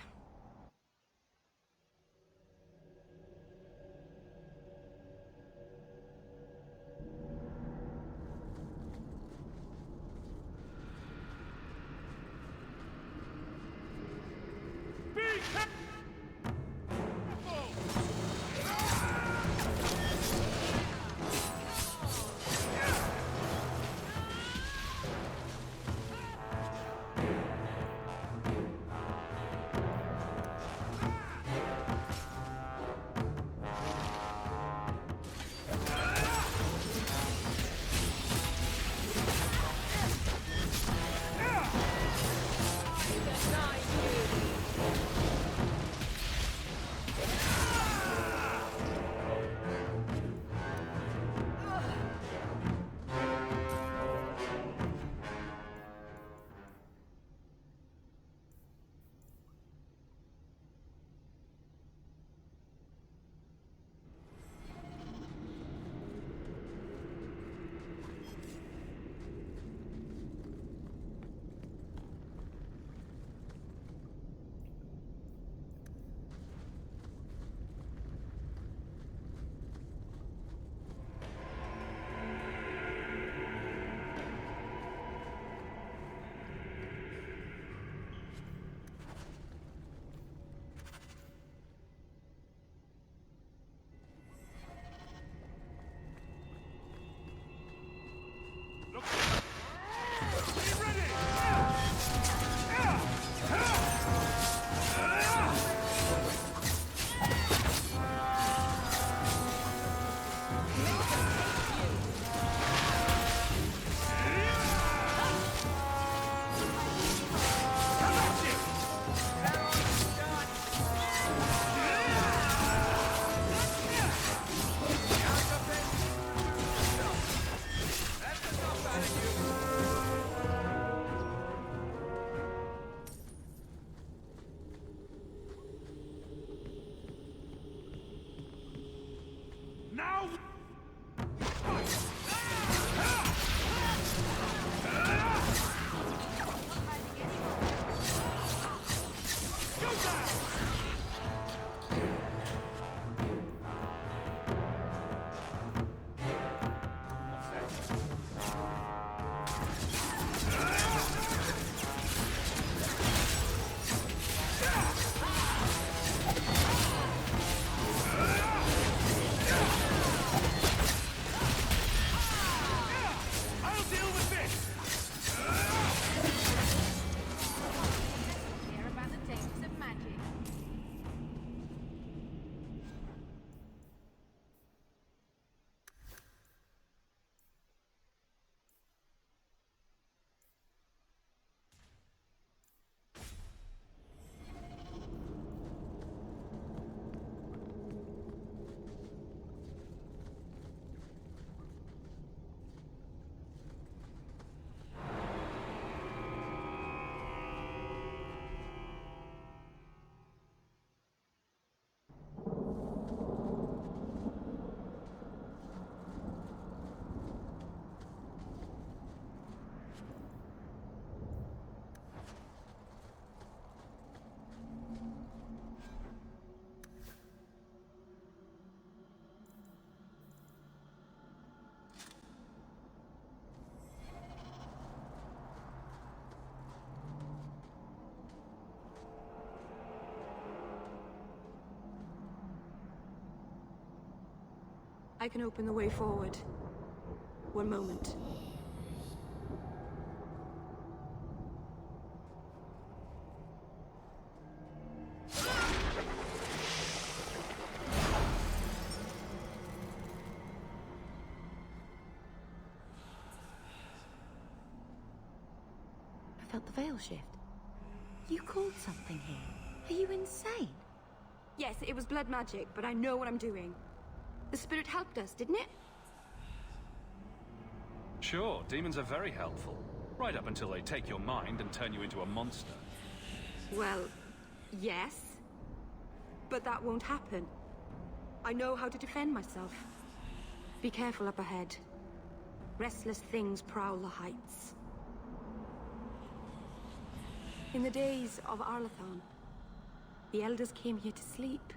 I can open the way forward. One moment. I felt the veil shift. You called something here. Are you insane? Yes, it was blood magic, but I know what I'm doing. The spirit helped us, didn't it? Sure, demons are very helpful. Right up until they take your mind and turn you into a monster. Well, yes. But that won't happen. I know how to defend myself. Be careful up ahead. Restless things prowl the heights. In the days of Arlathan, the elders came here to sleep.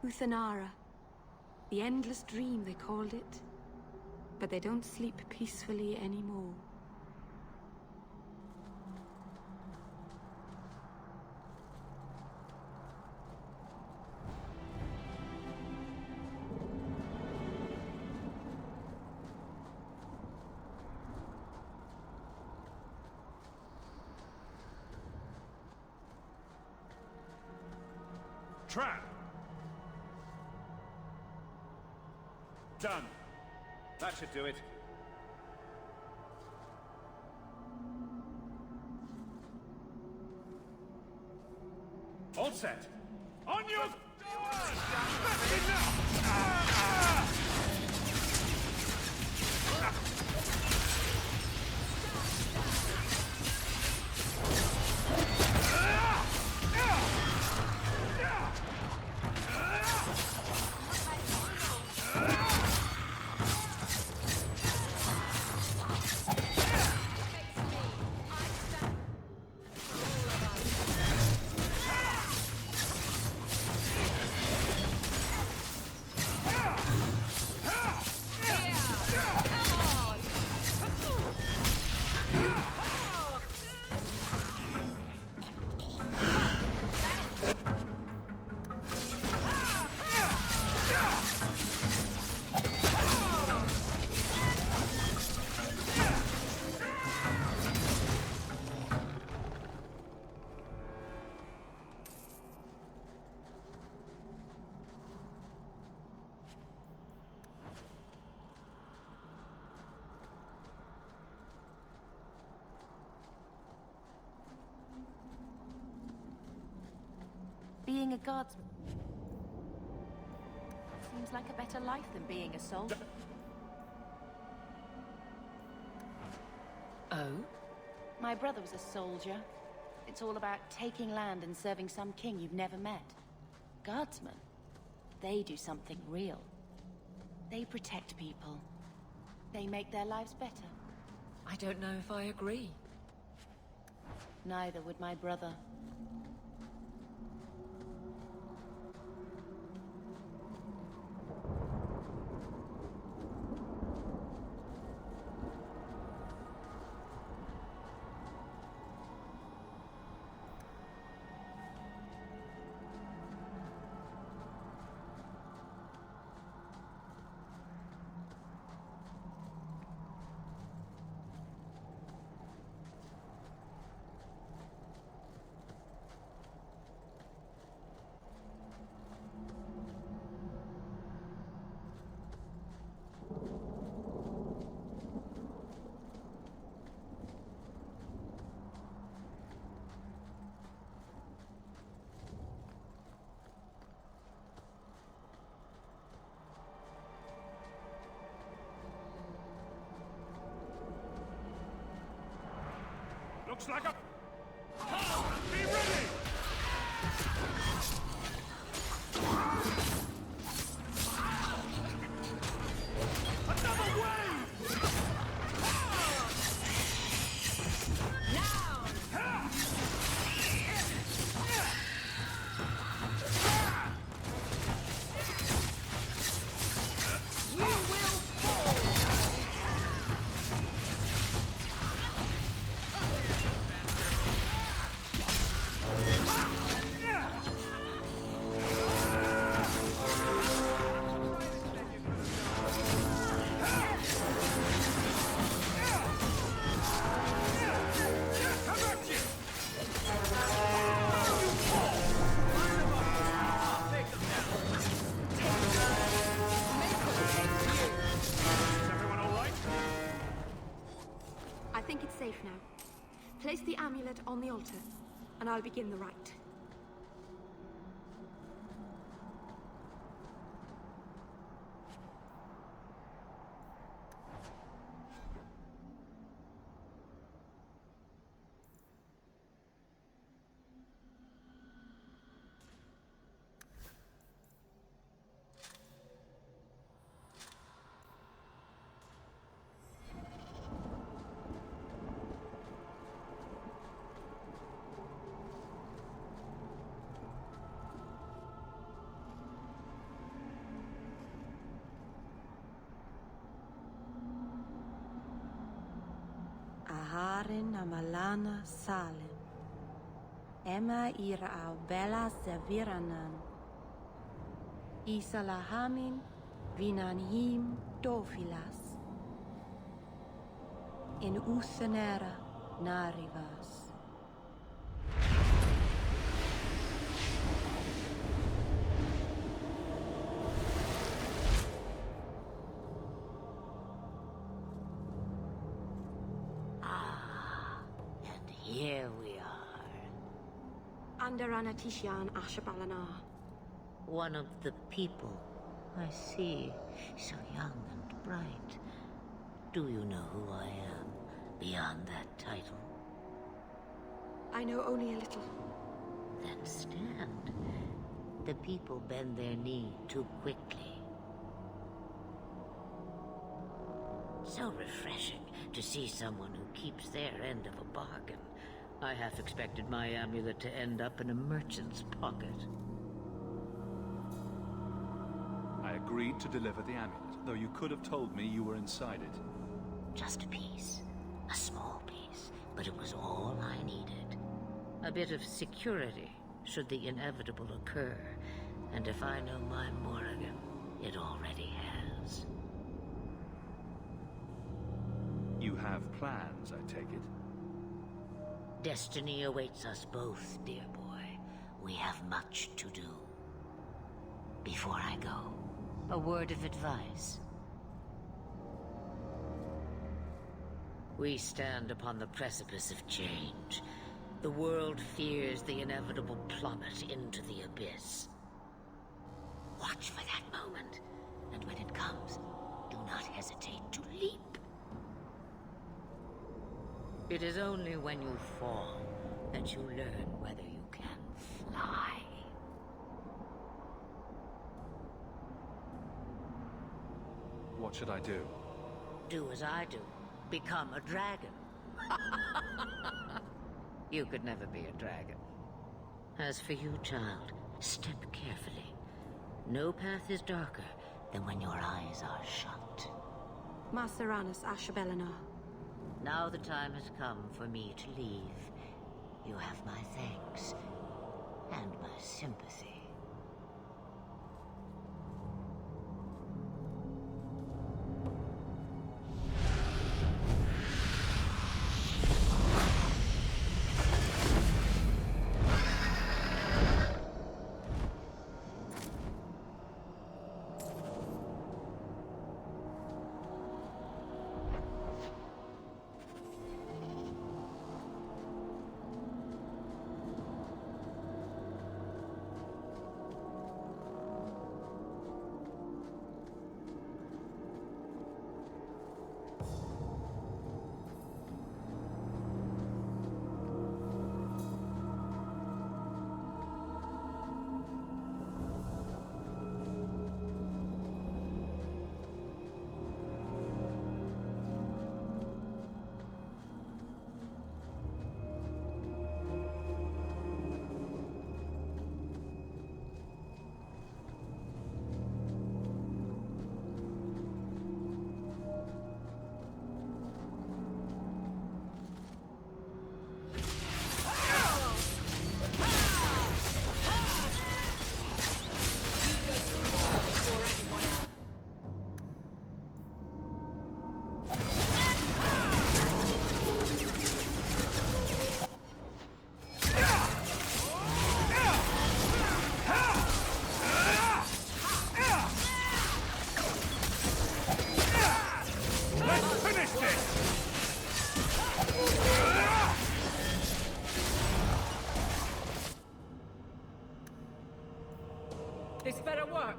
Uthanara. The endless dream, they called it. But they don't sleep peacefully anymore. Trap! Done. That should do it. All set. On your... Being a guardsman seems like a better life than being a soldier. Oh? My brother was a soldier. It's all about taking land and serving some king you've never met. Guardsmen, they do something real. They protect people. They make their lives better. I don't know if I agree. Neither would my brother. Looks like a... Be ready! Another wave! You will fall! think it's safe now. Place the amulet on the altar, and I'll begin the rite. Aharin amalana salen. Emma ira au bella seviranan. Isalahamin vinanhim dofilas. In usenera narivas. Here we are. Under Anatishan Ashabalana. One of the people. I see. So young and bright. Do you know who I am, beyond that title? I know only a little. Then stand. The people bend their knee too quickly. So refreshing to see someone who keeps their end of a bargain. I half expected my amulet to end up in a merchant's pocket. I agreed to deliver the amulet, though you could have told me you were inside it. Just a piece. A small piece. But it was all I needed. A bit of security, should the inevitable occur. And if I know my Morrigan, it already has. You have plans, I take it? Destiny awaits us both, dear boy. We have much to do. Before I go, a word of advice. We stand upon the precipice of change. The world fears the inevitable plummet into the abyss. Watch for that moment, and when it comes, do not hesitate to leap. It is only when you fall that you learn whether you can fly. What should I do? Do as I do. Become a dragon. You could never be a dragon. As for you, child, step carefully. No path is darker than when your eyes are shut. Maceranus Ashabelana. Now the time has come for me to leave. You have my thanks and my sympathy. work.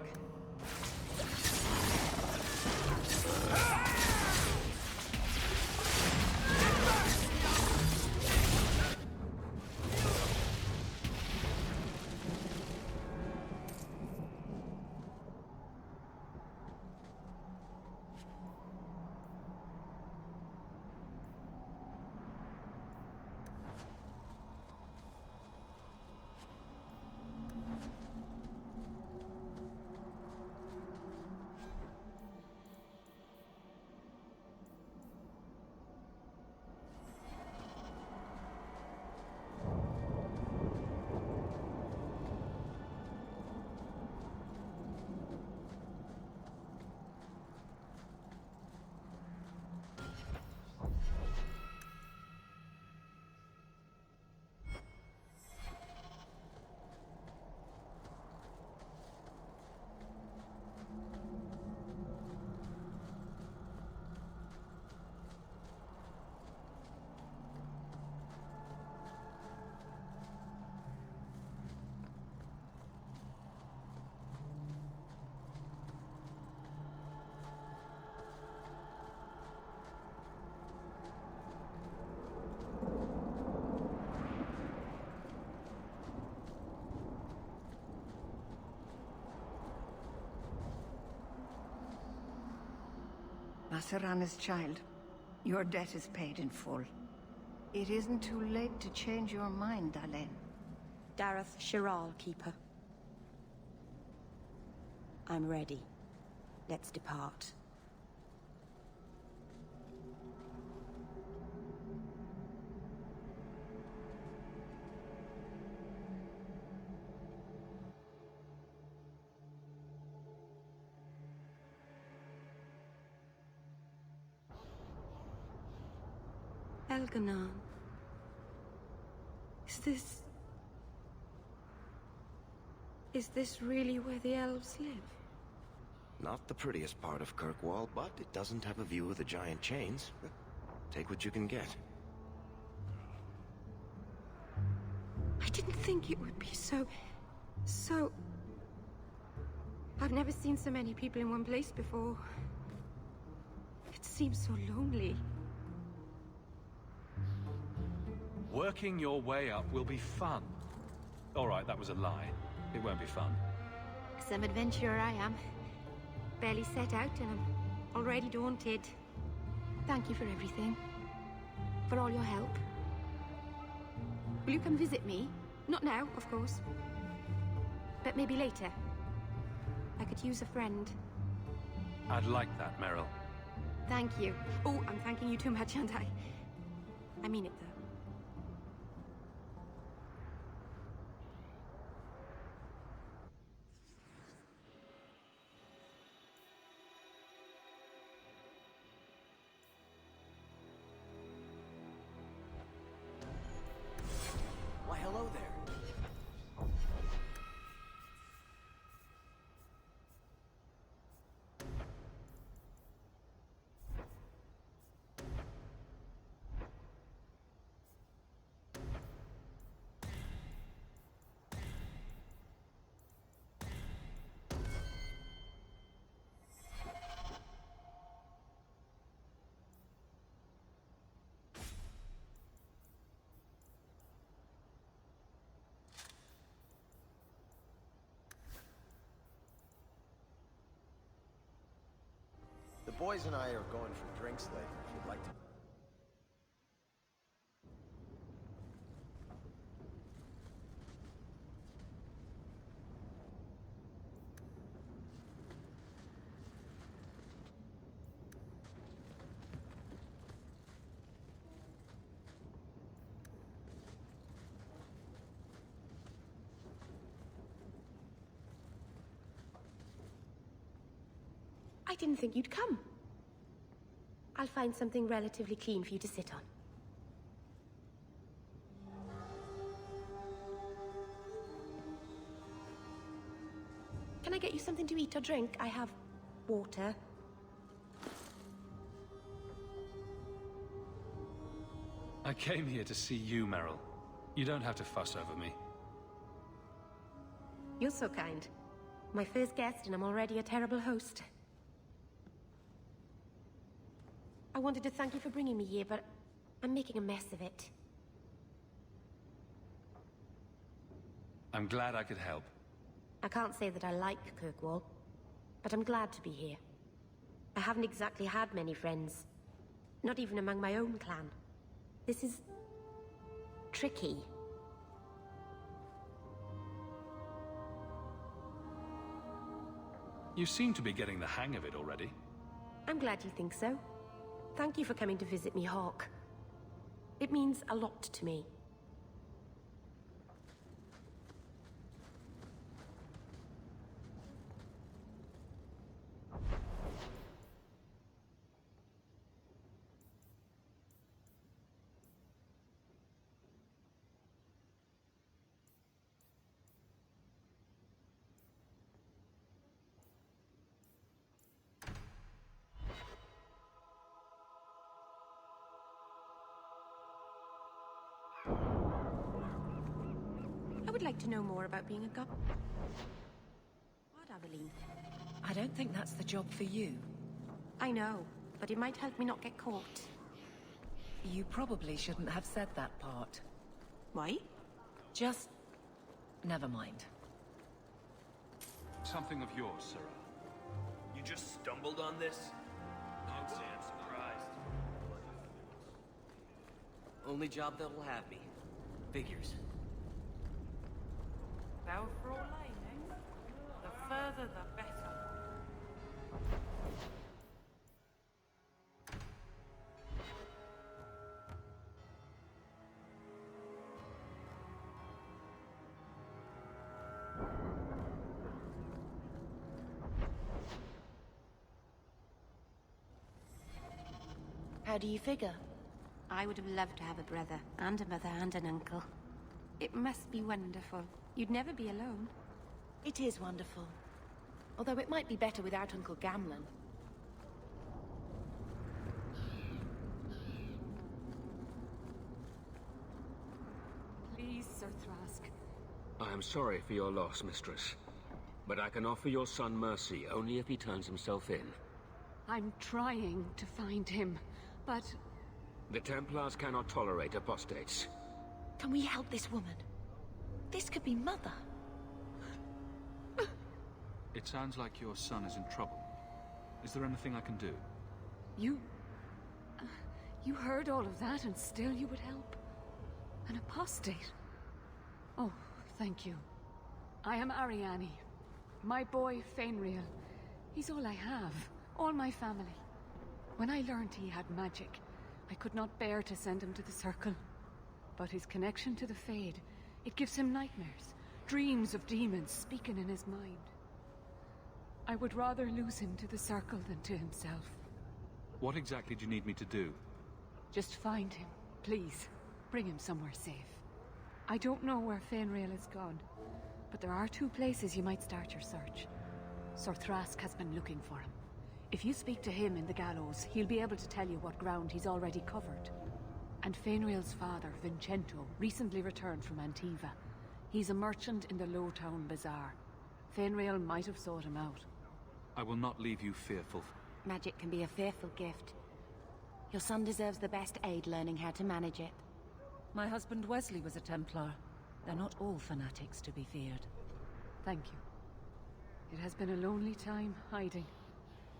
Masarana's child, your debt is paid in full. It isn't too late to change your mind, Dalen. Dareth Shiral, Keeper. I'm ready. Let's depart. Elganon. Is this really where the elves live? Not the prettiest part of Kirkwall, but it doesn't have a view of the giant chains. Take what you can get. I didn't think it would be so... I've never seen so many people in one place before. It seems so lonely. Working your way up will be fun. Alright, that was a lie. It won't be fun. Some adventurer I am. Barely set out and I'm already daunted. Thank you for everything. For all your help. Will you come visit me? Not now, of course. But maybe later. I could use a friend. I'd like that, Meryl. Thank you. Oh, I'm thanking you too much, aren't I? I mean it, though. Why, hello there. The boys and I are going for drinks later, if you'd like to. I didn't think you'd come. I'll find something relatively clean for you to sit on. Can I get you something to eat or drink? I have water. I came here to see you, Meryl. You don't have to fuss over me. You're so kind. My first guest, and I'm already a terrible host. I wanted to thank you for bringing me here, but I'm making a mess of it. I'm glad I could help. I can't say that I like Kirkwall, but I'm glad to be here. I haven't exactly had many friends. Not even among my own clan. This is... tricky. You seem to be getting the hang of it already. I'm glad you think so. Thank you for coming to visit me, Hawk. It means a lot to me. I would like to know more about being a god. What, Aveline? I don't think that's the job for you. I know, but it might help me not get caught. You probably shouldn't have said that part. Why? Just... never mind. Something of yours, Sarah. You just stumbled on this? Can't say I'm surprised. Only job that will have me. Figures. Balfour Lane, eh? The further the better. How do you figure? I would have loved to have a brother, and a mother, and an uncle. It must be wonderful. You'd never be alone. It is wonderful. Although it might be better without Uncle Gamlen. Please, Sir Thrask. I am sorry for your loss, mistress. But I can offer your son mercy only if he turns himself in. I'm trying to find him, but... The Templars cannot tolerate apostates. Can we help this woman? This could be Mother. It sounds like your son is in trouble. Is there anything I can do? You heard all of that and still you would help? An apostate? Oh, thank you. I am Ariane. My boy, Fainriel. He's all I have. All my family. When I learned he had magic, I could not bear to send him to the Circle. But his connection to the Fade, it gives him nightmares. Dreams of demons speaking in his mind. I would rather lose him to the Circle than to himself. What exactly do you need me to do? Just find him, please. Bring him somewhere safe. I don't know where Fainriel is gone, but there are 2 places you might start your search. Sir Thrask has been looking for him. If you speak to him in the gallows, he'll be able to tell you what ground he's already covered. And Fainriel's father, Vincento, recently returned from Antiva. He's a merchant in the Lowtown Bazaar. Fainriel might have sought him out. I will not leave you fearful. Magic can be a fearful gift. Your son deserves the best aid learning how to manage it. My husband Wesley was a Templar. They're not all fanatics to be feared. Thank you. It has been a lonely time hiding.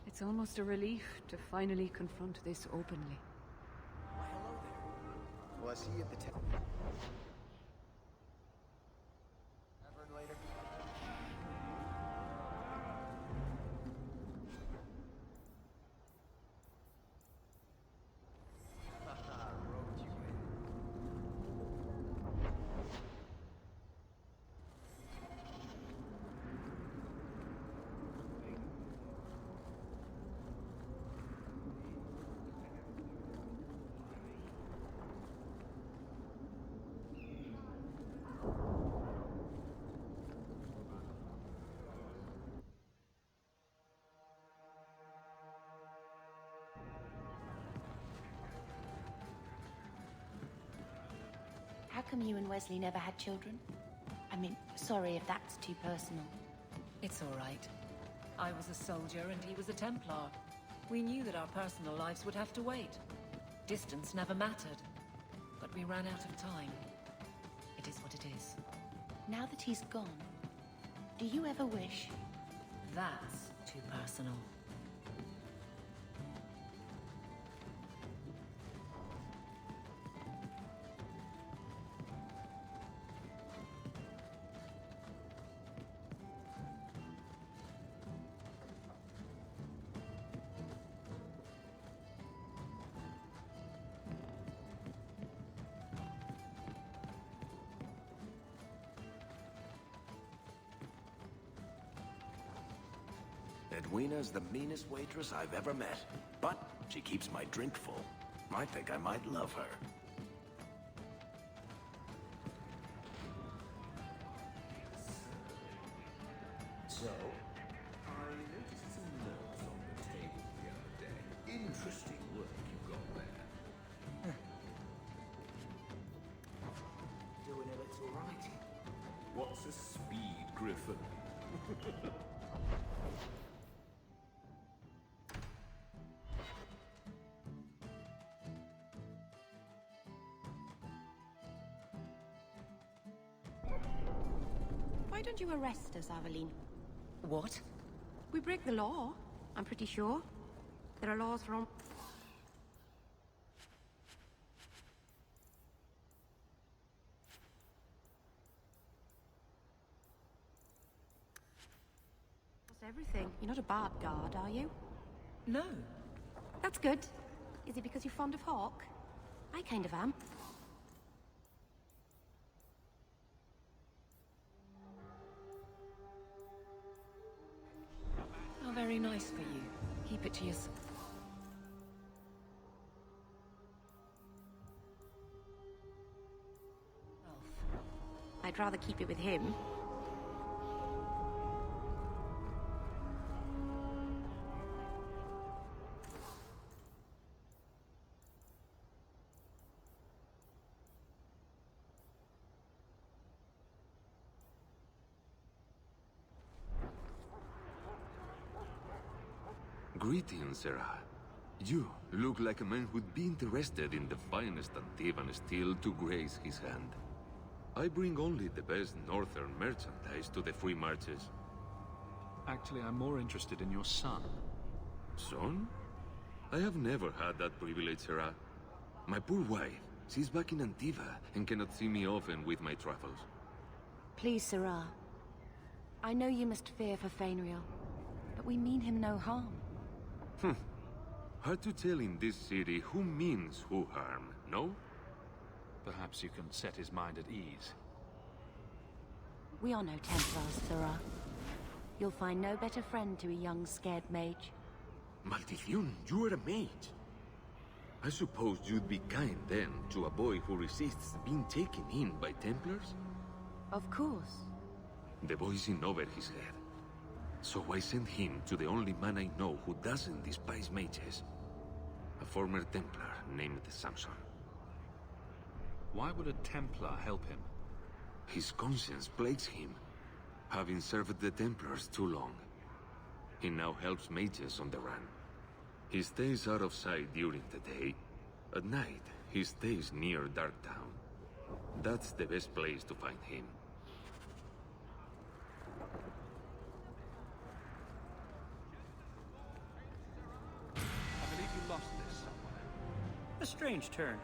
It's almost a relief to finally confront this openly. Why, hello there. Will I see you at the tavern later? Haha, roped you in. How come you and Wesley never had children? I mean, sorry if that's too personal. It's all right. I was a soldier and he was a Templar. We knew that our personal lives would have to wait. Distance never mattered. But we ran out of time. It is what it is. Now that he's gone, do you ever wish? That's too personal. Edwina's the meanest waitress I've ever met, but she keeps my drink full. I think I might love her. So, I noticed some notes on the table the other day. Interesting work you got there. Doing a little writing. What's a speed griffin? Why don't you arrest us, Aveline? What? We break the law, I'm pretty sure. There are laws for all... everything. You're not a bad guard, are you? No. That's good. Is it because you're fond of Hawk? I kind of am. How very nice for you. Keep it to yourself. I'd rather keep it with him. Greetings, Sarah. You look like a man who'd be interested in the finest Antivan steel to grace his hand. I bring only the best northern merchandise to the free marches. Actually, I'm more interested in your son. Son? I have never had that privilege, Sarah. My poor wife, she's back in Antiva and cannot see me often with my travels. Please, Sarah. I know you must fear for Fainriel, but we mean him no harm. Hard to tell in this city who means who harm, no? Perhaps you can set his mind at ease. We are no Templars, Sarah. You'll find no better friend to a young, scared mage. Maldición, you are a mage. I suppose you'd be kind then to a boy who resists being taken in by Templars? Of course. The boy's in over his head. So I sent him to the only man I know who doesn't despise mages. A former Templar named Samson. Why would a Templar help him? His conscience plagues him, having served the Templars too long. He now helps mages on the run. He stays out of sight during the day. At night, he stays near Darktown. That's the best place to find him. I believe you lost this somewhere. A strange turn.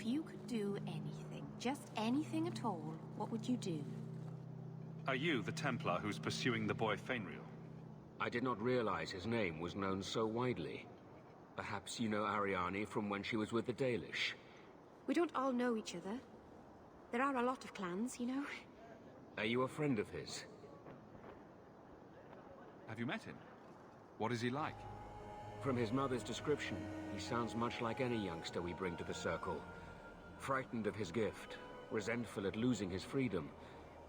you could do anything, just anything at all, what would you do? Are you the Templar who's pursuing the boy Fainriel? I did not realize his name was known so widely. Perhaps you know Ariane from when she was with the Dalish. We don't all know each other. There are a lot of clans, you know. Are you a friend of his? Have you met him? What is he like? From his mother's description, he sounds much like any youngster we bring to the Circle. Frightened of his gift, resentful at losing his freedom,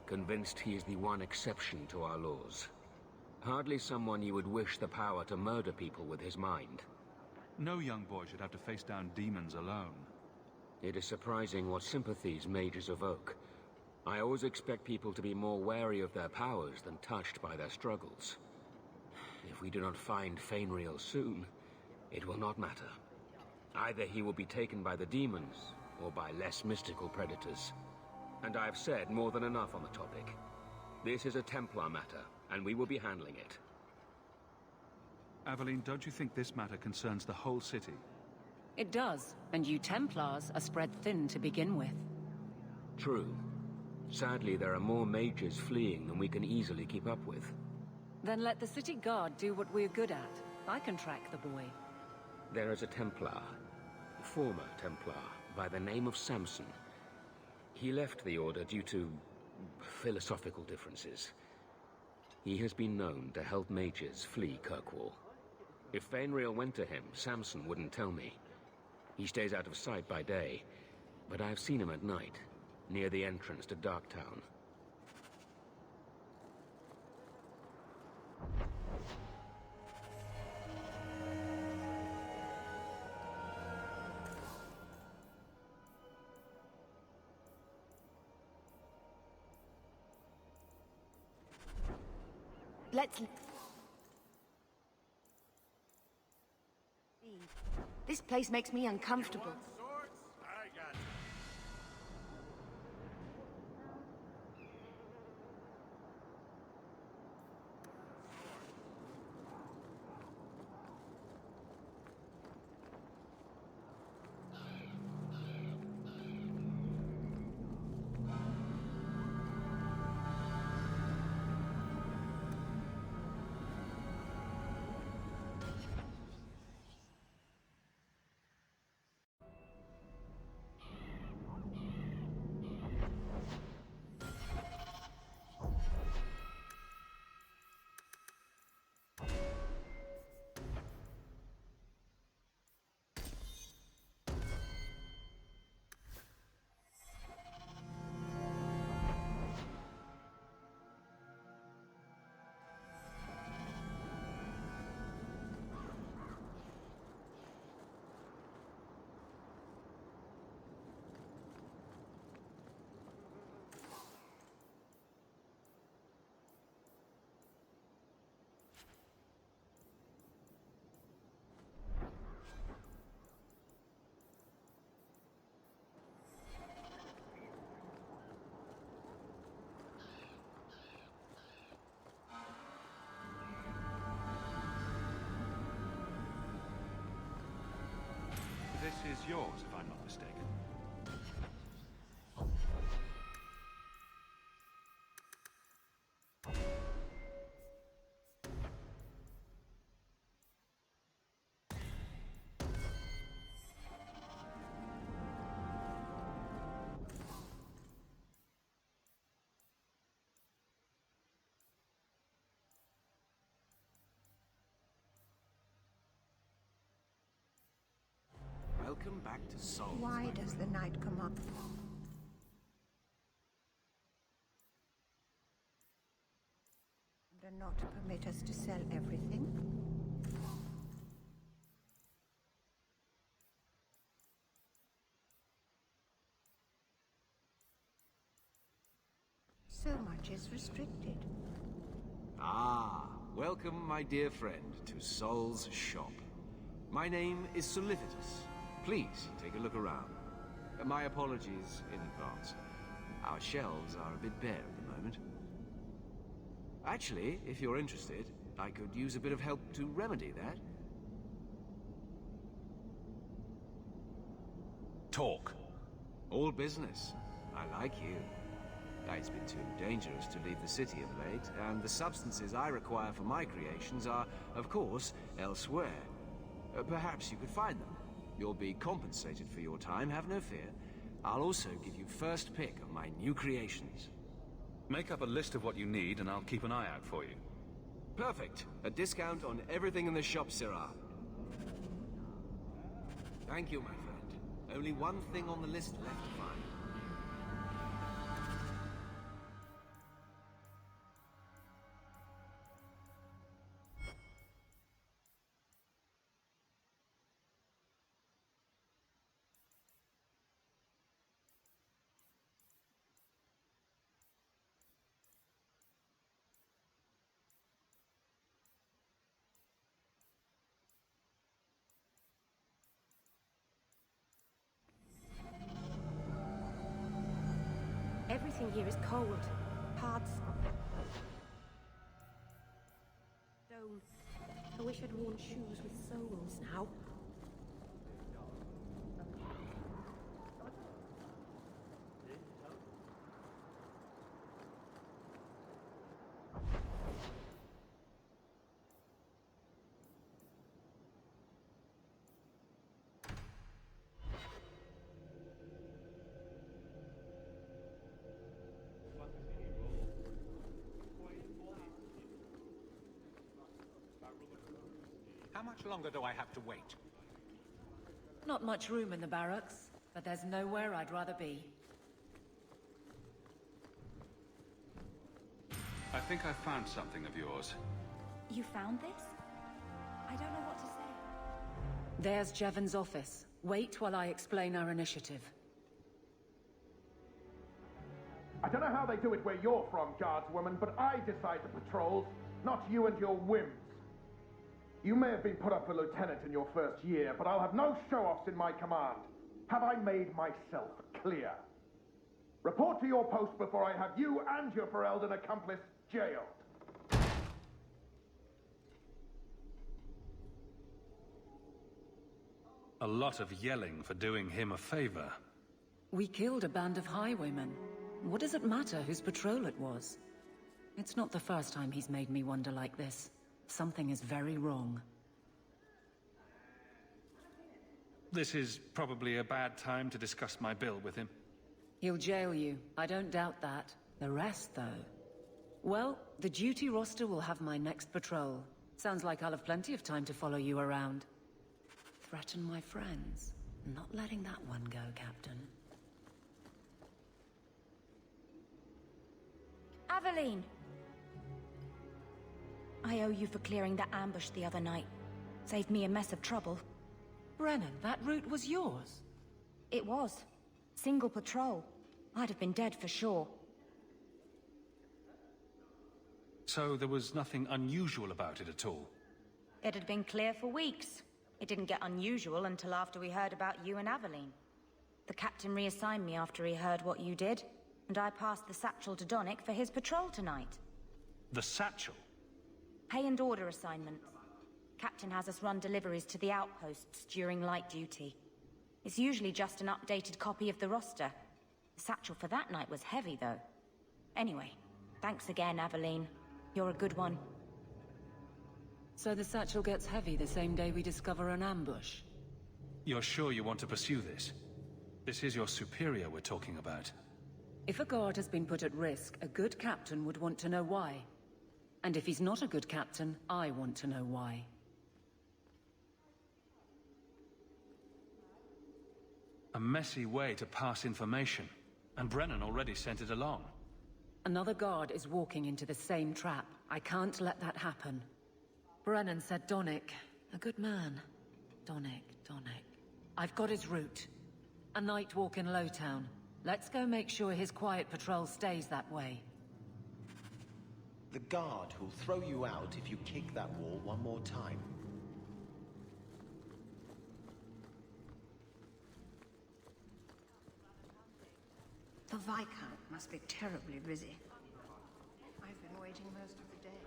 convinced he is the one exception to our laws. Hardly someone you would wish the power to murder people with his mind. No young boy should have to face down demons alone. It is surprising what sympathies mages evoke. I always expect people to be more wary of their powers than touched by their struggles. If we do not find Fainriel soon, it will not matter. Either he will be taken by the demons, or by less mystical predators. And I have said more than enough on the topic. This is a Templar matter, and we will be handling it. Aveline, don't you think this matter concerns the whole city? It does, and you Templars are spread thin to begin with. True. Sadly, there are more mages fleeing than we can easily keep up with. Then let the city guard do what we're good at. I can track the boy. There is a Templar, former Templar, by the name of Samson. He left the Order due to philosophical differences. He has been known to help mages flee Kirkwall. If Fainriel went to him, Samson wouldn't tell me. He stays out of sight by day, but I've seen him at night, near the entrance to Darktown. Let's leave. This place makes me uncomfortable. This is yours, if I'm not mistaken. Welcome back to Souls. Why does the night come up? And not permit us to sell everything? So much is restricted. Ah, welcome, my dear friend, to Sol's shop. My name is Solivitus. Please, take a look around. My apologies in advance. Our shelves are a bit bare at the moment. Actually, if you're interested, I could use a bit of help to remedy that. Talk. All business. I like you. It's been too dangerous to leave the city of late, and the substances I require for my creations are, of course, elsewhere. Perhaps you could find them. You'll be compensated for your time, have no fear. I'll also give you first pick of my new creations. Make up a list of what you need, and I'll keep an eye out for you. Perfect. A discount on everything in the shop, Sirrah. Thank you, my friend. Only one thing on the list left to find. Everything here is cold. Hard stone. I wish I'd worn shoes with soles now. How much longer do I have to wait? Not much room in the barracks, but there's nowhere I'd rather be. I think I found something of yours. You found this? I don't know what to say. There's Jevon's office. Wait while I explain our initiative. I don't know how they do it where you're from, guardswoman, but I decide the patrols, not you and your whims. You may have been put up for lieutenant in your first year, but I'll have no show-offs in my command. Have I made myself clear? Report to your post before I have you and your Ferelden accomplice jailed. A lot of yelling for doing him a favor. We killed a band of highwaymen. What does it matter whose patrol it was? It's not the first time he's made me wonder like this. Something is very wrong. This is probably a bad time to discuss my bill with him. He'll jail you. I don't doubt that. The rest, though... Well, the duty roster will have my next patrol. Sounds like I'll have plenty of time to follow you around. Threaten my friends. Not letting that one go, Captain. Aveline! I owe you for clearing that ambush the other night. Saved me a mess of trouble. Brennan, that route was yours? It was. Single patrol. I'd have been dead for sure. So there was nothing unusual about it at all? It had been clear for weeks. It didn't get unusual until after we heard about you and Aveline. The captain reassigned me after he heard what you did, and I passed the satchel to Donnick for his patrol tonight. The satchel? Pay and order assignments. Captain has us run deliveries to the outposts during light duty. It's usually just an updated copy of the roster. The satchel for that night was heavy, though. Anyway, thanks again, Aveline. You're a good one. So the satchel gets heavy the same day we discover an ambush? You're sure you want to pursue this? This is your superior we're talking about. If a guard has been put at risk, a good captain would want to know why. And if he's not a good captain, I want to know why. A messy way to pass information, and Brennan already sent it along. Another guard is walking into the same trap. I can't let that happen. Brennan said Donnick. A good man. Donnick. I've got his route. A night walk in Lowtown. Let's go make sure his quiet patrol stays that way. The guard who'll throw you out if you kick that wall one more time. The Viscount must be terribly busy. I've been waiting most of the day.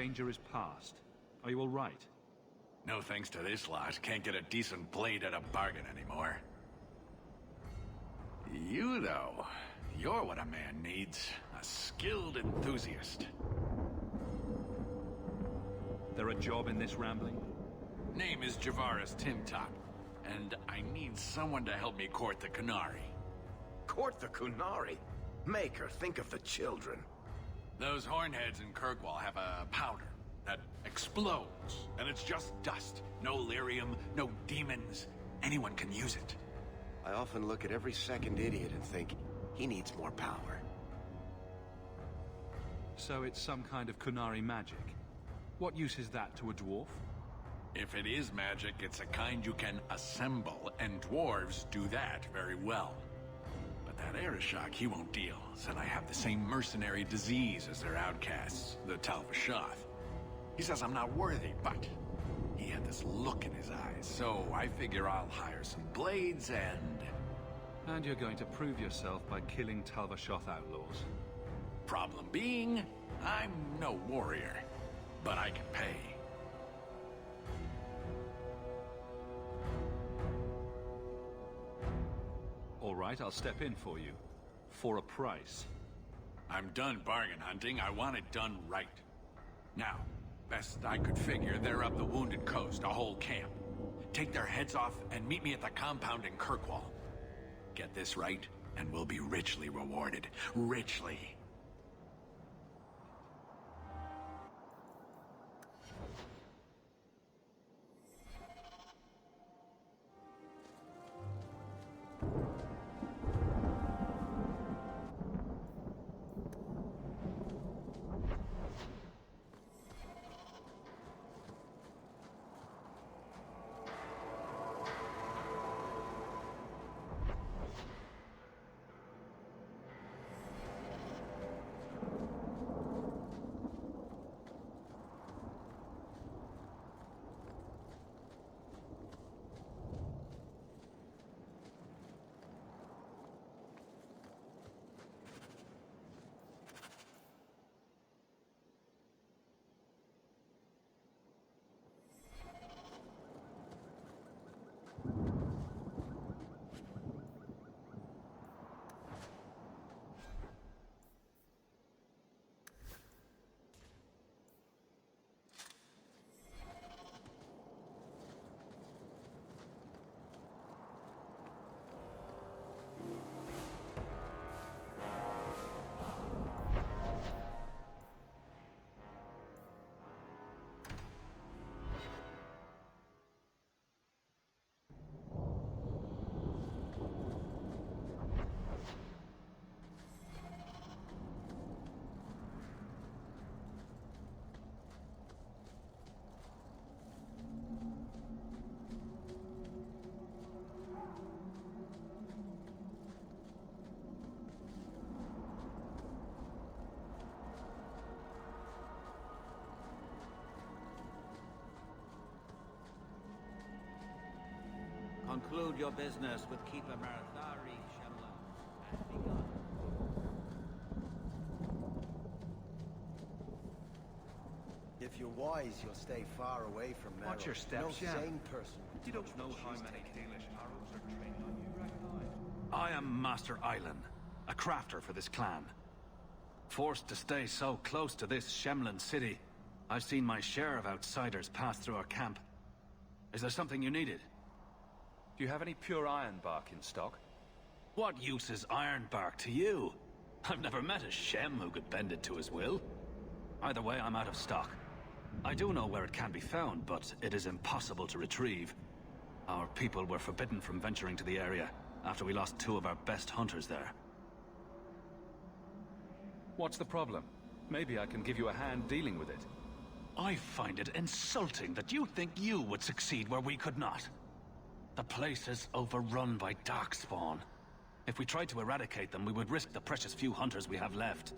danger is past. Are you all right? No thanks to this lot. Can't get a decent blade at a bargain anymore. You, though, you're what a man needs. A skilled enthusiast. There a job in this rambling? Name is Javaris Timtop, and I need someone to help me court the Kunari. Court the Kunari? Maker, think of the children. Those hornheads in Kirkwall have a powder that explodes, and it's just dust. No lyrium, no demons. Anyone can use it. I often look at every second idiot and think, he needs more power. So it's some kind of Kunari magic. What use is that to a dwarf? If it is magic, it's a kind you can assemble, and dwarves do that very well. But that Arishok, he won't deal, said I have the same mercenary disease as their outcasts, the Talvashoth. He says I'm not worthy, but he had this look in his eyes, so I figure I'll hire some blades and... And you're going to prove yourself by killing Talvashoth outlaws. Problem being, I'm no warrior, but I can pay. All right, I'll step in for you. For a price. I'm done bargain hunting. I want it done right. Now, best I could figure, they're up the Wounded Coast, a whole camp. Take their heads off and meet me at the compound in Kirkwall. Get this right, and we'll be richly rewarded. Richly. Conclude your business with Keeper Marathari, Shemlin, and be gone. If you're wise, you'll stay far away from Merrill. Watch your steps, no Shem. sane person. You don't know how many Dalish arrows are trained on you right now. I am Master Island, a crafter for this clan. Forced to stay so close to this Shemlin city, I've seen my share of outsiders pass through our camp. Is there something you needed? Do you have any pure ironbark in stock? What use is ironbark to you? I've never met a Shem who could bend it to his will. Either way, I'm out of stock. I do know where it can be found, but it is impossible to retrieve. Our people were forbidden from venturing to the area after we lost 2 of our best hunters there. What's the problem? Maybe I can give you a hand dealing with it. I find it insulting that you think you would succeed where we could not. The place is overrun by darkspawn. If we tried to eradicate them, we would risk the precious few hunters we have left.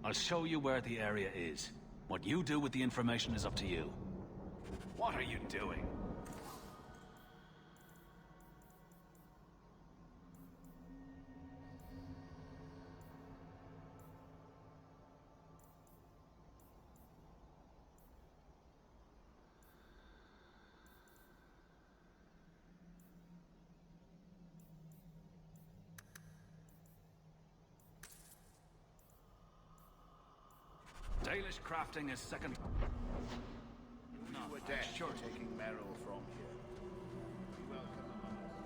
I'll show you where the area is. What you do with the information is up to you. What are you doing? Dalish crafting is second. You were dead, sure taking Merrill from here. We welcome among us.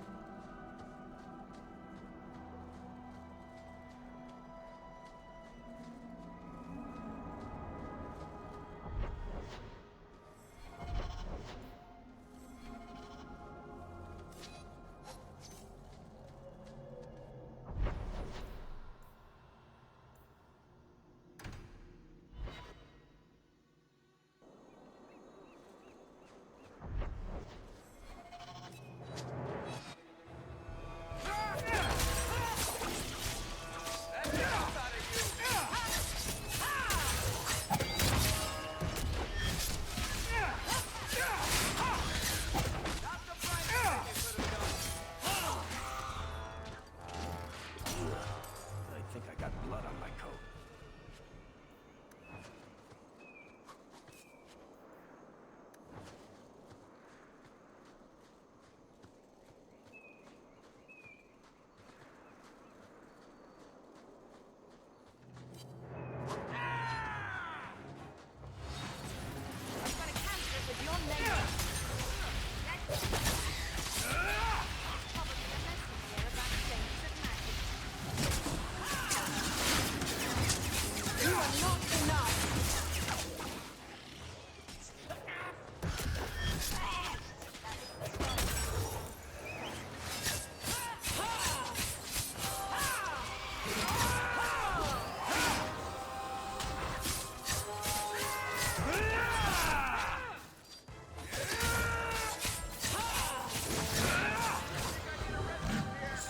I think I got blood on my coat.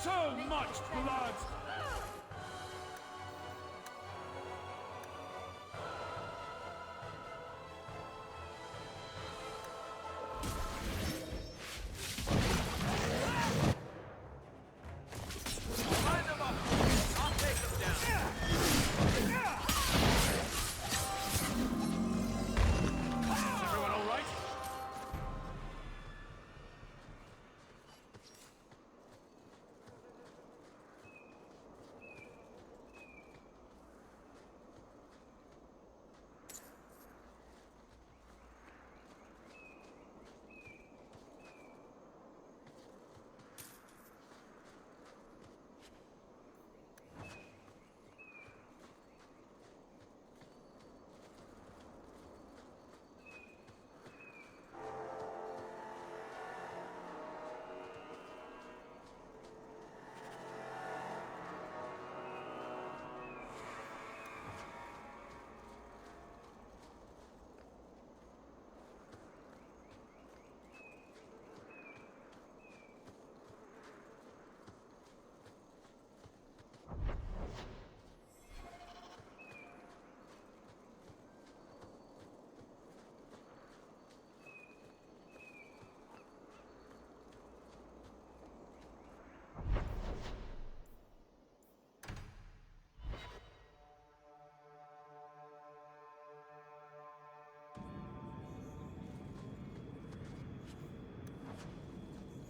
So much blood! Line them up! I'll take them down! Is everyone all right?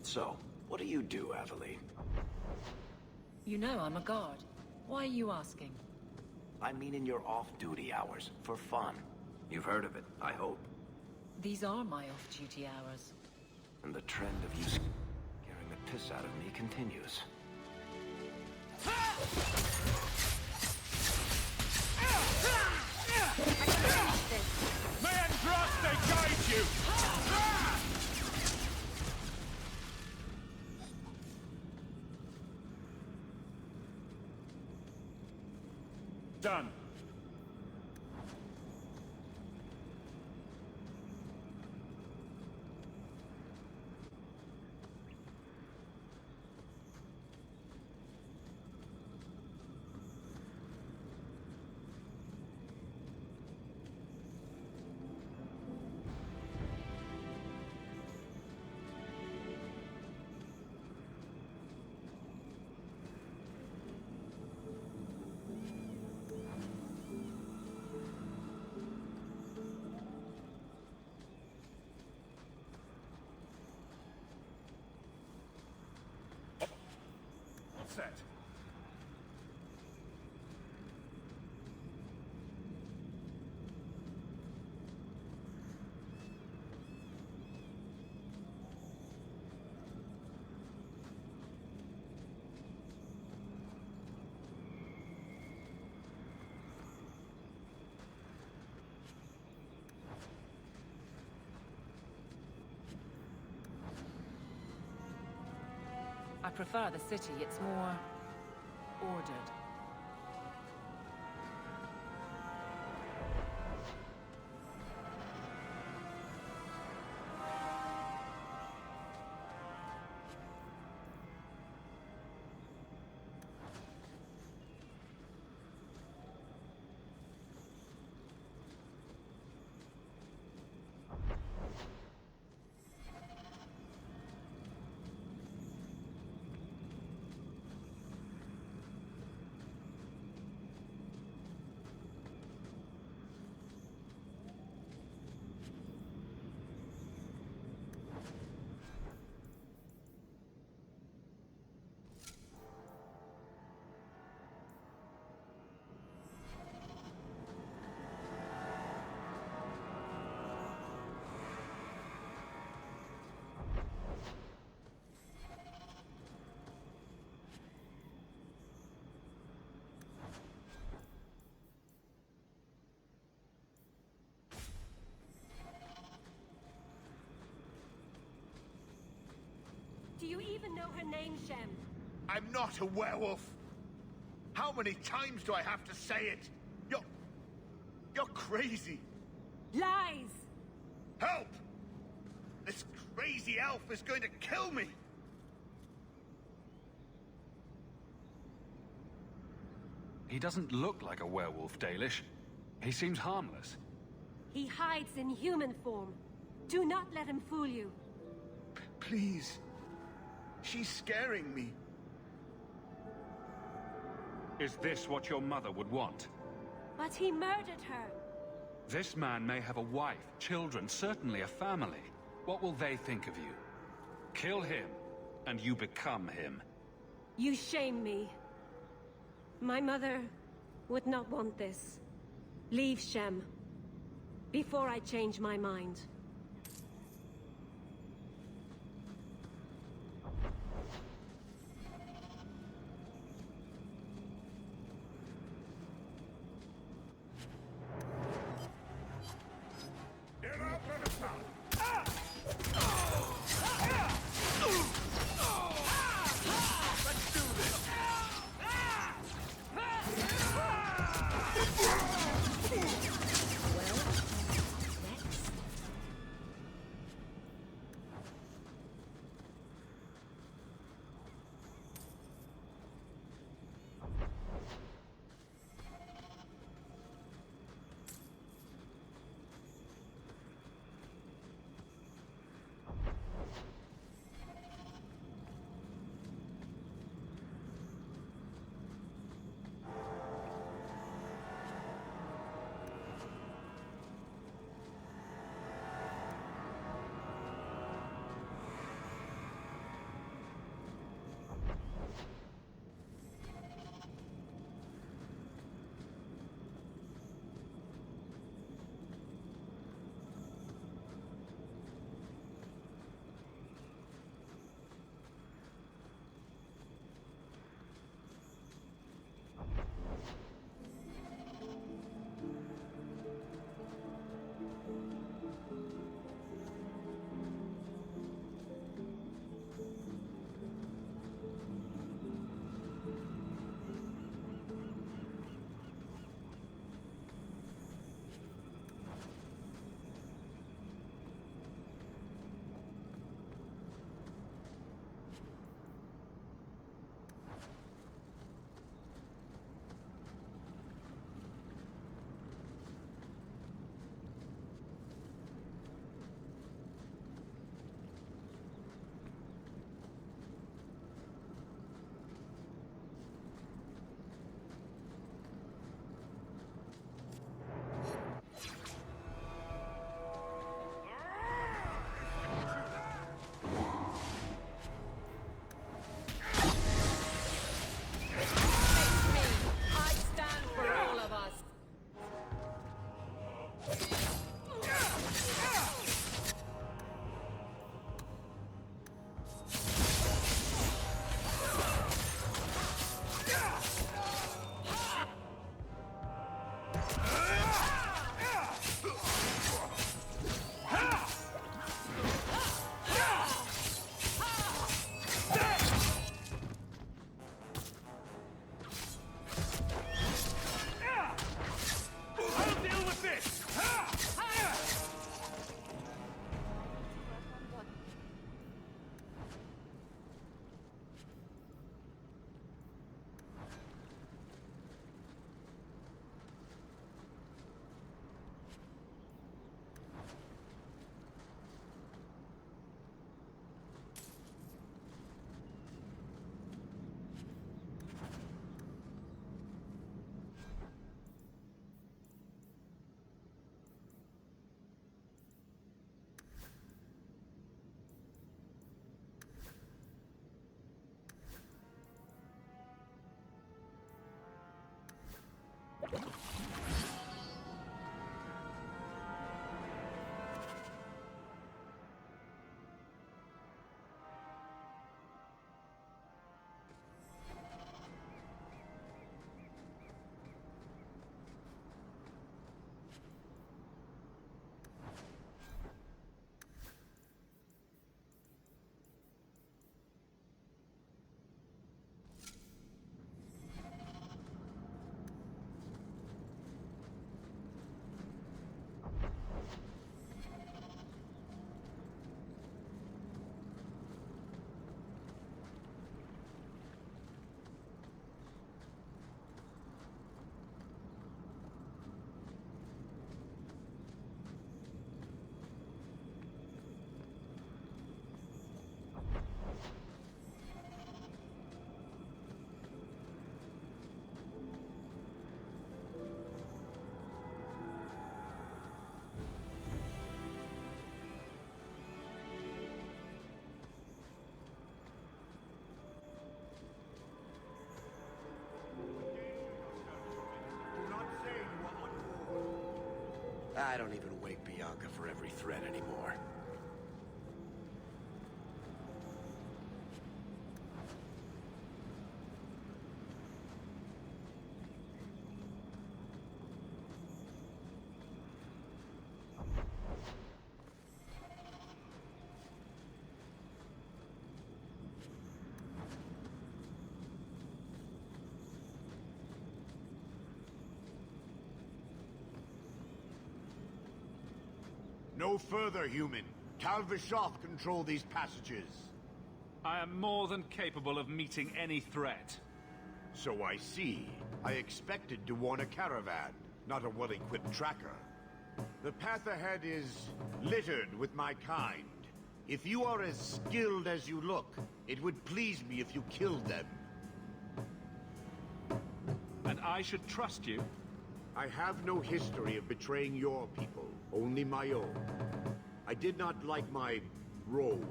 So, what do you do, Aveline? You know I'm a guard. Why are you asking? I mean in your off-duty hours, for fun. You've heard of it, I hope. These are my off-duty hours. And the trend of you scaring the piss out of me continues. May Andraste guide you! Done. I prefer the city. It's more ordered. Do you even know her name, Shem? I'm not a werewolf. How many times do I have to say it? You're crazy. Lies! Help! This crazy elf is going to kill me! He doesn't look like a werewolf, Dalish. He seems harmless. He hides in human form. Do not let him fool you. Please. She's scaring me. Is this what your mother would want? But he murdered her. This man may have a wife, children, certainly a family. What will they think of you? Kill him, and you become him. You shame me. My mother would not want this. Leave Shem, before I change my mind. I don't even wake Bianca for every threat anymore. No further, human. Tal Vishoth control these passages. I am more than capable of meeting any threat. So I see. I expected to warn a caravan, not a well-equipped tracker. The path ahead is littered with my kind. If you are as skilled as you look, it would please me if you killed them. And I should trust you? I have no history of betraying your people, only my own. I did not like my role,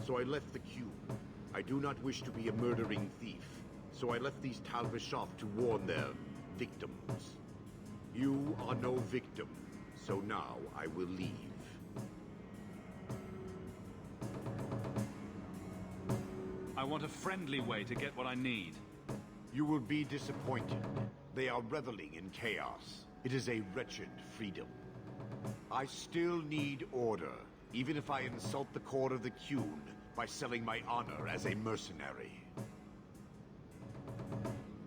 so I left the cube. I do not wish to be a murdering thief, so I left these Tal Vishoth to warn their victims. You are no victim, so now I will leave. I want a friendly way to get what I need. You will be disappointed. They are reveling in chaos. It is a wretched freedom. I still need order, even if I insult the core of the Qun by selling my honor as a mercenary.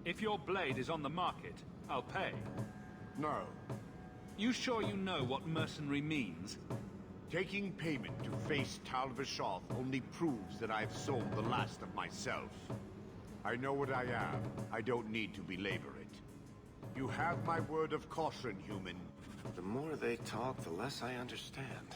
If your blade is on the market, I'll pay. No. You sure you know what mercenary means? Taking payment to face Tal Vishoth only proves that I've sold the last of myself. I know what I am. I don't need to belabor it. You have my word of caution, human. The more they talk, the less I understand.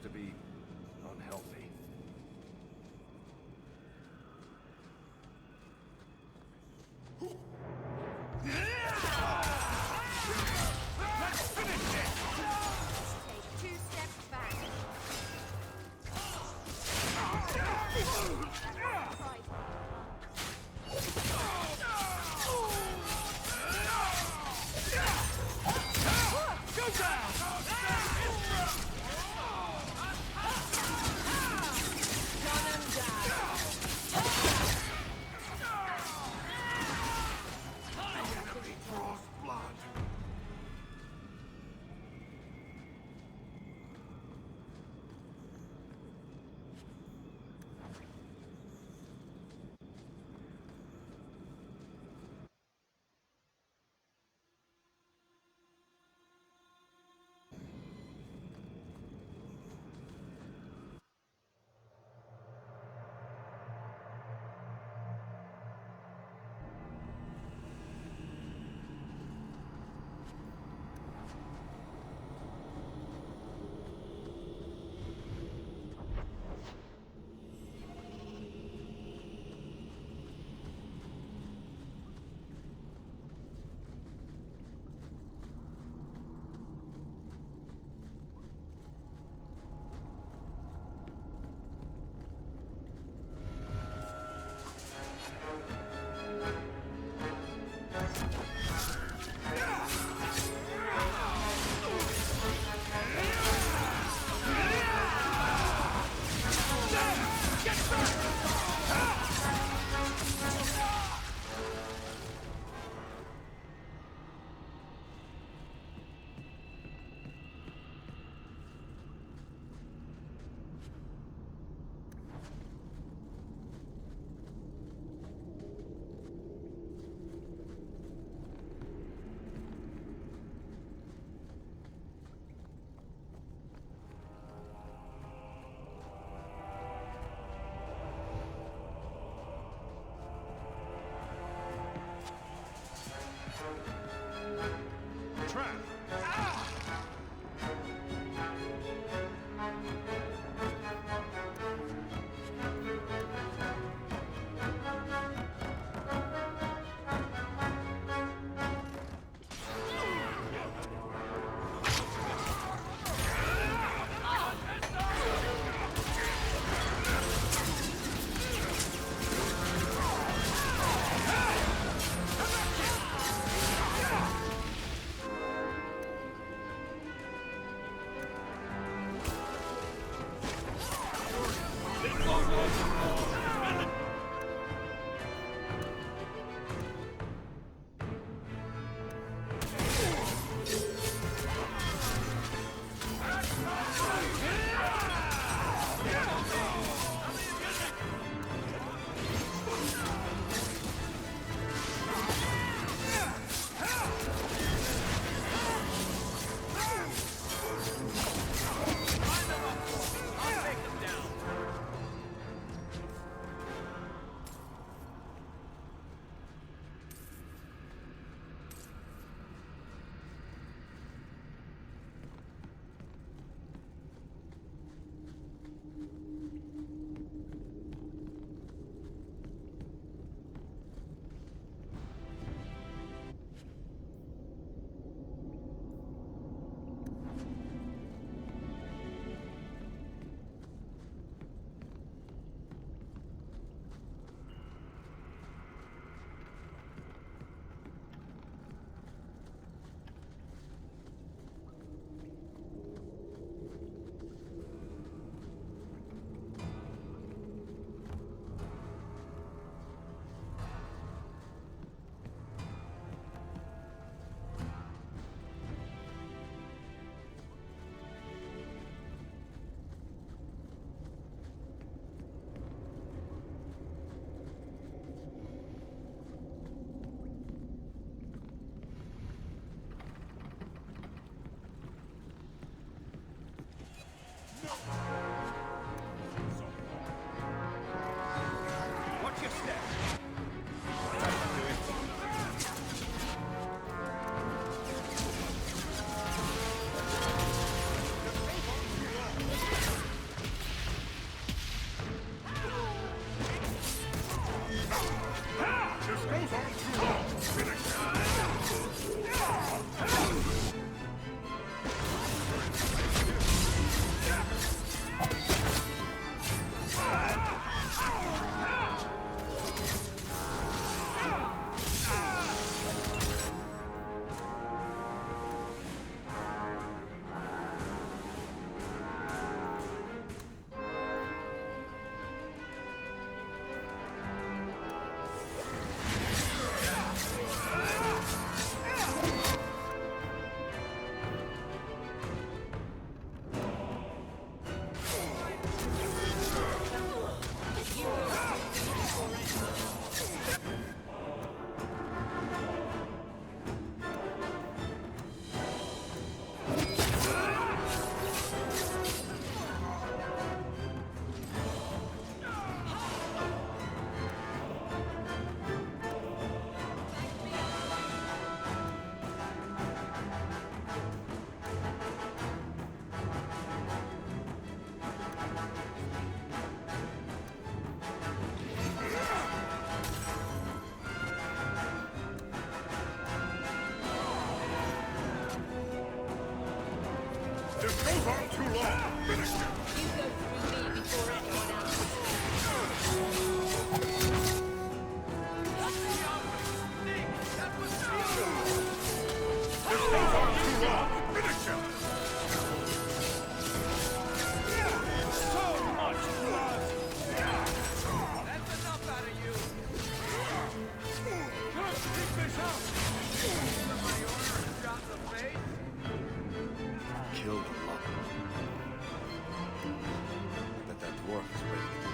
To be unhealthy. Let's finish it! Take 2 steps back. Go down! Kill the lump. I bet that dwarf is waiting.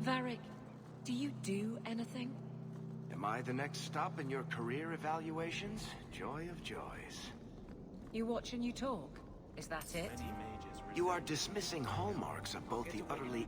Varric, do you do anything? Am I the next stop in your career evaluations? Joy of joys. You watch and you talk. Is that it? You are dismissing hallmarks of both the utterly...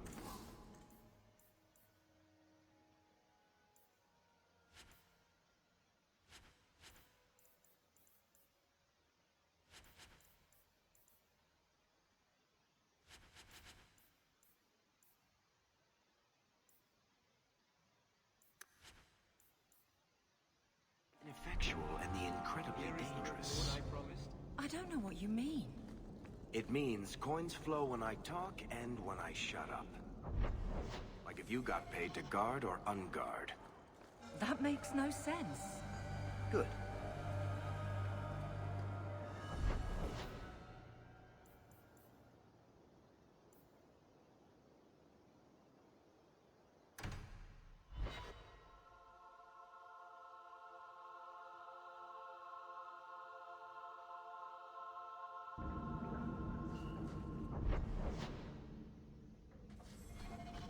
ineffectual and the incredibly dangerous. I don't know what you mean. It means coins flow when I talk and when I shut up. Like if you got paid to guard or unguard. That makes no sense. Good.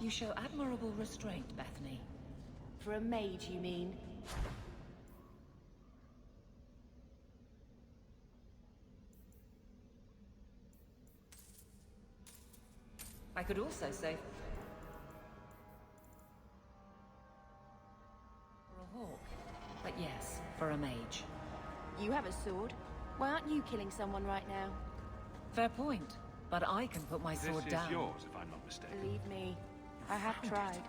You show admirable restraint, Bethany. For a mage, you mean? I could also say... for a hawk. But yes, for a mage. You have a sword. Why aren't you killing someone right now? Fair point. But I can put my sword down. This is yours, if I'm not mistaken. Believe me, I have tried.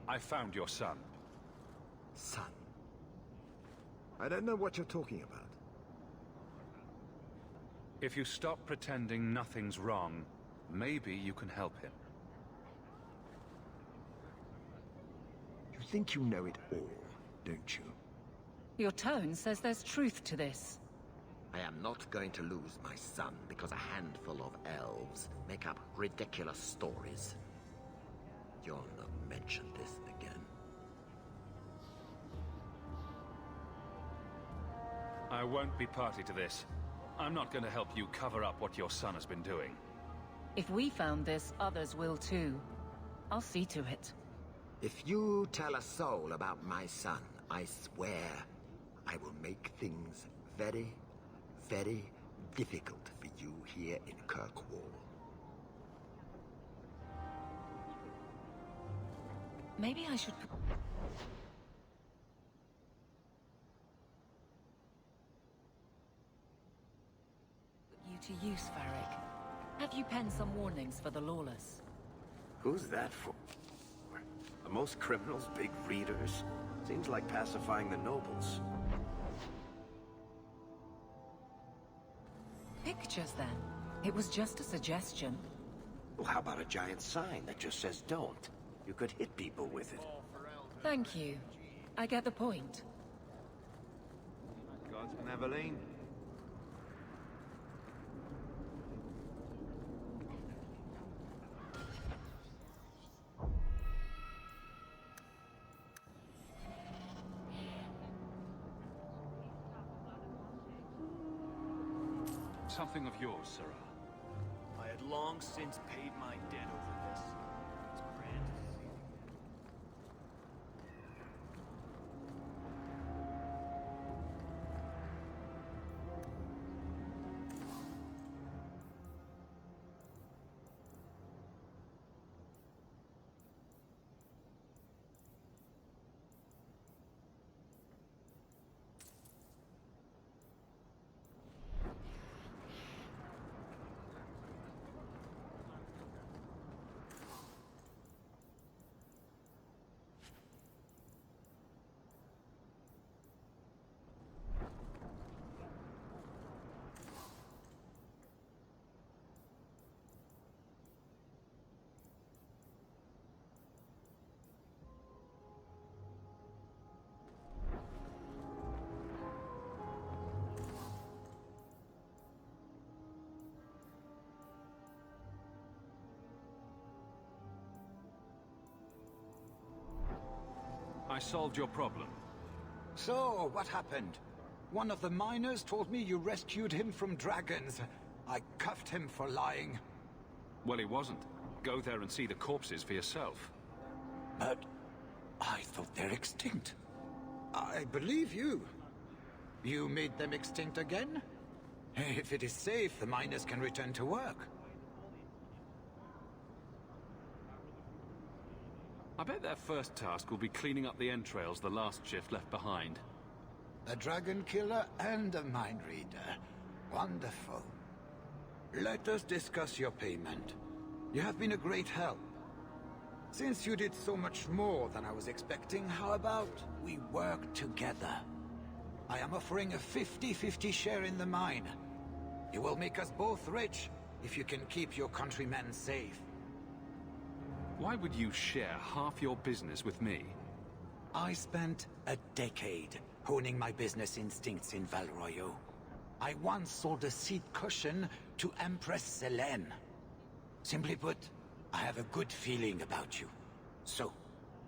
I found your son. Son? I don't know what you're talking about. If you stop pretending nothing's wrong, maybe you can help him. You think you know it all, don't you? Your tone says there's truth to this. I am not going to lose my son because a handful of elves make up ridiculous stories. You'll not mention this again. I won't be party to this. I'm not going to help you cover up what your son has been doing. If we found this, others will too. I'll see to it. If you tell a soul about my son, I swear I will make things very, very difficult for you here in Kirkwall. Maybe I should put you to use, Varric. Have you penned some warnings for the lawless? Who's that for? Are most criminals big readers? Seems like pacifying the nobles. Pictures, then. It was just a suggestion. Well, how about a giant sign that just says don't? You could hit people with it. Thank you. I get the point. God's Eveline. Something of yours, Sarah. I had long since paid my debt over this. It's grand to see you. solved your problem. So, what happened? One of the miners told me you rescued him from dragons. I cuffed him for lying. Well, he wasn't. Go there and see the corpses for yourself. But I thought they're extinct. I believe you. You made them extinct again? If it is safe, the miners can return to work. I bet their first task will be cleaning up the entrails the last shift left behind. A dragon killer and a mind reader. Wonderful. Let us discuss your payment. You have been a great help. Since you did so much more than I was expecting, how about we work together? I am offering a 50-50 share in the mine. You will make us both rich if you can keep your countrymen safe. Why would you share half your business with me? I spent a decade honing my business instincts in Val Royeaux. I once sold a seat cushion to Empress Selene. Simply put, I have a good feeling about you. So,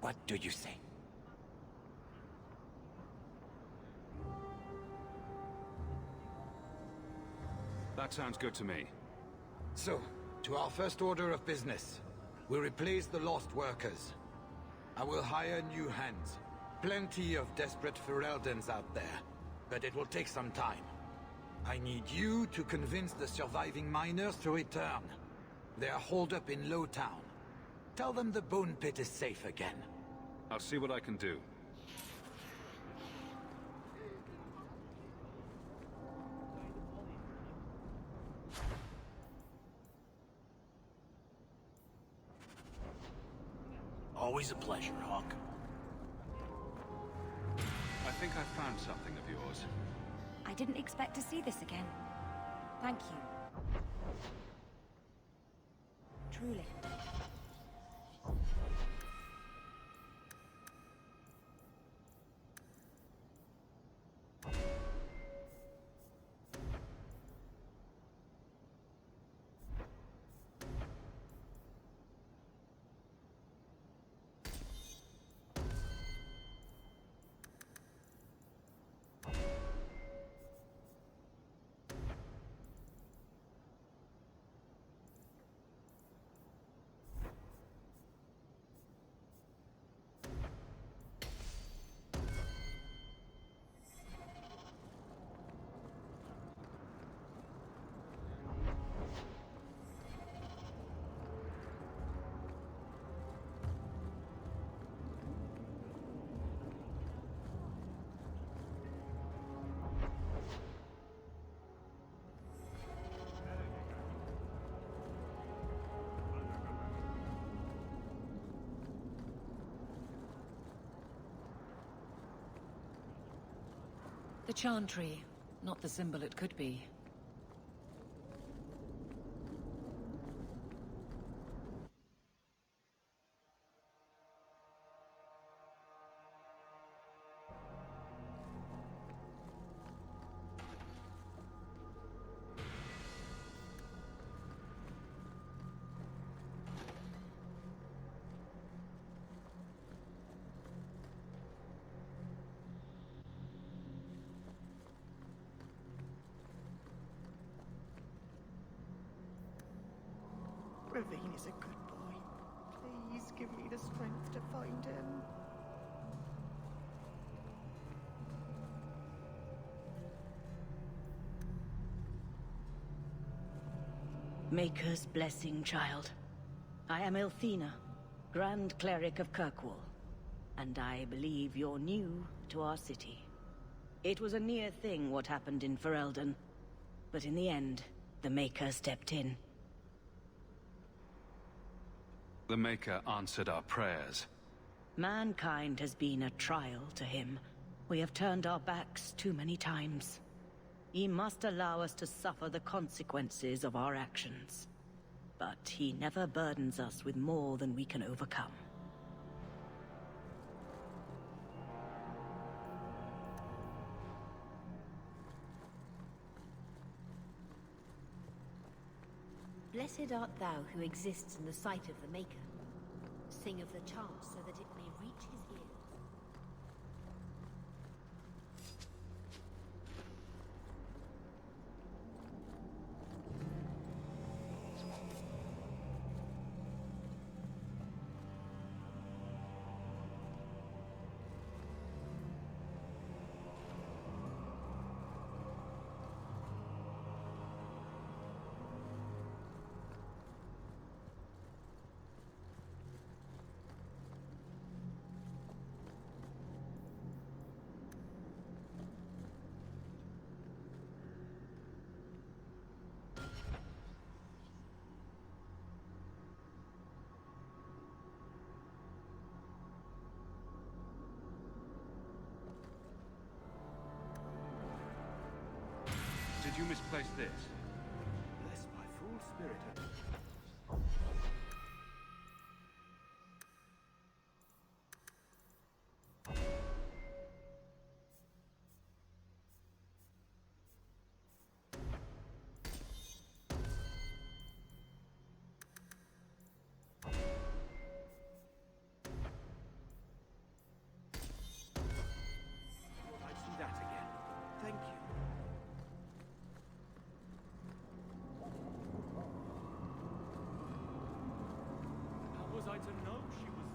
what do you say? That sounds good to me. So, to our first order of business. We replace the lost workers. I will hire new hands. Plenty of desperate Ferelden's out there, but it will take some time. I need you to convince the surviving miners to return. They are holed up in Lowtown. Tell them the Bone Pit is safe again. I'll see what I can do. Always a pleasure, Hawk. I think I found something of yours. I didn't expect to see this again. Thank you. Truly. The Chantry, not the symbol it could be. Ravine is a good boy. Please give me the strength to find him. Maker's blessing, child. I am Elthina, Grand Cleric of Kirkwall, and I believe you're new to our city. It was a near thing what happened in Ferelden, but in the end, the Maker stepped in. The Maker answered our prayers. Mankind has been a trial to him. We have turned our backs too many times. He must allow us to suffer the consequences of our actions. But he never burdens us with more than we can overcome. Blessed art thou who exists in the sight of the Maker. Sing of the charm so that it may reach his ears. did you misplace this? Bless my fool spirit. I'd see that again. Thank you. How was I to know she was...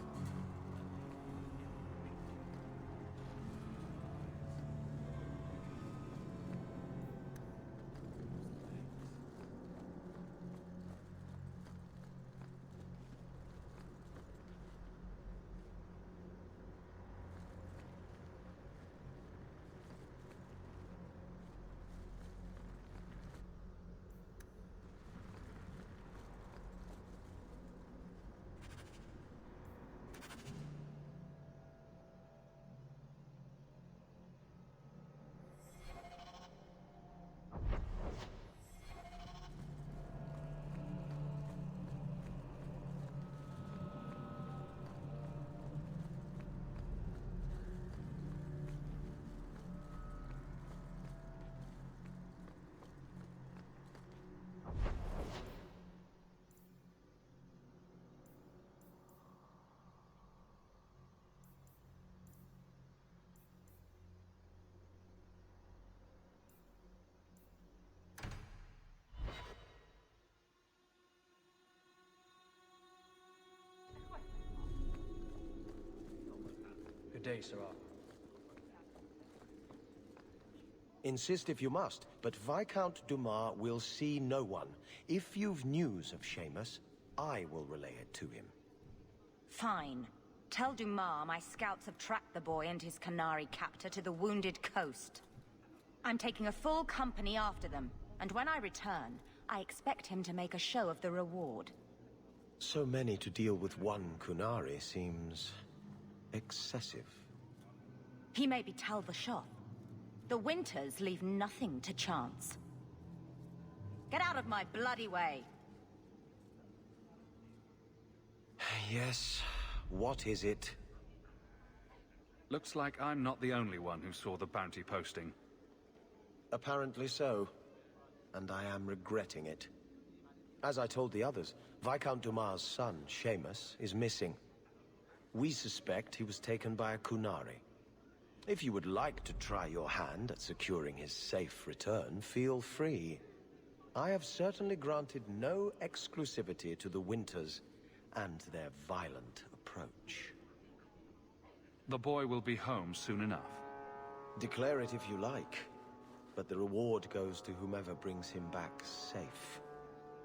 Good day, Sirrah. Insist if you must, but Viscount Dumas will see no one. If you've news of Seamus, I will relay it to him. Fine. Tell Dumas my scouts have tracked the boy and his Canary captor to the Wounded Coast. I'm taking a full company after them, and when I return, I expect him to make a show of the reward. So many to deal with one Kunari seems... excessive. He may be Tal Vashoth. The Winters leave nothing to chance. Get out of my bloody way! Yes, what is it? Looks like I'm not the only one who saw the bounty posting. Apparently so, and I am regretting it. As I told the others, Viscount Dumas' son, Seamus, is missing. We suspect he was taken by a Kunari. If you would like to try your hand at securing his safe return, feel free. I have certainly granted no exclusivity to the Winters and their violent approach. The boy will be home soon enough. Declare it if you like, but the reward goes to whomever brings him back safe.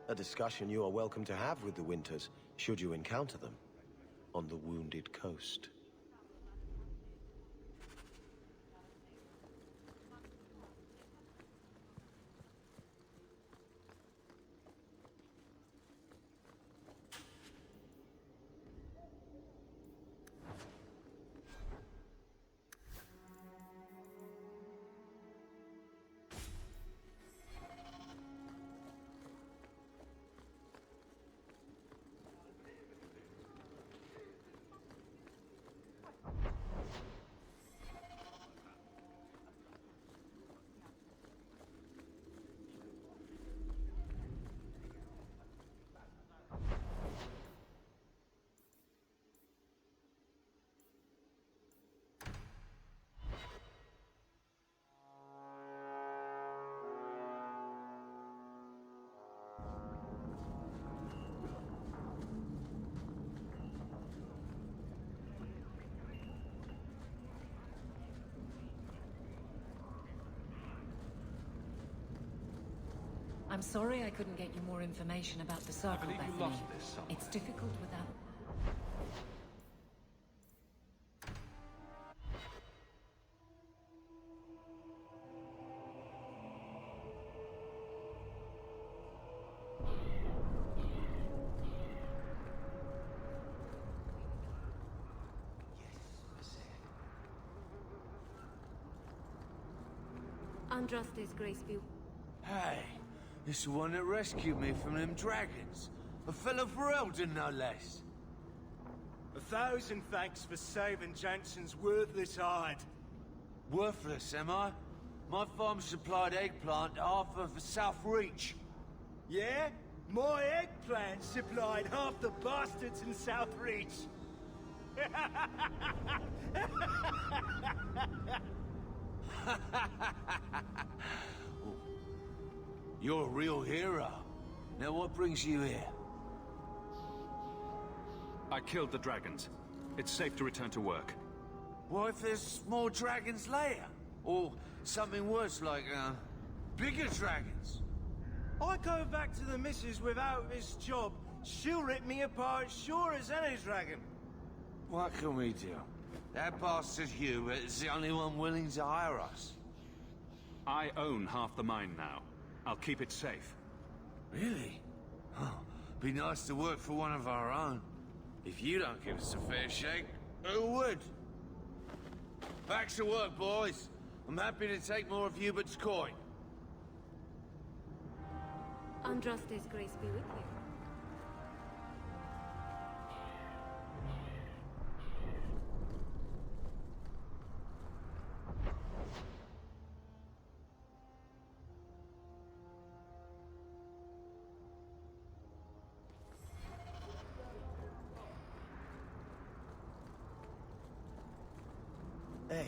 A discussion you are welcome to have with the Winters, should you encounter them, on the Wounded Coast. I'm sorry I couldn't get you more information about the circle, I believe Bethany. you lost this somewhere. It's difficult without... Andraste's Graceview. Hey, this is the one that rescued me from them dragons. A fellow Ferelden, no less. 1,000 thanks for saving Jansen's worthless hide. Worthless, am I? My farm supplied eggplant to half of the South Reach. Yeah? My eggplant supplied half the bastards in South Reach. You're a real hero. Now what brings you here? I killed the dragons. It's safe to return to work. What if there's more dragons later? Or something worse like, bigger dragons? I go back to the missus without this job. She'll rip me apart sure as any dragon. What can we do? That bastard Hubert is the only one willing to hire us. I own half the mine now. I'll keep it safe. Really? Oh, be nice to work for one of our own. If you don't give us a fair shake, who would? Back to work, boys. I'm happy to take more of Hubert's coin. Andraste's grace be with you. Hey.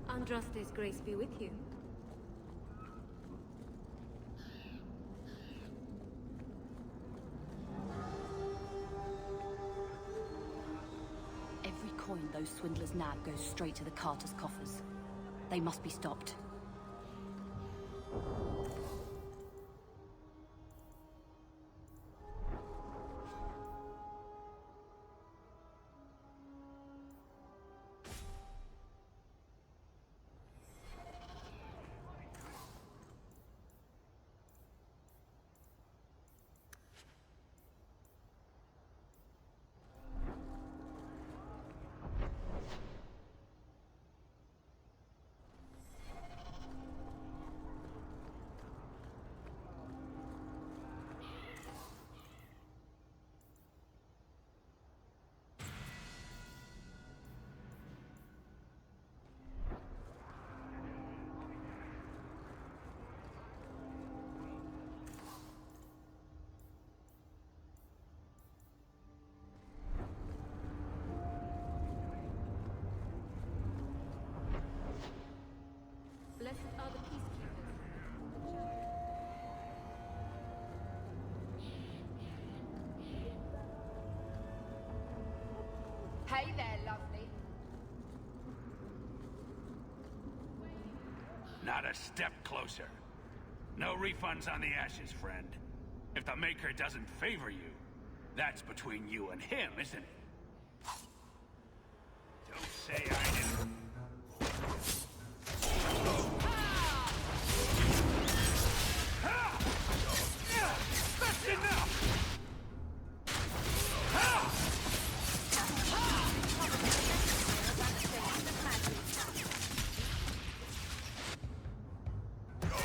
Andraste's grace be with you. Every coin those swindlers nab goes straight to the carter's coffers. They must be stopped. Blessed are the peacekeepers. Hey there, lovely. Not a step closer. No refunds on the ashes, friend. If the Maker doesn't favor you, that's between you and him, isn't it? Don't say I didn't. That's enough!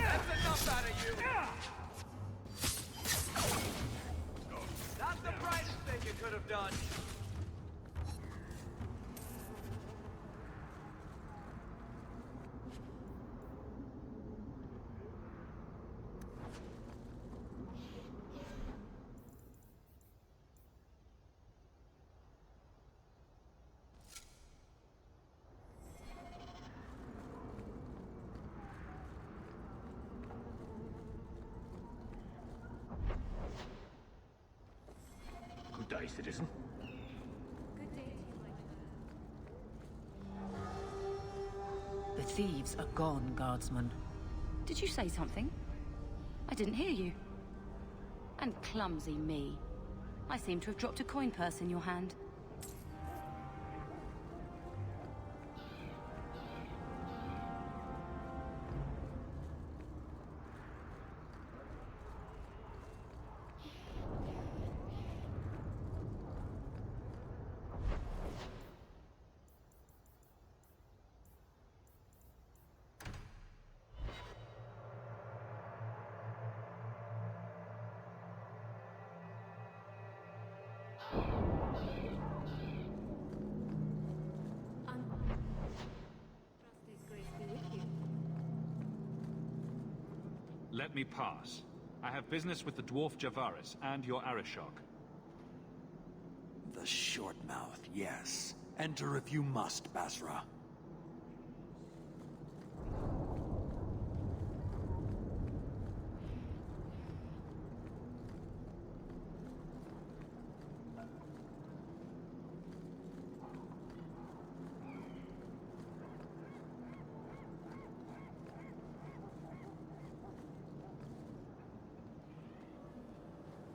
That's enough out of you! Not the brightest thing you could have done. Good day, citizen. Good day to you, my The thieves are gone, guardsman. Did you say something? I didn't hear you. And clumsy me. I seem to have dropped a coin purse in your hand. let me pass. I have business with the dwarf Javaris and your Arishok. The short mouth, yes. Enter if you must, Basra.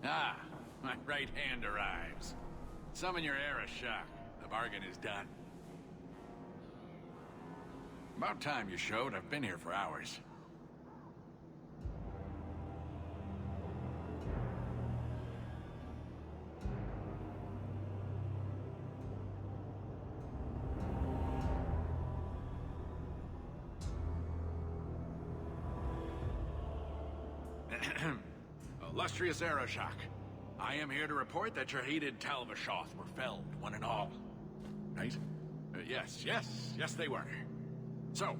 Ah, my right hand arrives. Summon your Arishok. The bargain is done. About time you showed. I've been here for hours. Illustrious Arishok, I am here to report that your hated Talvashoth were felled, one and all. Right? Yes, they were. So,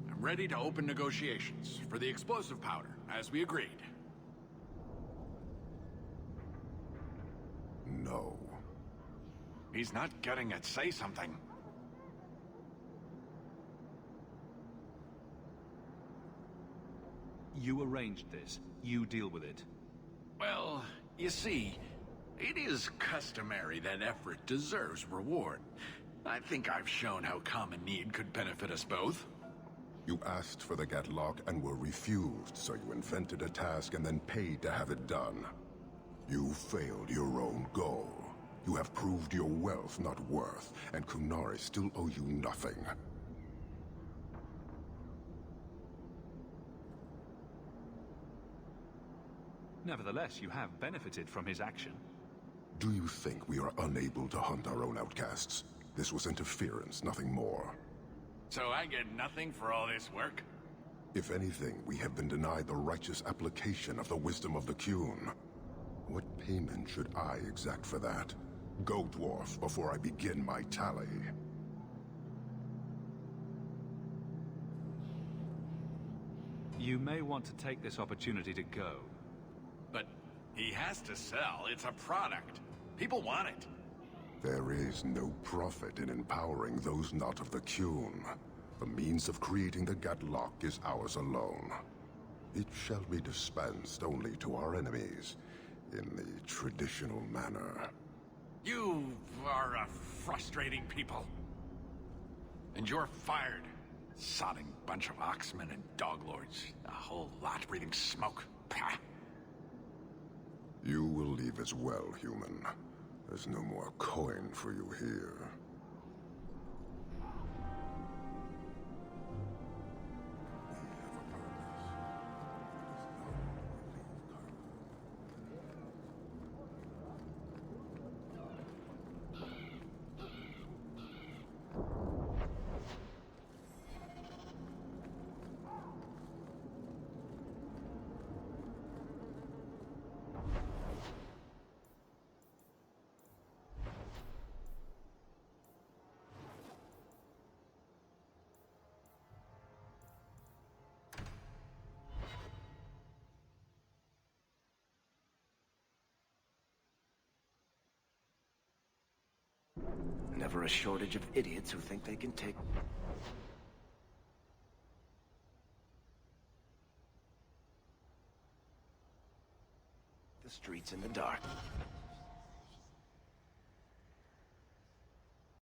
I'm ready to open negotiations for the explosive powder, as we agreed. No. He's not getting it. Say something. You arranged this. You deal with it. Well, you see, it is customary that effort deserves reward. I think I've shown how common need could benefit us both. You asked for the Gatlock and were refused, so you invented a task and then paid to have it done. You failed your own goal. You have proved your wealth not worth, and Kunari still owe you nothing. Nevertheless, you have benefited from his action. Do you think we are unable to hunt our own outcasts? This was interference, nothing more. So I get nothing for all this work? If anything, we have been denied the righteous application of the wisdom of the Qun. What payment should I exact for that? Go, dwarf, before I begin my tally. You may want to take this opportunity to go. But he has to sell. It's a product. People want it. There is no profit in empowering those not of the Qun. The means of creating the Gatlock is ours alone. It shall be dispensed only to our enemies, in the traditional manner. You are a frustrating people. And you're fired. Sodding bunch of oxmen and dog lords. A whole lot breathing smoke. Pah. You will leave as well, human. There's no more coin for you here. Never a shortage of idiots who think they can take... the streets in the dark.